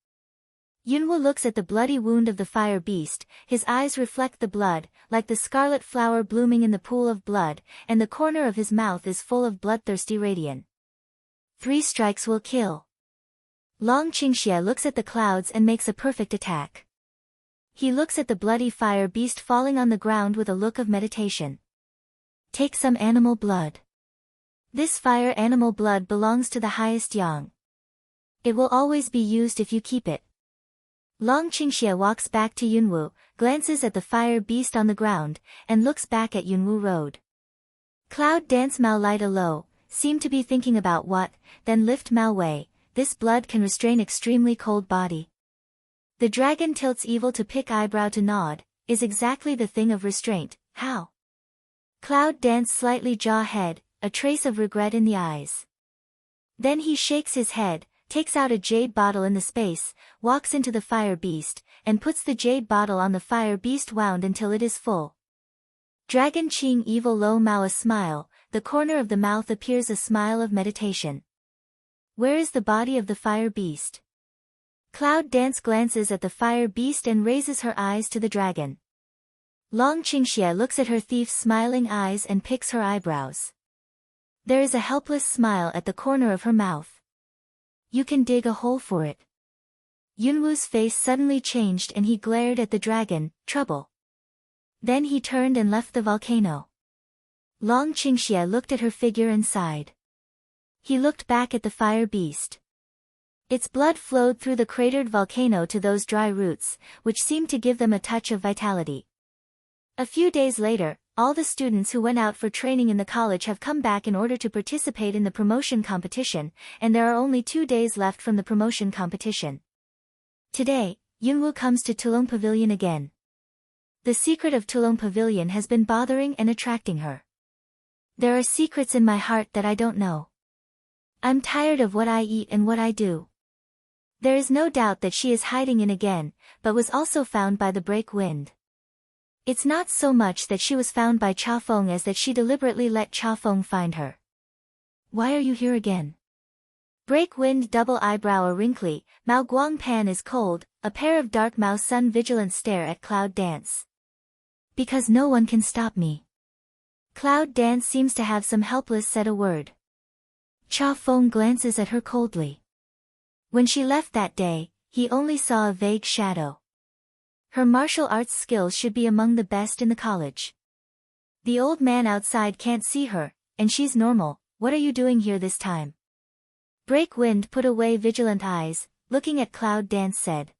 Yunwu looks at the bloody wound of the Fire Beast, his eyes reflect the blood, like the scarlet flower blooming in the pool of blood, and the corner of his mouth is full of bloodthirsty radiance. 3 strikes will kill. Long Qingxie looks at the clouds and makes a perfect attack. He looks at the bloody Fire Beast falling on the ground with a look of meditation. Take some animal blood. This fire animal blood belongs to the highest yang. It will always be used if you keep it. Long Qingxie walks back to Yunwu, glances at the Fire Beast on the ground, and looks back at Yunwu Road. Cloud dance Mao light a low, seem to be thinking about what, then lift Mao Wei, this blood can restrain extremely cold body. The dragon tilts evil to pick eyebrow to nod, is exactly the thing of restraint, how? Cloud dance slightly jaw head, a trace of regret in the eyes. Then he shakes his head, takes out a jade bottle in the space, walks into the Fire Beast, and puts the jade bottle on the Fire Beast wound until it is full. Dragon Qing evil low Mao a smile, the corner of the mouth appears a smile of meditation. Where is the body of the Fire Beast? Cloud dance glances at the Fire Beast and raises her eyes to the dragon. Long Qingxie looks at her thief's smiling eyes and picks her eyebrows. There is a helpless smile at the corner of her mouth. You can dig a hole for it. Yunwu's face suddenly changed and he glared at the dragon, trouble. Then he turned and left the volcano. Long Qingxie looked at her figure and sighed. He looked back at the Fire Beast. Its blood flowed through the cratered volcano to those dry roots, which seemed to give them a touch of vitality. A few days later, all the students who went out for training in the college have come back in order to participate in the promotion competition, and there are only 2 days left from the promotion competition. Today, Yunwu comes to Tulong Pavilion again. The secret of Tulong Pavilion has been bothering and attracting her. There are secrets in my heart that I don't know. I'm tired of what I eat and what I do. There is no doubt that she is hiding in again, but was also found by the break wind. It's not so much that she was found by Cha Feng as that she deliberately let Cha Feng find her. Why are you here again? Break wind double eyebrow a wrinkly, Mao Guang pan is cold, a pair of dark Mao sun vigilant stare at Cloud dance. Because no one can stop me. Cloud dance seems to have some helpless said a word. Cha Feng glances at her coldly. When she left that day, he only saw a vague shadow. Her martial arts skills should be among the best in the college. The old man outside can't see her, and she's normal. What are you doing here this time? Break wind put away vigilant eyes, looking at Cloud dance said.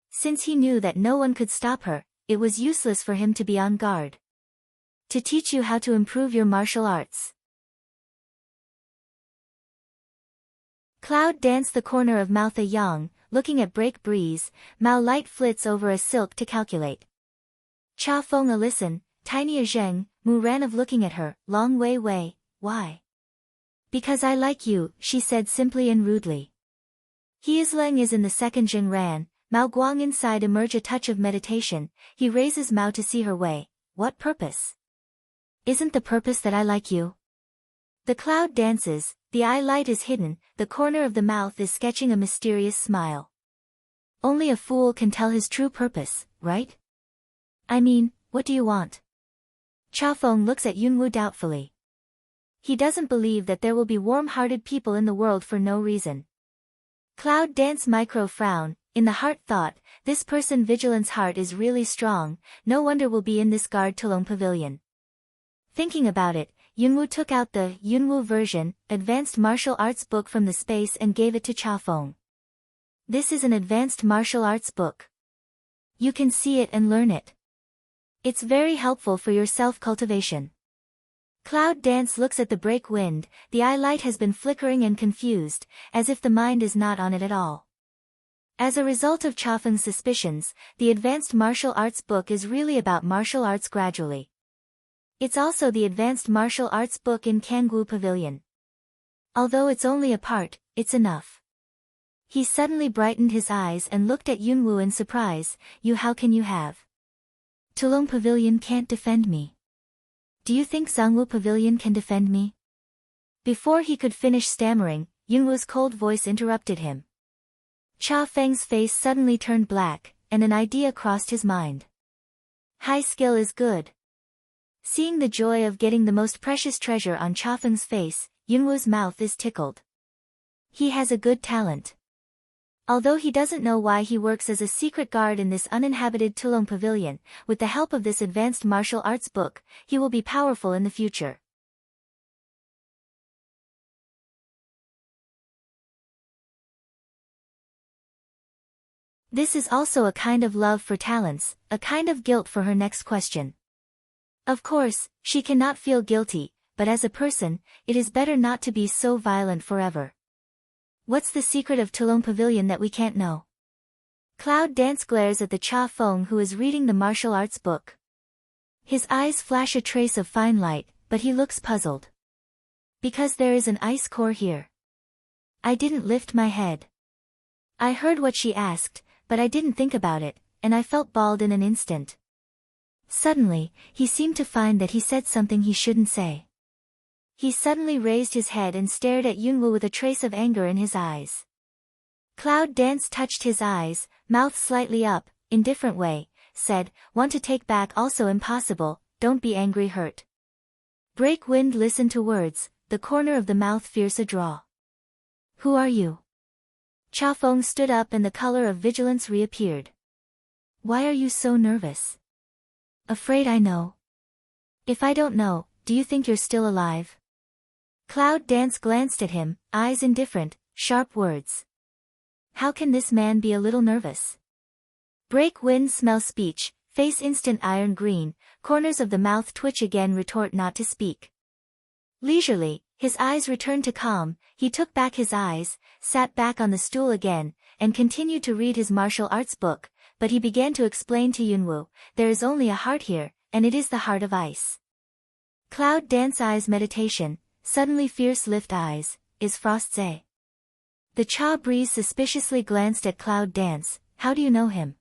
Since he knew that no one could stop her, it was useless for him to be on guard. To teach you how to improve your martial arts. Cloud dance the corner of mouth a yang, looking at break breeze, Mao light flits over a silk to calculate. Cha Feng a listen, tiny a zheng, Mu ran of looking at her, long wei, why? Because I like you, she said simply and rudely. His Leng is in the second Jingran. Mao Guang inside emerge a touch of meditation. He raises Mao to see her way. What purpose? Isn't the purpose that I like you? The cloud dances, the eye light is hidden, the corner of the mouth is sketching a mysterious smile. Only a fool can tell his true purpose, right? I mean, what do you want? Cha Feng looks at Yunwu doubtfully. He doesn't believe that there will be warm-hearted people in the world for no reason. Cloud dance micro frown, in the heart thought, this person vigilance heart is really strong, no wonder will be in this guard Tulong pavilion. Thinking about it, Yunwu took out the Yunwu version, advanced martial arts book from the space and gave it to Cha Feng. This is an advanced martial arts book. You can see it and learn it. It's very helpful for your self-cultivation. Cloud dance looks at the break wind, the eye light has been flickering and confused, as if the mind is not on it at all. As a result of Cha Feng's suspicions, the advanced martial arts book is really about martial arts gradually. It's also the advanced martial arts book in Kangwu Pavilion. Although it's only a part, it's enough. He suddenly brightened his eyes and looked at Yunwu in surprise. How can you have? Tulong Pavilion can't defend me. Do you think Zhangwu Pavilion can defend me? Before he could finish stammering, Yunwu's cold voice interrupted him. Cha Feng's face suddenly turned black, and an idea crossed his mind. High skill is good. Seeing the joy of getting the most precious treasure on Cha Feng's face, Yunwu's mouth is tickled. He has a good talent. Although he doesn't know why he works as a secret guard in this uninhabited Tulong Pavilion, with the help of this advanced martial arts book, he will be powerful in the future. This is also a kind of love for talents, a kind of guilt for her next question. Of course, she cannot feel guilty, but as a person, it is better not to be so violent forever. What's the secret of Tulong Pavilion that we can't know? Cloud dance glares at the Cha Feng who is reading the martial arts book. His eyes flash a trace of fine light, but he looks puzzled. Because there is an ice core here. I didn't lift my head. I heard what she asked, but I didn't think about it, and I felt bald in an instant. Suddenly, he seemed to find that he said something he shouldn't say. He suddenly raised his head and stared at Yunwu with a trace of anger in his eyes. Cloud dance touched his eyes, mouth slightly up, indifferent way, said, want to take back also impossible, don't be angry hurt. Break wind listened to words, the corner of the mouth fierce a draw. Who are you? Cha Feng stood up and the color of vigilance reappeared. Why are you so nervous? Afraid I know. If I don't know, do you think you're still alive? Cloud dance glanced at him, eyes indifferent, sharp words. How can this man be a little nervous? Break wind smell speech, face instant iron green, corners of the mouth twitch again retort not to speak. Leisurely, his eyes returned to calm, he took back his eyes, sat back on the stool again, and continued to read his martial arts book, but he began to explain to Yunwu, there is only a heart here, and it is the heart of ice. Cloud dance eyes meditation, suddenly fierce lift eyes, is Frost's A. The Cha breeze suspiciously glanced at Cloud dance, how do you know him?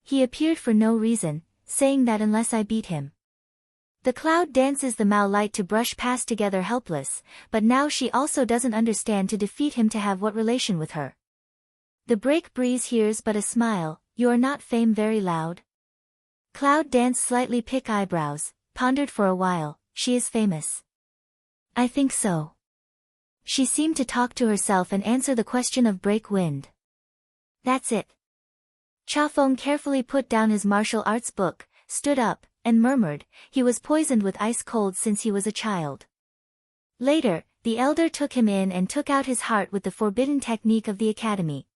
He appeared for no reason, saying that unless I beat him. The Cloud dances the Mao light to brush past together helpless, but now she also doesn't understand to defeat him to have what relation with her. The break breeze hears but a smile, you are not fame very loud? Cloud dance slightly pick eyebrows, pondered for a while, she is famous. I think so. She seemed to talk to herself and answer the question of break wind. That's it. Cha Feng carefully put down his martial arts book, stood up, and murmured, he was poisoned with ice cold since he was a child. Later, the elder took him in and took out his heart with the forbidden technique of the academy.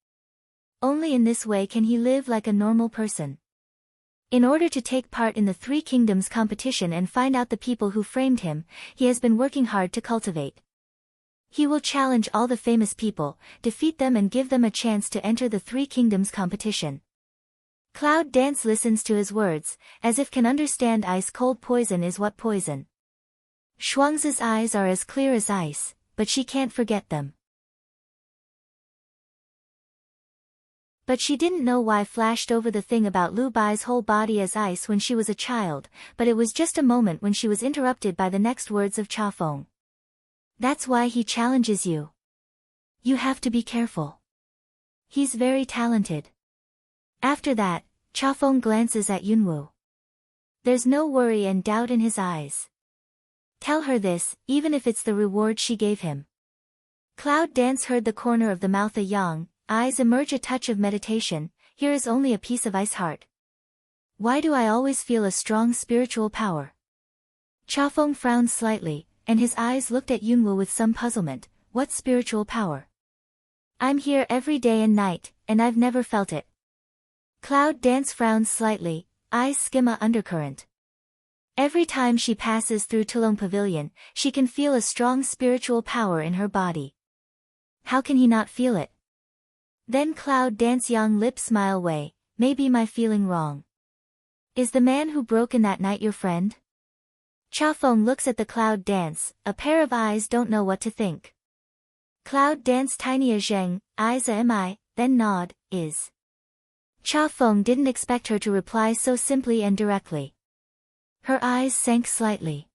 Only in this way can he live like a normal person. In order to take part in the Three Kingdoms competition and find out the people who framed him, he has been working hard to cultivate. He will challenge all the famous people, defeat them and give them a chance to enter the Three Kingdoms competition. Cloud dance listens to his words, as if can understand ice-cold poison is what poison. Shuangzi's eyes are as clear as ice, but she can't forget them. But she didn't know why flashed over the thing about Lu Bai's whole body as ice when she was a child, but it was just a moment when she was interrupted by the next words of Cha Feng. That's why he challenges you. You have to be careful. He's very talented. After that, Cha Feng glances at Yunwu. There's no worry and doubt in his eyes. Tell her this, even if it's the reward she gave him. Cloud Dance heard the corner of the mouth a yang, eyes emerge a touch of meditation, here is only a piece of ice heart. Why do I always feel a strong spiritual power? Cha Feng frowned slightly, and his eyes looked at Yunwu with some puzzlement. What spiritual power? I'm here every day and night, and I've never felt it. Cloud Dance frowned slightly, eyes skim a undercurrent. Every time she passes through Tulong Pavilion, she can feel a strong spiritual power in her body. How can he not feel it? Then Cloud Dance Yang lip smile way, maybe my feeling wrong. Is the man who broke in that night your friend? Cha Feng looks at the Cloud Dance, a pair of eyes don't know what to think. Cloud Dance tiny a zheng, eyes a am I, then nod, is. Cha Feng didn't expect her to reply so simply and directly. Her eyes sank slightly.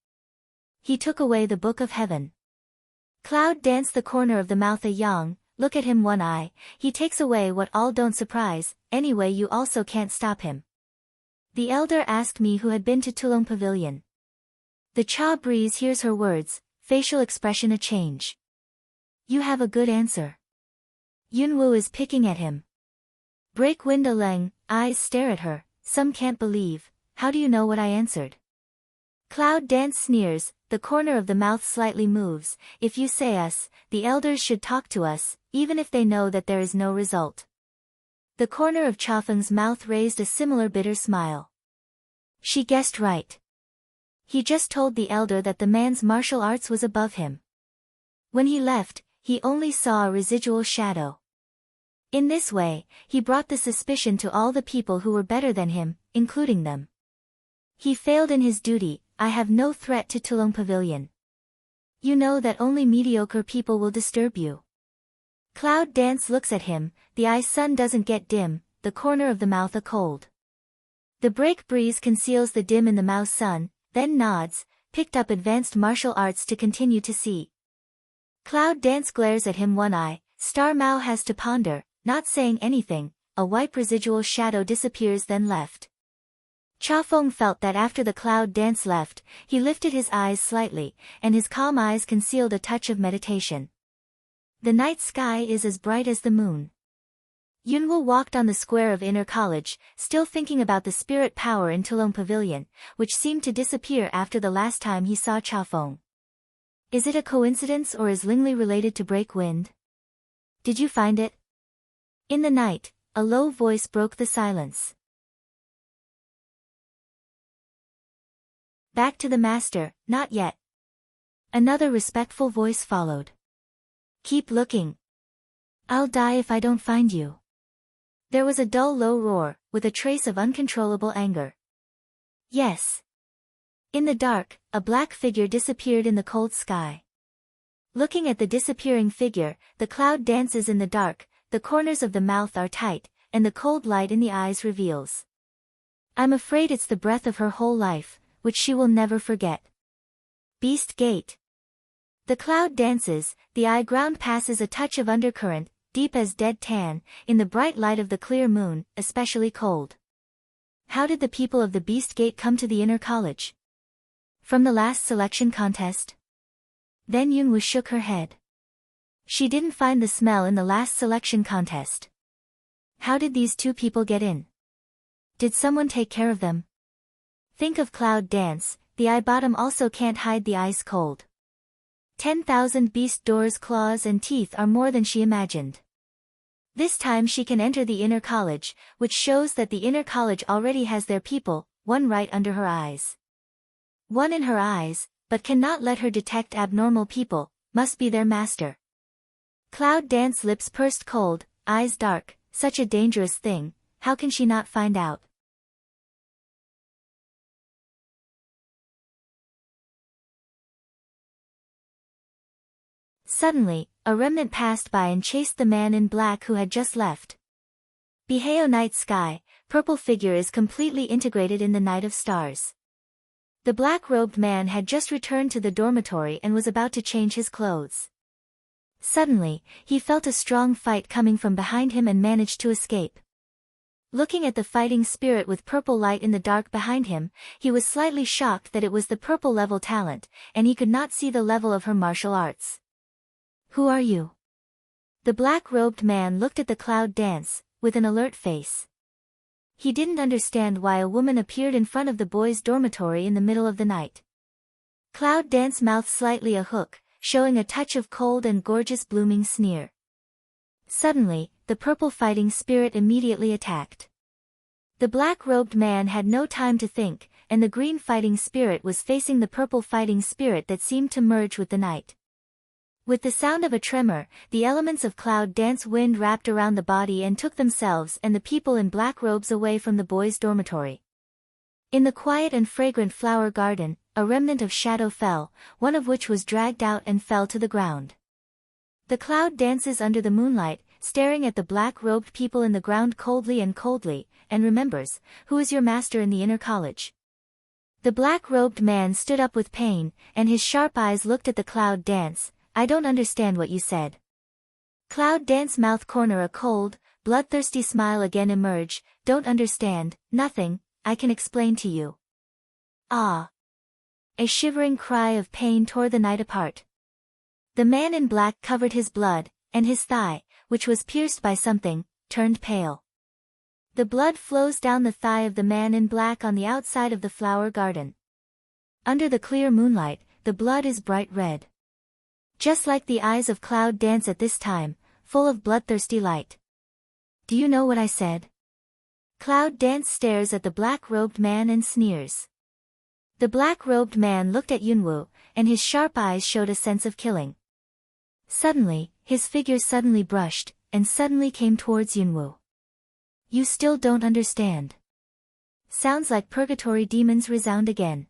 He took away the Book of Heaven. Cloud Dance the corner of the mouth a yang, look at him one eye, he takes away what all don't surprise, anyway you also can't stop him. The elder asked me who had been to Tulong Pavilion. The Cha breeze hears her words, facial expression a change. You have a good answer. Yunwu is picking at him. Break window Leng, eyes stare at her, some can't believe, how do you know what I answered? Cloud Dance sneers, the corner of the mouth slightly moves, if you say us, the elders should talk to us, even if they know that there is no result. The corner of Cha Feng's mouth raised a similar bitter smile. She guessed right. He just told the elder that the man's martial arts was above him. When he left, he only saw a residual shadow. In this way, he brought the suspicion to all the people who were better than him, including them. He failed in his duty. I have no threat to Tulong Pavilion. You know that only mediocre people will disturb you. Cloud Dance looks at him, the eye sun doesn't get dim, the corner of the mouth a cold. The break breeze conceals the dim in the mouth sun, then nods, picked up advanced martial arts to continue to see. Cloud Dance glares at him one eye, Star Mao has to ponder, not saying anything, a white residual shadow disappears then left. Cha Feng felt that after the Cloud Dance left, he lifted his eyes slightly, and his calm eyes concealed a touch of meditation. The night sky is as bright as the moon. Yunwu walked on the square of Inner College, still thinking about the spirit power in Tulong Pavilion, which seemed to disappear after the last time he saw Cha Feng. Is it a coincidence or is Lingli related to Break Wind? Did you find it? In the night, a low voice broke the silence. Back to the master, not yet. Another respectful voice followed. Keep looking. I'll die if I don't find you. There was a dull low roar, with a trace of uncontrollable anger. Yes. In the dark, a black figure disappeared in the cold sky. Looking at the disappearing figure, the cloud dances in the dark, the corners of the mouth are tight, and the cold light in the eyes reveals. I'm afraid it's the breath of her whole life, which she will never forget. Beast Gate. The cloud dances, the eye ground passes a touch of undercurrent, deep as dead tan, in the bright light of the clear moon, especially cold. How did the people of the Beast Gate come to the Inner College? From the last selection contest? Then Yunwu shook her head. She didn't find the smell in the last selection contest. How did these two people get in? Did someone take care of them? Think of Cloud Dance, the eye bottom also can't hide the ice cold. 10,000 beast doors, claws and teeth are more than she imagined. This time she can enter the Inner College, which shows that the Inner College already has their people, one right under her eyes. One in her eyes, but cannot let her detect abnormal people, must be their master. Cloud Dance lips pursed cold, eyes dark, such a dangerous thing, how can she not find out? Suddenly, a remnant passed by and chased the man in black who had just left. Beheo night sky, purple figure is completely integrated in the night of stars. The black-robed man had just returned to the dormitory and was about to change his clothes. Suddenly, he felt a strong fight coming from behind him and managed to escape. Looking at the fighting spirit with purple light in the dark behind him, he was slightly shocked that it was the purple level talent, and he could not see the level of her martial arts. Who are you? The black-robed man looked at the cloud dance, with an alert face. He didn't understand why a woman appeared in front of the boys' dormitory in the middle of the night. Cloud dance mouthed slightly a hook, showing a touch of cold and gorgeous blooming sneer. Suddenly, the purple fighting spirit immediately attacked. The black-robed man had no time to think, and the green fighting spirit was facing the purple fighting spirit that seemed to merge with the night. With the sound of a tremor, the elements of cloud dance wind wrapped around the body and took themselves and the people in black robes away from the boys' dormitory. In the quiet and fragrant flower garden, a remnant of shadow fell, one of which was dragged out and fell to the ground. The cloud dances under the moonlight, staring at the black-robed people in the ground coldly, and remembers, who is your master in the inner college? The black-robed man stood up with pain, and his sharp eyes looked at the cloud dance. I don't understand what you said. Cloud dance mouth corner a cold, bloodthirsty smile again emerge. Don't understand, nothing, I can explain to you. Ah. A shivering cry of pain tore the night apart. The man in black covered his blood, and his thigh, which was pierced by something, turned pale. The blood flows down the thigh of the man in black on the outside of the flower garden. Under the clear moonlight, the blood is bright red. Just like the eyes of cloud dance at this time, full of bloodthirsty light. Do you know what I said? Cloud dance stares at the black-robed man and sneers. The black-robed man looked at Yunwoo, and his sharp eyes showed a sense of killing. Suddenly, his figure suddenly brushed, and suddenly came towards Yunwoo. You still don't understand. Sounds like purgatory demons resound again.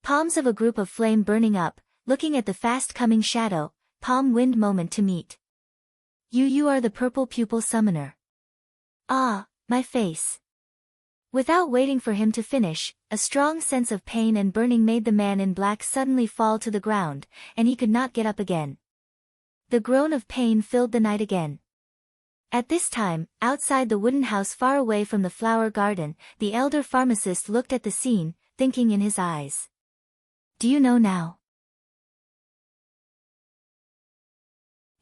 Palms of a group of flame burning up, looking at the fast-coming shadow, palm wind moment to meet. You are the purple pupil summoner. Ah, my face. Without waiting for him to finish, a strong sense of pain and burning made the man in black suddenly fall to the ground, and he could not get up again. The groan of pain filled the night again. At this time, outside the wooden house far away from the flower garden, the elder pharmacist looked at the scene, thinking in his eyes. Do you know now?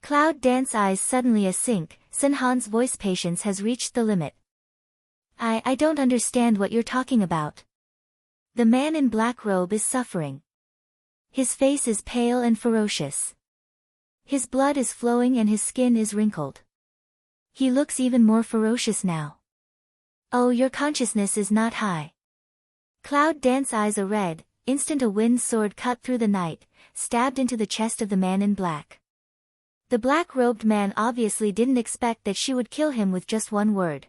Cloud dance eyes suddenly async, Sinhan's voice patience has reached the limit. I don't understand what you're talking about. The man in black robe is suffering. His face is pale and ferocious. His blood is flowing and his skin is wrinkled. He looks even more ferocious now. Oh, your consciousness is not high. Cloud dance eyes a red, instant a wind sword cut through the night, stabbed into the chest of the man in black. The black-robed man obviously didn't expect that she would kill him with just one word.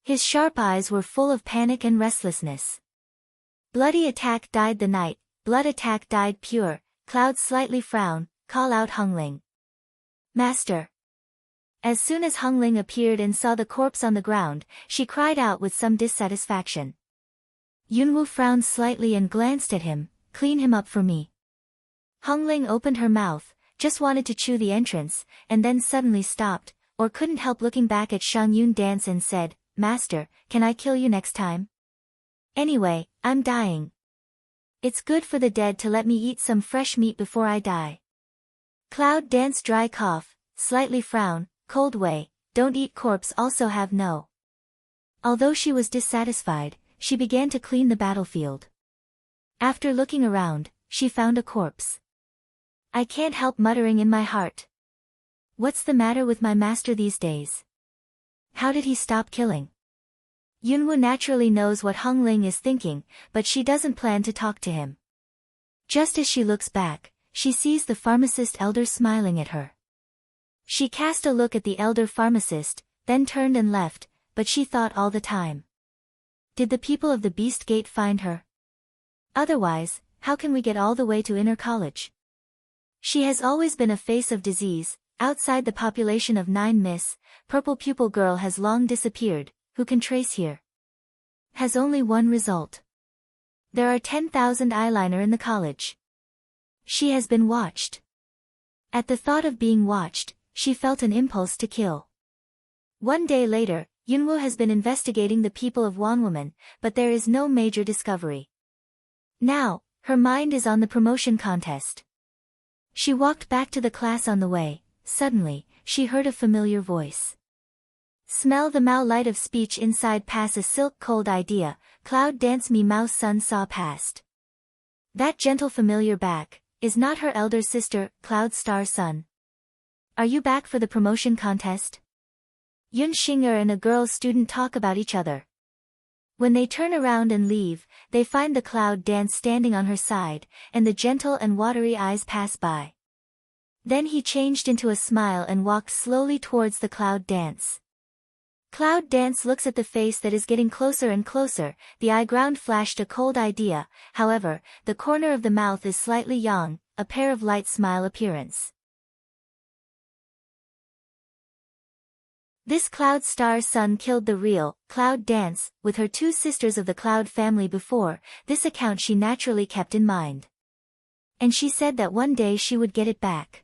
His sharp eyes were full of panic and restlessness. Bloody attack died the night, blood attack died pure, cloud slightly frown, call out Hongling. Master. As soon as Hongling appeared and saw the corpse on the ground, she cried out with some dissatisfaction. Yunwoo frowned slightly and glanced at him, clean him up for me. Hongling opened her mouth, just wanted to chew the entrance, and then suddenly stopped, or couldn't help looking back at Shang Yun dance and said, Master, can I kill you next time? Anyway, I'm dying. It's good for the dead to let me eat some fresh meat before I die. Cloud dance dry cough, slightly frown, cold way, don't eat corpse also have no. Although she was dissatisfied, she began to clean the battlefield. After looking around, she found a corpse. I can't help muttering in my heart. What's the matter with my master these days? How did he stop killing? Yunwoo naturally knows what Hongling is thinking, but she doesn't plan to talk to him. Just as she looks back, she sees the pharmacist elder smiling at her. She cast a look at the elder pharmacist, then turned and left, but she thought all the time. Did the people of the Beast Gate find her? Otherwise, how can we get all the way to Inner College? She has always been a face of disease. Outside the population of 9 Miss, Purple Pupil Girl has long disappeared. Who can trace here? Has only one result. There are 10,000 eyeliner in the college. She has been watched. At the thought of being watched, she felt an impulse to kill. One day later, Yunwoo has been investigating the people of Wanwoman, but there is no major discovery. Now, her mind is on the promotion contest. She walked back to the class on the way. Suddenly, she heard a familiar voice. Smell the Mao light of speech inside pass a silk cold idea, cloud dance me Mao sun saw past. That gentle familiar back, is not her elder sister, Cloud Star Sun. Are you back for the promotion contest? Yun Xinger and a girl student talk about each other. When they turn around and leave, they find the Cloud Dance standing on her side, and the gentle and watery eyes pass by. Then he changed into a smile and walked slowly towards the Cloud Dance. Cloud Dance looks at the face that is getting closer and closer. The eye ground flashed a cold idea, however, the corner of the mouth is slightly young, a pair of light smile appearance. This Cloud Star Sun killed the real Cloud Dance with her 2 sisters of the Cloud family before. This account she naturally kept in mind. And she said that one day she would get it back.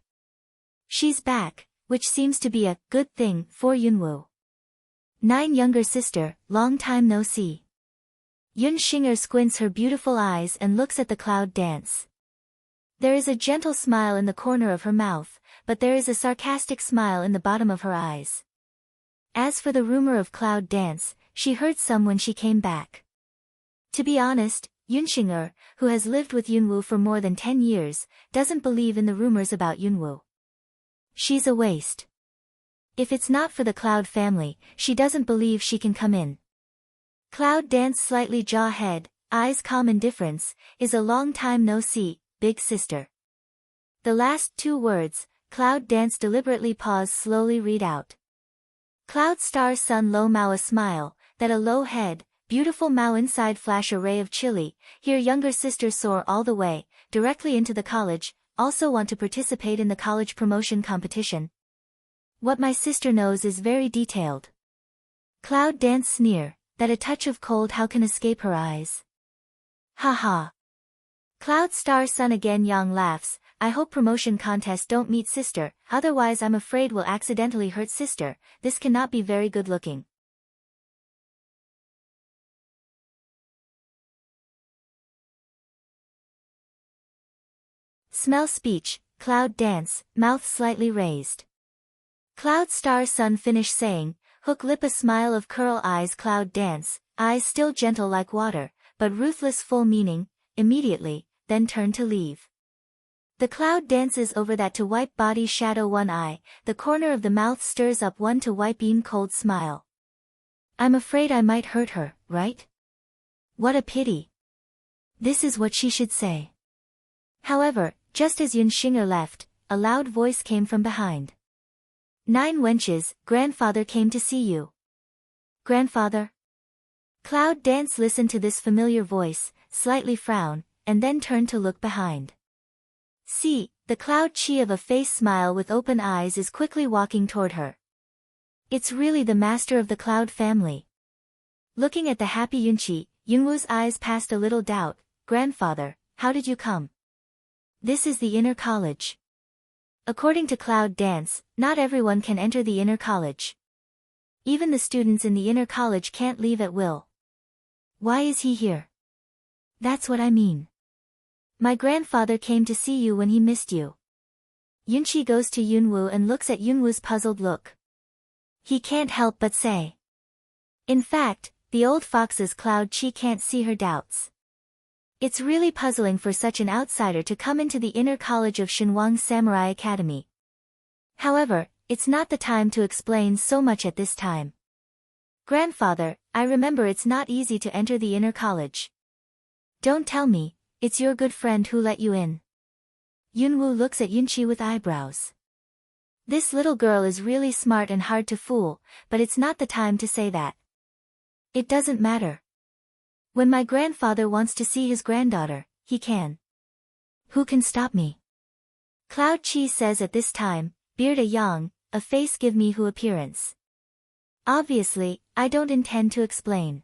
She's back, which seems to be a good thing for Yunwoo. 9 younger sister, long time no see. Yun Xinger squints her beautiful eyes and looks at the Cloud Dance. There is a gentle smile in the corner of her mouth, but there is a sarcastic smile in the bottom of her eyes. As for the rumor of Cloud Dance, she heard some when she came back. To be honest, Yun Xinger, who has lived with Yunwoo for more than 10 years, doesn't believe in the rumors about Yunwoo. She's a waste. If it's not for the Cloud family, she doesn't believe she can come in. Cloud Dance slightly jaw head, eyes calm indifference, is a long time no see, big sister. The last 2 words, Cloud Dance deliberately pause slowly read out. Cloud Star Sun Low Mao a smile, that a low head, beautiful Mao inside flash a ray of chili, here younger sister soar all the way, directly into the college, also want to participate in the college promotion competition. What my sister knows is very detailed. Cloud Dance sneer, that a touch of cold how can escape her eyes. Ha ha. Cloud Star Sun again Yang laughs, I hope promotion contest don't meet sister, otherwise I'm afraid we'll accidentally hurt sister, this cannot be very good looking. Smell speech, Cloud Dance, mouth slightly raised. Cloud Star Sun finish saying, hook lip a smile of curl eyes Cloud Dance, eyes still gentle like water, but ruthless full meaning, immediately, then turn to leave. The Cloud dances over that to wipe body shadow one eye, the corner of the mouth stirs up one to wipe beam cold smile. I'm afraid I might hurt her, right? What a pity. This is what she should say. However, just as Yun Xinger left, a loud voice came from behind. 9 wenches, grandfather came to see you. Grandfather? Cloud Dance listened to this familiar voice, slightly frown, and then turned to look behind. See, the Cloud Chi of a face smile with open eyes is quickly walking toward her. It's really the master of the Cloud family. Looking at the happy Yunchi, Yunwoo's eyes passed a little doubt. Grandfather, how did you come? This is the inner college. According to Cloud Dance, not everyone can enter the inner college. Even the students in the inner college can't leave at will. Why is he here? That's what I mean. My grandfather came to see you when he missed you. Yunchi goes to Yunwoo and looks at Yunwoo's puzzled look. He can't help but say. In fact, the old fox's Cloud Chi can't see her doubts. It's really puzzling for such an outsider to come into the inner college of Shinwang Samurai Academy. However, it's not the time to explain so much at this time. Grandfather, I remember it's not easy to enter the inner college. Don't tell me, it's your good friend who let you in. Yunwoo looks at Yunchi with eyebrows. This little girl is really smart and hard to fool, but it's not the time to say that. It doesn't matter. When my grandfather wants to see his granddaughter, he can. Who can stop me? Cloud Chi says at this time, beard a yang, a face give me who appearance. Obviously, I don't intend to explain.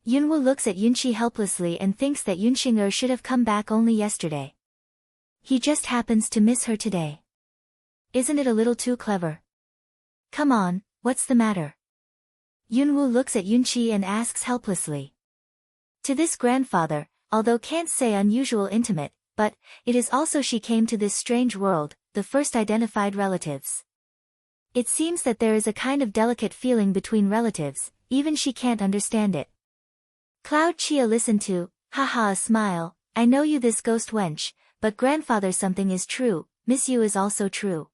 Yunwoo looks at Yunqi helplessly and thinks that Yunxinger should have come back only yesterday. He just happens to miss her today. Isn't it a little too clever? Come on, what's the matter? Yunwoo looks at Yunqi and asks helplessly. To this grandfather, although can't say unusual intimate, but it is also she came to this strange world, the first identified relatives. It seems that there is a kind of delicate feeling between relatives, even she can't understand it. Cloud Chia listened to, haha a smile, I know you this ghost wench, but grandfather something is true, miss you is also true.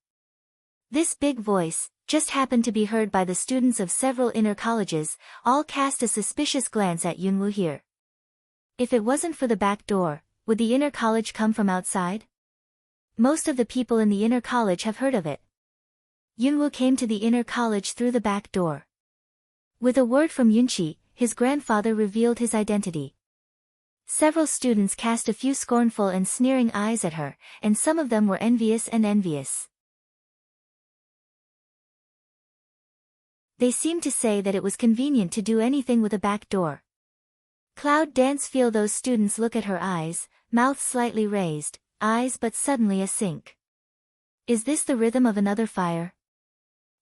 This big voice, just happened to be heard by the students of several inner colleges, all cast a suspicious glance at Yunwoo here. If it wasn't for the back door, would the inner college come from outside? Most of the people in the inner college have heard of it. Yunwoo came to the inner college through the back door. With a word from Yunqi, his grandfather revealed his identity. Several students cast a few scornful and sneering eyes at her, and some of them were envious. They seemed to say that it was convenient to do anything with a back door. Cloud Dance feel those students look at her eyes, mouth slightly raised, eyes but suddenly a sink. Is this the rhythm of another fire?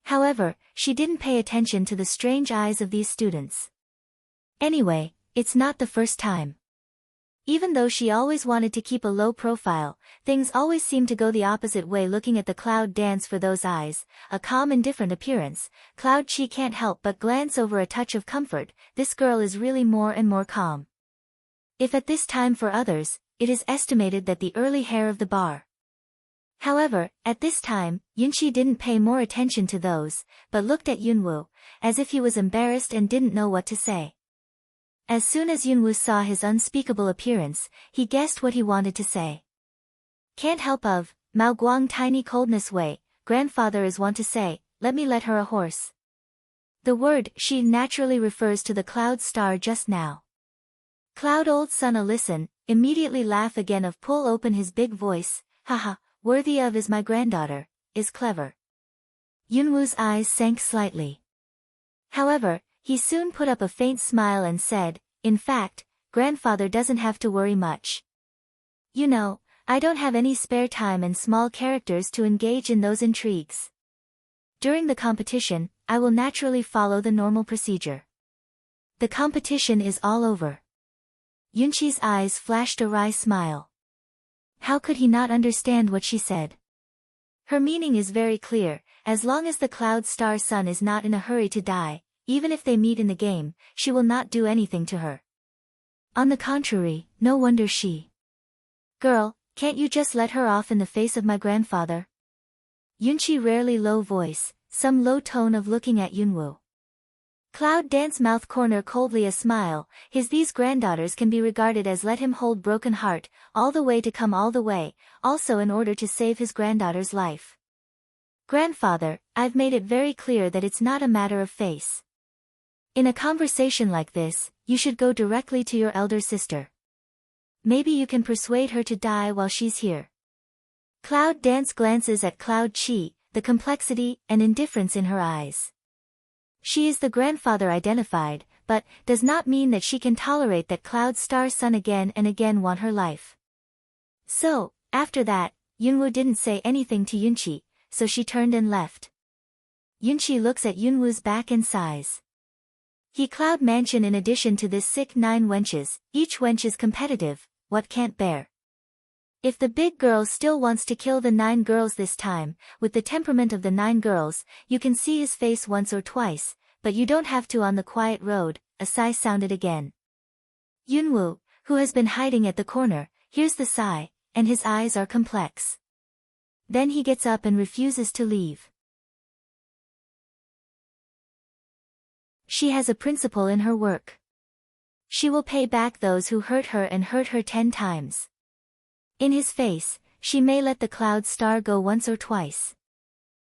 However, she didn't pay attention to the strange eyes of these students. Anyway, it's not the first time. Even though she always wanted to keep a low profile, things always seemed to go the opposite way. Looking at the Cloud Dance for those eyes, a calm and different appearance, Cloud Chi can't help but glance over a touch of comfort. This girl is really more and more calm. If at this time for others, it is estimated that the early hair of the bar. However, at this time, Yunqi didn't pay more attention to those, but looked at Yunwoo, as if he was embarrassed and didn't know what to say. As soon as Yunwoo saw his unspeakable appearance, he guessed what he wanted to say. Can't help of, Mao Guang tiny coldness way, grandfather is want to say, let me let her a horse. The word she naturally refers to the cloud star just now. Cloud old son a listen, immediately laugh again of pull open his big voice, haha, worthy of is my granddaughter, is clever. Yunwoo's eyes sank slightly. However, he soon put up a faint smile and said, in fact, grandfather doesn't have to worry much. You know, I don't have any spare time and small characters to engage in those intrigues. During the competition, I will naturally follow the normal procedure. The competition is all over. Yunqi's eyes flashed a wry smile. How could he not understand what she said? Her meaning is very clear, as long as the cloud star son is not in a hurry to die, even if they meet in the game, she will not do anything to her. On the contrary, no wonder she. Girl, can't you just let her off in the face of my grandfather? Yunqi rarely low voice, some low tone of looking at Yunwoo. Cloud Dance mouth corner coldly a smile, his these granddaughters can be regarded as let him hold broken heart, all the way to come all the way, also in order to save his granddaughter's life. Grandfather, I've made it very clear that it's not a matter of face. In a conversation like this, you should go directly to your elder sister. Maybe you can persuade her to die while she's here. Cloud Dance glances at Cloud Chi, the complexity and indifference in her eyes. She is the grandfather identified, but does not mean that she can tolerate that Cloud Star son again and again want her life. So, after that, Yunwoo didn't say anything to Yunqi, so she turned and left. Yunqi looks at Yunwoo's back and sighs. He Cloud Mansion in addition to this sick 9 wenches, each wench is competitive, what can't bear. If the big girl still wants to kill the 9 girls this time, with the temperament of the 9 girls, you can see his face once or twice, but you don't have to on the quiet road. A sigh sounded again. Yunwoo, who has been hiding at the corner, hears the sigh, and his eyes are complex. Then he gets up and refuses to leave. She has a principle in her work. She will pay back those who hurt her and hurt her 10 times. In his face, she may let the cloud star go once or twice.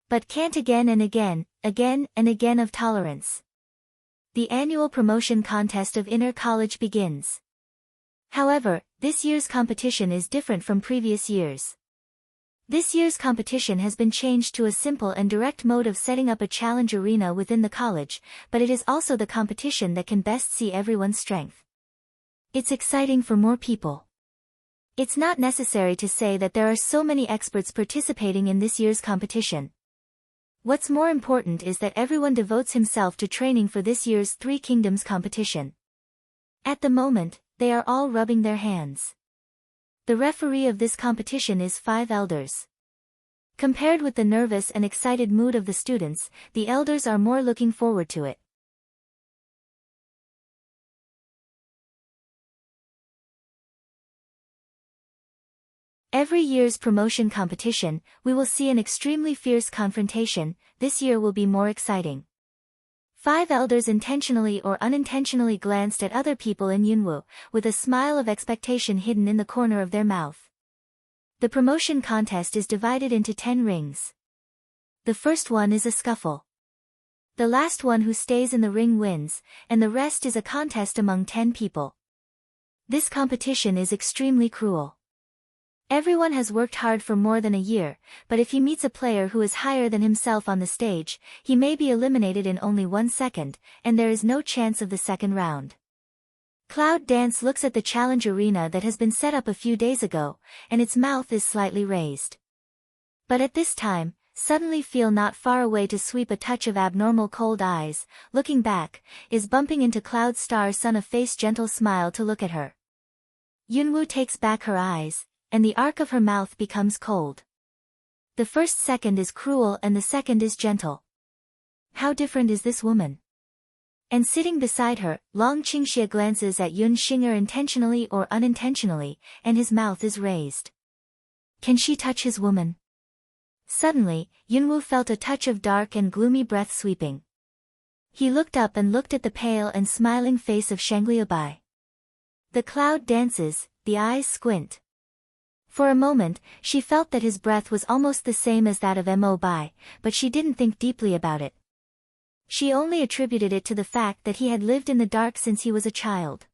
But can't again and again of tolerance. The annual promotion contest of inner college begins. However, this year's competition is different from previous years. This year's competition has been changed to a simple and direct mode of setting up a challenge arena within the college, but it is also the competition that can best see everyone's strength. It's exciting for more people. It's not necessary to say that there are so many experts participating in this year's competition. What's more important is that everyone devotes himself to training for this year's Three Kingdoms competition. At the moment, they are all rubbing their hands. The referee of this competition is 5 elders. Compared with the nervous and excited mood of the students, the elders are more looking forward to it. Every year's promotion competition, we will see an extremely fierce confrontation. This year will be more exciting. 5 elders intentionally or unintentionally glanced at other people in Yunwoo, with a smile of expectation hidden in the corner of their mouth. The promotion contest is divided into 10 rings. The first one is a scuffle. The last one who stays in the ring wins, and the rest is a contest among 10 people. This competition is extremely cruel. Everyone has worked hard for more than a year, but if he meets a player who is higher than himself on the stage, he may be eliminated in only 1 second, and there is no chance of the second round. Cloud Dance looks at the challenge arena that has been set up a few days ago, and its mouth is slightly raised. But at this time, suddenly feel not far away to sweep a touch of abnormal cold eyes, looking back, is bumping into Cloud Star Sun a face gentle smile to look at her. Yunwoo takes back her eyes, and the arc of her mouth becomes cold. The first second is cruel and the second is gentle. How different is this woman? And sitting beside her, Long Qingxie glances at Yun Xinger intentionally or unintentionally, and his mouth is raised. Can she touch his woman? Suddenly, Yunwoo felt a touch of dark and gloomy breath sweeping. He looked up and looked at the pale and smiling face of Shangliabai. The cloud dances, the eyes squint. For a moment, she felt that his breath was almost the same as that of Mo Bai, but she didn't think deeply about it. She only attributed it to the fact that he had lived in the dark since he was a child.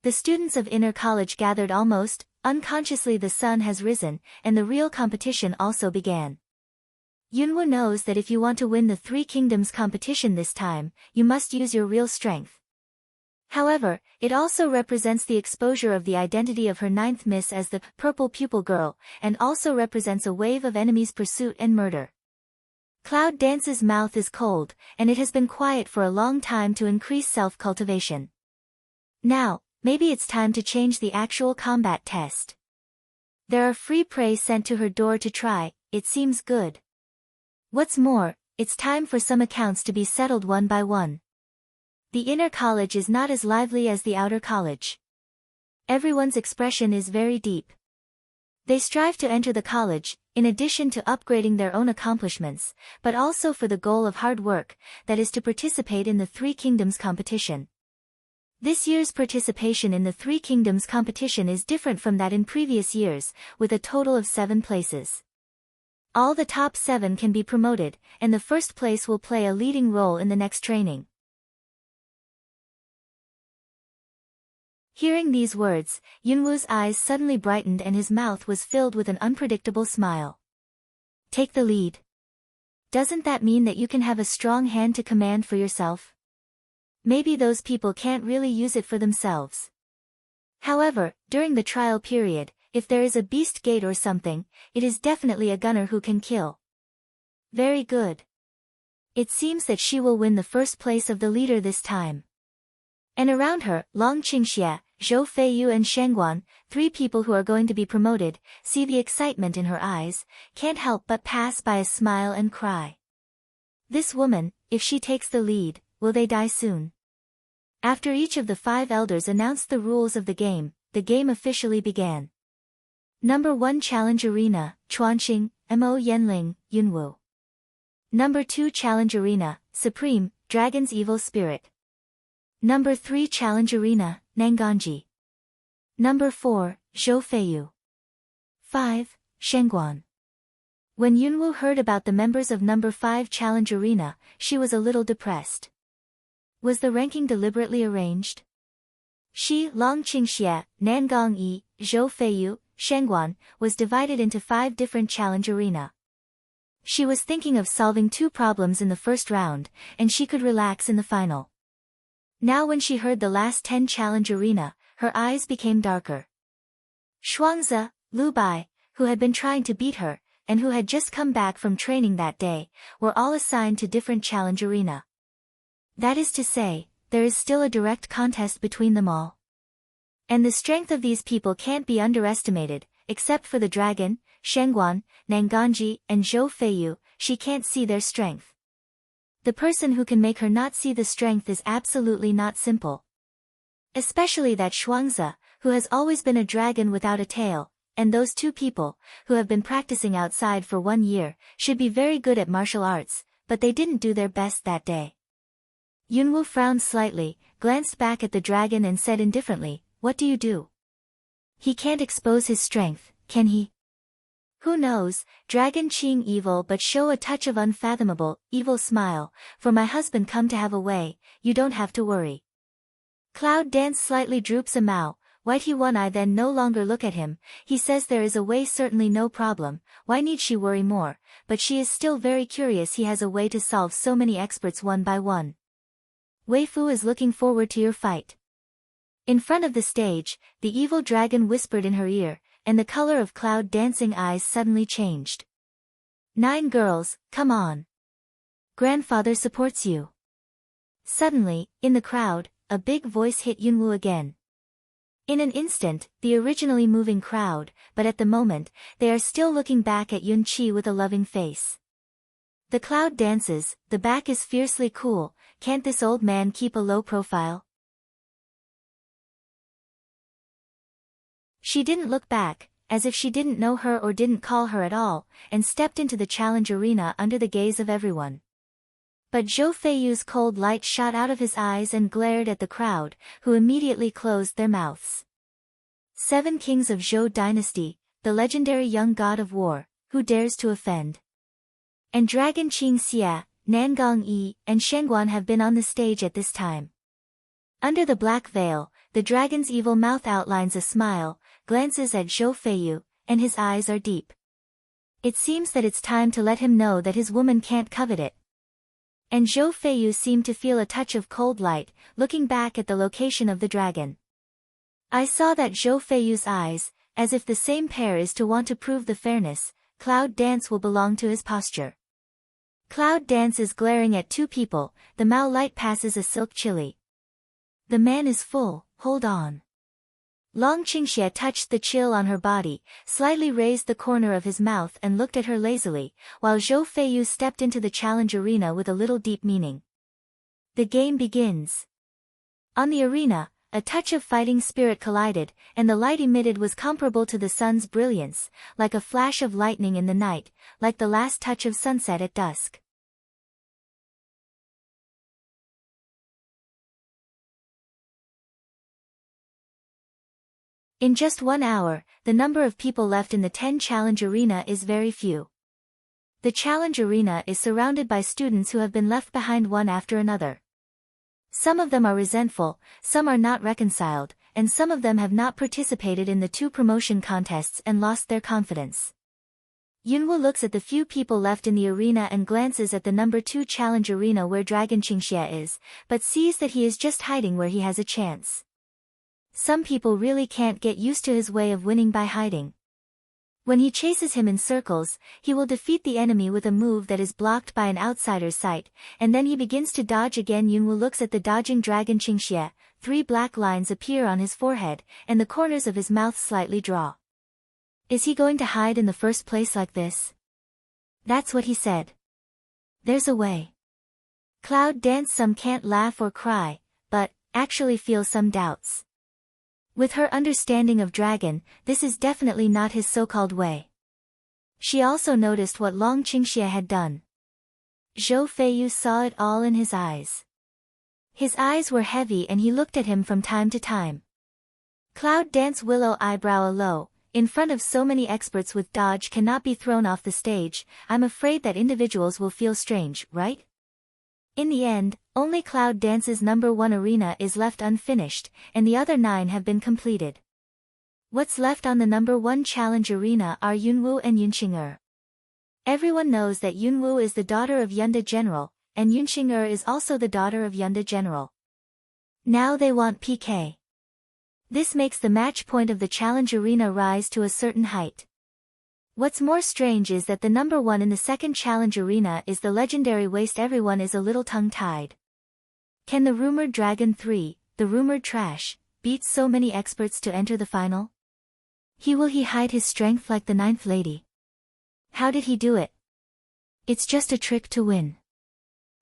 The students of Inner College gathered almost, unconsciously the sun has risen, and the real competition also began. Yunwoo knows that if you want to win the Three Kingdoms competition this time, you must use your real strength. However, it also represents the exposure of the identity of her 9th miss as the Purple Pupil Girl, and also represents a wave of enemies' pursuit and murder. Cloud Dance's mouth is cold, and it has been quiet for a long time to increase self-cultivation. Now, maybe it's time to change the actual combat test. There are free prey sent to her door to try, it seems good. What's more, it's time for some accounts to be settled one by one. The inner college is not as lively as the outer college. Everyone's expression is very deep. They strive to enter the college, in addition to upgrading their own accomplishments, but also for the goal of hard work, that is to participate in the Three Kingdoms competition. This year's participation in the Three Kingdoms competition is different from that in previous years, with a total of 7 places. All the top 7 can be promoted, and the first place will play a leading role in the next training. Hearing these words, Yunwoo's eyes suddenly brightened and his mouth was filled with an unpredictable smile. Take the lead. Doesn't that mean that you can have a strong hand to command for yourself? Maybe those people can't really use it for themselves. However, during the trial period, if there is a beast gate or something, it is definitely a gunner who can kill. Very good. It seems that she will win the first place of the leader this time. And around her, Long Qingxie, Zhou Feiyu and Shangguan, 3 people who are going to be promoted, see the excitement in her eyes, can't help but pass by a smile and cry. This woman, if she takes the lead, will they die soon? After each of the 5 elders announced the rules of the game officially began. Number 1 Challenge Arena, Chuanqing, Mo Yanling, Yunwoo. Number 2 Challenge Arena, Supreme, Dragon's Evil Spirit. Number 3 Challenge Arena, Nanganji. Number 4, Zhou Feiyu. 5, Shangguan. When Yunwoo heard about the members of Number 5 Challenge Arena, she was a little depressed. Was the ranking deliberately arranged? She, Long Qingxie, Nangang Yi, Zhou Feiyu, Shengguan, was divided into 5 different challenge arena. She was thinking of solving 2 problems in the first round, and she could relax in the final. Now when she heard the last 10 challenge arena, her eyes became darker. Shuangzi, Lu Bai, who had been trying to beat her, and who had just come back from training that day, were all assigned to different challenge arena. That is to say, there is still a direct contest between them all. And the strength of these people can't be underestimated, except for the dragon, Shengguan, Nanganji, and Zhou Feiyu. She can't see their strength. The person who can make her not see the strength is absolutely not simple. Especially that Shuangzi, who has always been a dragon without a tail, and those 2 people, who have been practicing outside for 1 year, should be very good at martial arts, but they didn't do their best that day. Yunwu frowned slightly, glanced back at the dragon and said indifferently, "What do you do? He can't expose his strength, can he?" "Who knows, dragon Qing evil but show a touch of unfathomable, evil smile, for my husband come to have a way, you don't have to worry." Cloud Dance slightly droops a mouth, white he one eye then no longer look at him, he says there is a way certainly no problem, why need she worry more, but she is still very curious he has a way to solve so many experts one by one. Wei Fu is looking forward to your fight. In front of the stage, the evil dragon whispered in her ear, and the color of Cloud Dancing eyes suddenly changed. 9 girls, come on. Grandfather supports you. Suddenly, in the crowd, a big voice hit Yunwu again. In an instant, the originally moving crowd, but at the moment, they are still looking back at Yun Qi with a loving face. The cloud dances, the back is fiercely cool, can't this old man keep a low profile? She didn't look back, as if she didn't know her or didn't call her at all, and stepped into the challenge arena under the gaze of everyone. But Zhou Feiyu's cold light shot out of his eyes and glared at the crowd, who immediately closed their mouths. 7 kings of Zhou dynasty, the legendary young god of war, who dares to offend? And Dragon Qing Xia, Nangong Yi, and Shengguan have been on the stage at this time. Under the black veil, the dragon's evil mouth outlines a smile, glances at Zhou Feiyu, and his eyes are deep. It seems that it's time to let him know that his woman can't covet it. And Zhou Feiyu seemed to feel a touch of cold light, looking back at the location of the dragon. I saw that Zhou Feiyu's eyes, as if the same pair is to want to prove the fairness, Cloud Dance will belong to his posture. Cloud Dance is glaring at 2 people, the Mao light passes a silk chili. The man is full, hold on. Long Qingxie touched the chill on her body, slightly raised the corner of his mouth and looked at her lazily, while Zhou Feiyu stepped into the challenge arena with a little deep meaning. The game begins. On the arena, a touch of fighting spirit collided, and the light emitted was comparable to the sun's brilliance, like a flash of lightning in the night, like the last touch of sunset at dusk. In just 1 hour, the number of people left in the 10 challenge arena is very few. The challenge arena is surrounded by students who have been left behind one after another. Some of them are resentful, some are not reconciled, and some of them have not participated in the 2 promotion contests and lost their confidence. Yunwu looks at the few people left in the arena and glances at the number 2 challenge arena where Dragon Qingxie is, but sees that he is just hiding where he has a chance. Some people really can't get used to his way of winning by hiding. When he chases him in circles, he will defeat the enemy with a move that is blocked by an outsider's sight, and then he begins to dodge again. Yunwu looks at the dodging Dragon Qingxie, 3 black lines appear on his forehead, and the corners of his mouth slightly draw. Is he going to hide in the first place like this? That's what he said. There's a way. Cloud Dance some can't laugh or cry, but actually feel some doubts. With her understanding of dragon, this is definitely not his so-called way. She also noticed what Long Qingxie had done. Zhou Feiyu saw it all in his eyes. His eyes were heavy and he looked at him from time to time. Cloud Dance willow eyebrow low, in front of so many experts with dodge cannot be thrown off the stage. I'm afraid that individuals will feel strange, right? In the end, only Cloud Dance's number 1 arena is left unfinished, and the other 9 have been completed. What's left on the number 1 challenge arena are Yunwoo and Yunqing. Everyone knows that Yunwoo is the daughter of Yunda General, and Yunqing is also the daughter of Yunda General. Now they want PK. This makes the match point of the challenge arena rise to a certain height. What's more strange is that the number 1 in the second challenge arena is the legendary waste. Everyone is a little tongue-tied. Can the rumored Dragon 3, the rumored trash, beat so many experts to enter the final? Will he hide his strength like the 9th lady? How did he do it? It's just a trick to win.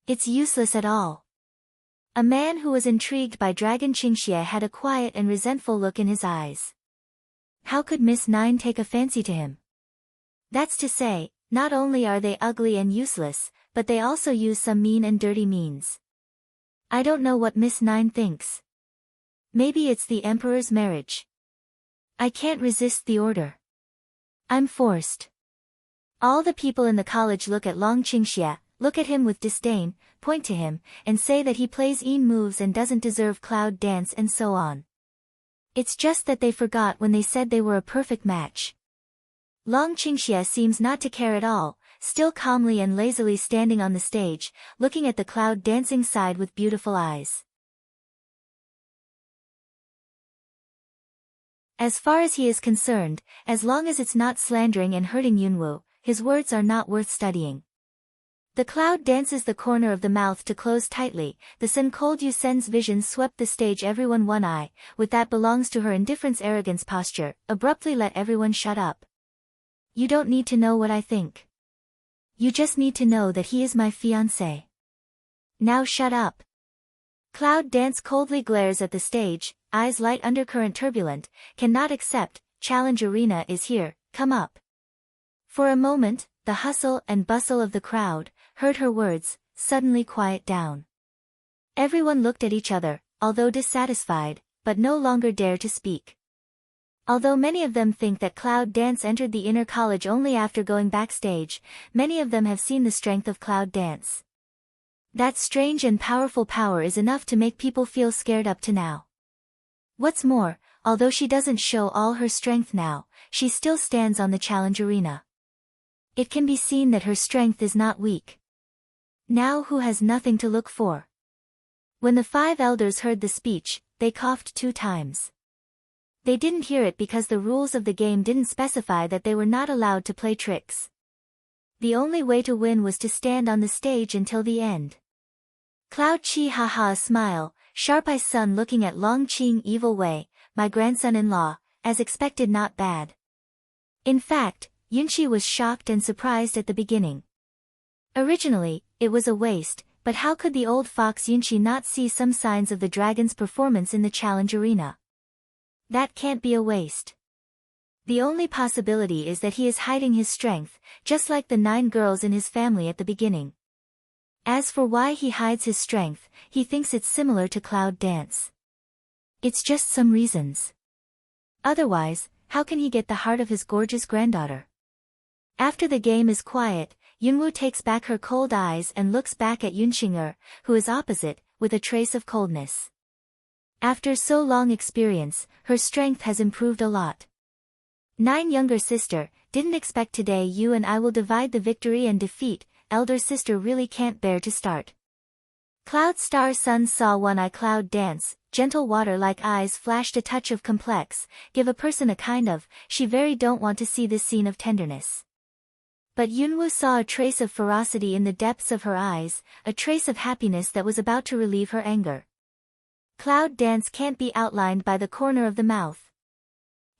It's useless at all. A man who was intrigued by Dragon Qingxie had a quiet and resentful look in his eyes. How could Miss 9 take a fancy to him? That's to say, not only are they ugly and useless, but they also use some mean and dirty means. I don't know what Miss 9 thinks. Maybe it's the Emperor's marriage. I can't resist the order. I'm forced. All the people in the college look at Long Qingxie, look at him with disdain, point to him, and say that he plays Yin moves and doesn't deserve Cloud Dance and so on. It's just that they forgot when they said they were a perfect match. Long Qingxie seems not to care at all, still calmly and lazily standing on the stage, looking at the Cloud Dancing side with beautiful eyes. As far as he is concerned, as long as it's not slandering and hurting Yunwoo, his words are not worth studying. The Cloud dances the corner of the mouth to close tightly. The Sun Cold Yusen's vision swept the stage. Everyone one eye, with that belongs to her indifference arrogance posture, abruptly let everyone shut up. You don't need to know what I think. You just need to know that he is my fiancé. Now shut up. Cloud Dance coldly glares at the stage, eyes light undercurrent turbulent, cannot accept, challenge arena is here, come up. For a moment, the hustle and bustle of the crowd, heard her words, suddenly quiet down. Everyone looked at each other, although dissatisfied, but no longer dare to speak. Although many of them think that Cloud Dance entered the inner college only after going backstage, many of them have seen the strength of Cloud Dance. That strange and powerful power is enough to make people feel scared up to now. What's more, although she doesn't show all her strength now, she still stands on the challenge arena. It can be seen that her strength is not weak. Now who has nothing to look for? When the 5 elders heard the speech, they coughed 2 times. They didn't hear it because the rules of the game didn't specify that they were not allowed to play tricks. The only way to win was to stand on the stage until the end. Cloud Chi haha a smile, sharp-eyed son looking at Long Qing evil way, my grandson-in-law, as expected not bad. In fact, Yunqi was shocked and surprised at the beginning. Originally, it was a waste, but how could the old fox Yunqi not see some signs of the dragon's performance in the challenge arena? That can't be a waste. The only possibility is that he is hiding his strength, just like the 9 girls in his family at the beginning. As for why he hides his strength, he thinks it's similar to Cloud Dance. It's just some reasons. Otherwise, how can he get the heart of his gorgeous granddaughter? After the game is quiet, Yunwoo takes back her cold eyes and looks back at Yunqing, who is opposite, with a trace of coldness. After so long experience, her strength has improved a lot. 9 younger sister, didn't expect today you and I will divide the victory and defeat, elder sister really can't bear to start. Cloud Star Sun saw one eye Cloud Dance, gentle water-like eyes flashed a touch of complex, give a person a kind of, she very don't want to see this scene of tenderness. But Yunwoo saw a trace of ferocity in the depths of her eyes, a trace of happiness that was about to relieve her anger. Cloud Dance can't be outlined by the corner of the mouth.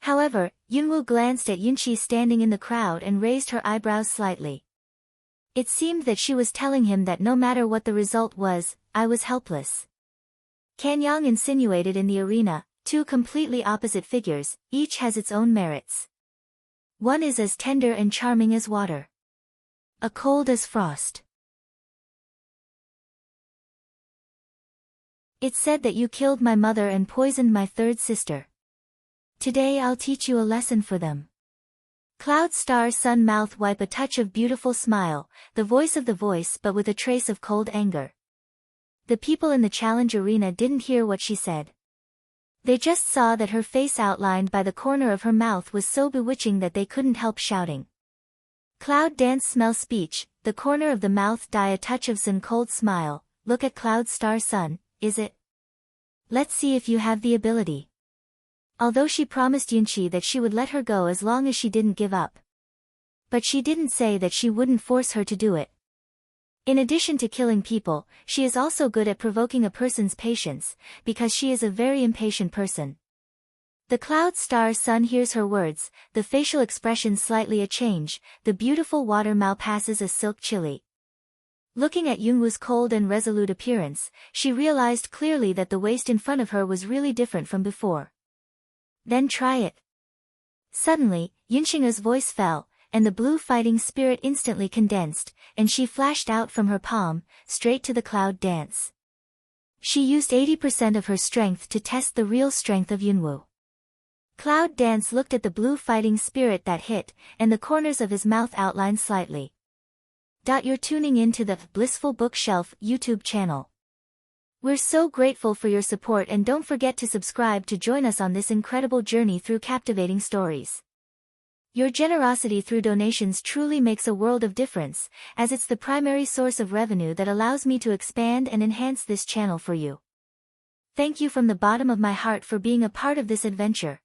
However, Yunwoo glanced at Yunqi standing in the crowd and raised her eyebrows slightly. It seemed that she was telling him that no matter what the result was, I was helpless. Kanyang insinuated in the arena, 2 completely opposite figures, each has its own merits. One is as tender and charming as water. A cold as frost. It said that you killed my mother and poisoned my 3rd sister. Today I'll teach you a lesson for them. Cloud Star Sun mouth wipe a touch of beautiful smile, the voice of the voice but with a trace of cold anger. The people in the challenge arena didn't hear what she said. They just saw that her face outlined by the corner of her mouth was so bewitching that they couldn't help shouting. Cloud Dance smell speech, the corner of the mouth die a touch of sun cold smile, look at Cloud Star Sun, is it? Let's see if you have the ability. Although she promised Yunqi that she would let her go as long as she didn't give up. But she didn't say that she wouldn't force her to do it. In addition to killing people, she is also good at provoking a person's patience, because she is a very impatient person. The Cloud Star Sun hears her words, the facial expression slightly a change, the beautiful water mouth passes a silk chili. Looking at Yunwu's cold and resolute appearance, she realized clearly that the waist in front of her was really different from before. Then try it. Suddenly, Yunxing's voice fell, and the blue fighting spirit instantly condensed, and she flashed out from her palm, straight to the Cloud Dance. She used 80% of her strength to test the real strength of Yunwu. Cloud Dance looked at the blue fighting spirit that hit, and the corners of his mouth outlined slightly. You're tuning in to the Blissful Bookshelf YouTube channel. We're so grateful for your support, and don't forget to subscribe to join us on this incredible journey through captivating stories. Your generosity through donations truly makes a world of difference, as it's the primary source of revenue that allows me to expand and enhance this channel for you. Thank you from the bottom of my heart for being a part of this adventure.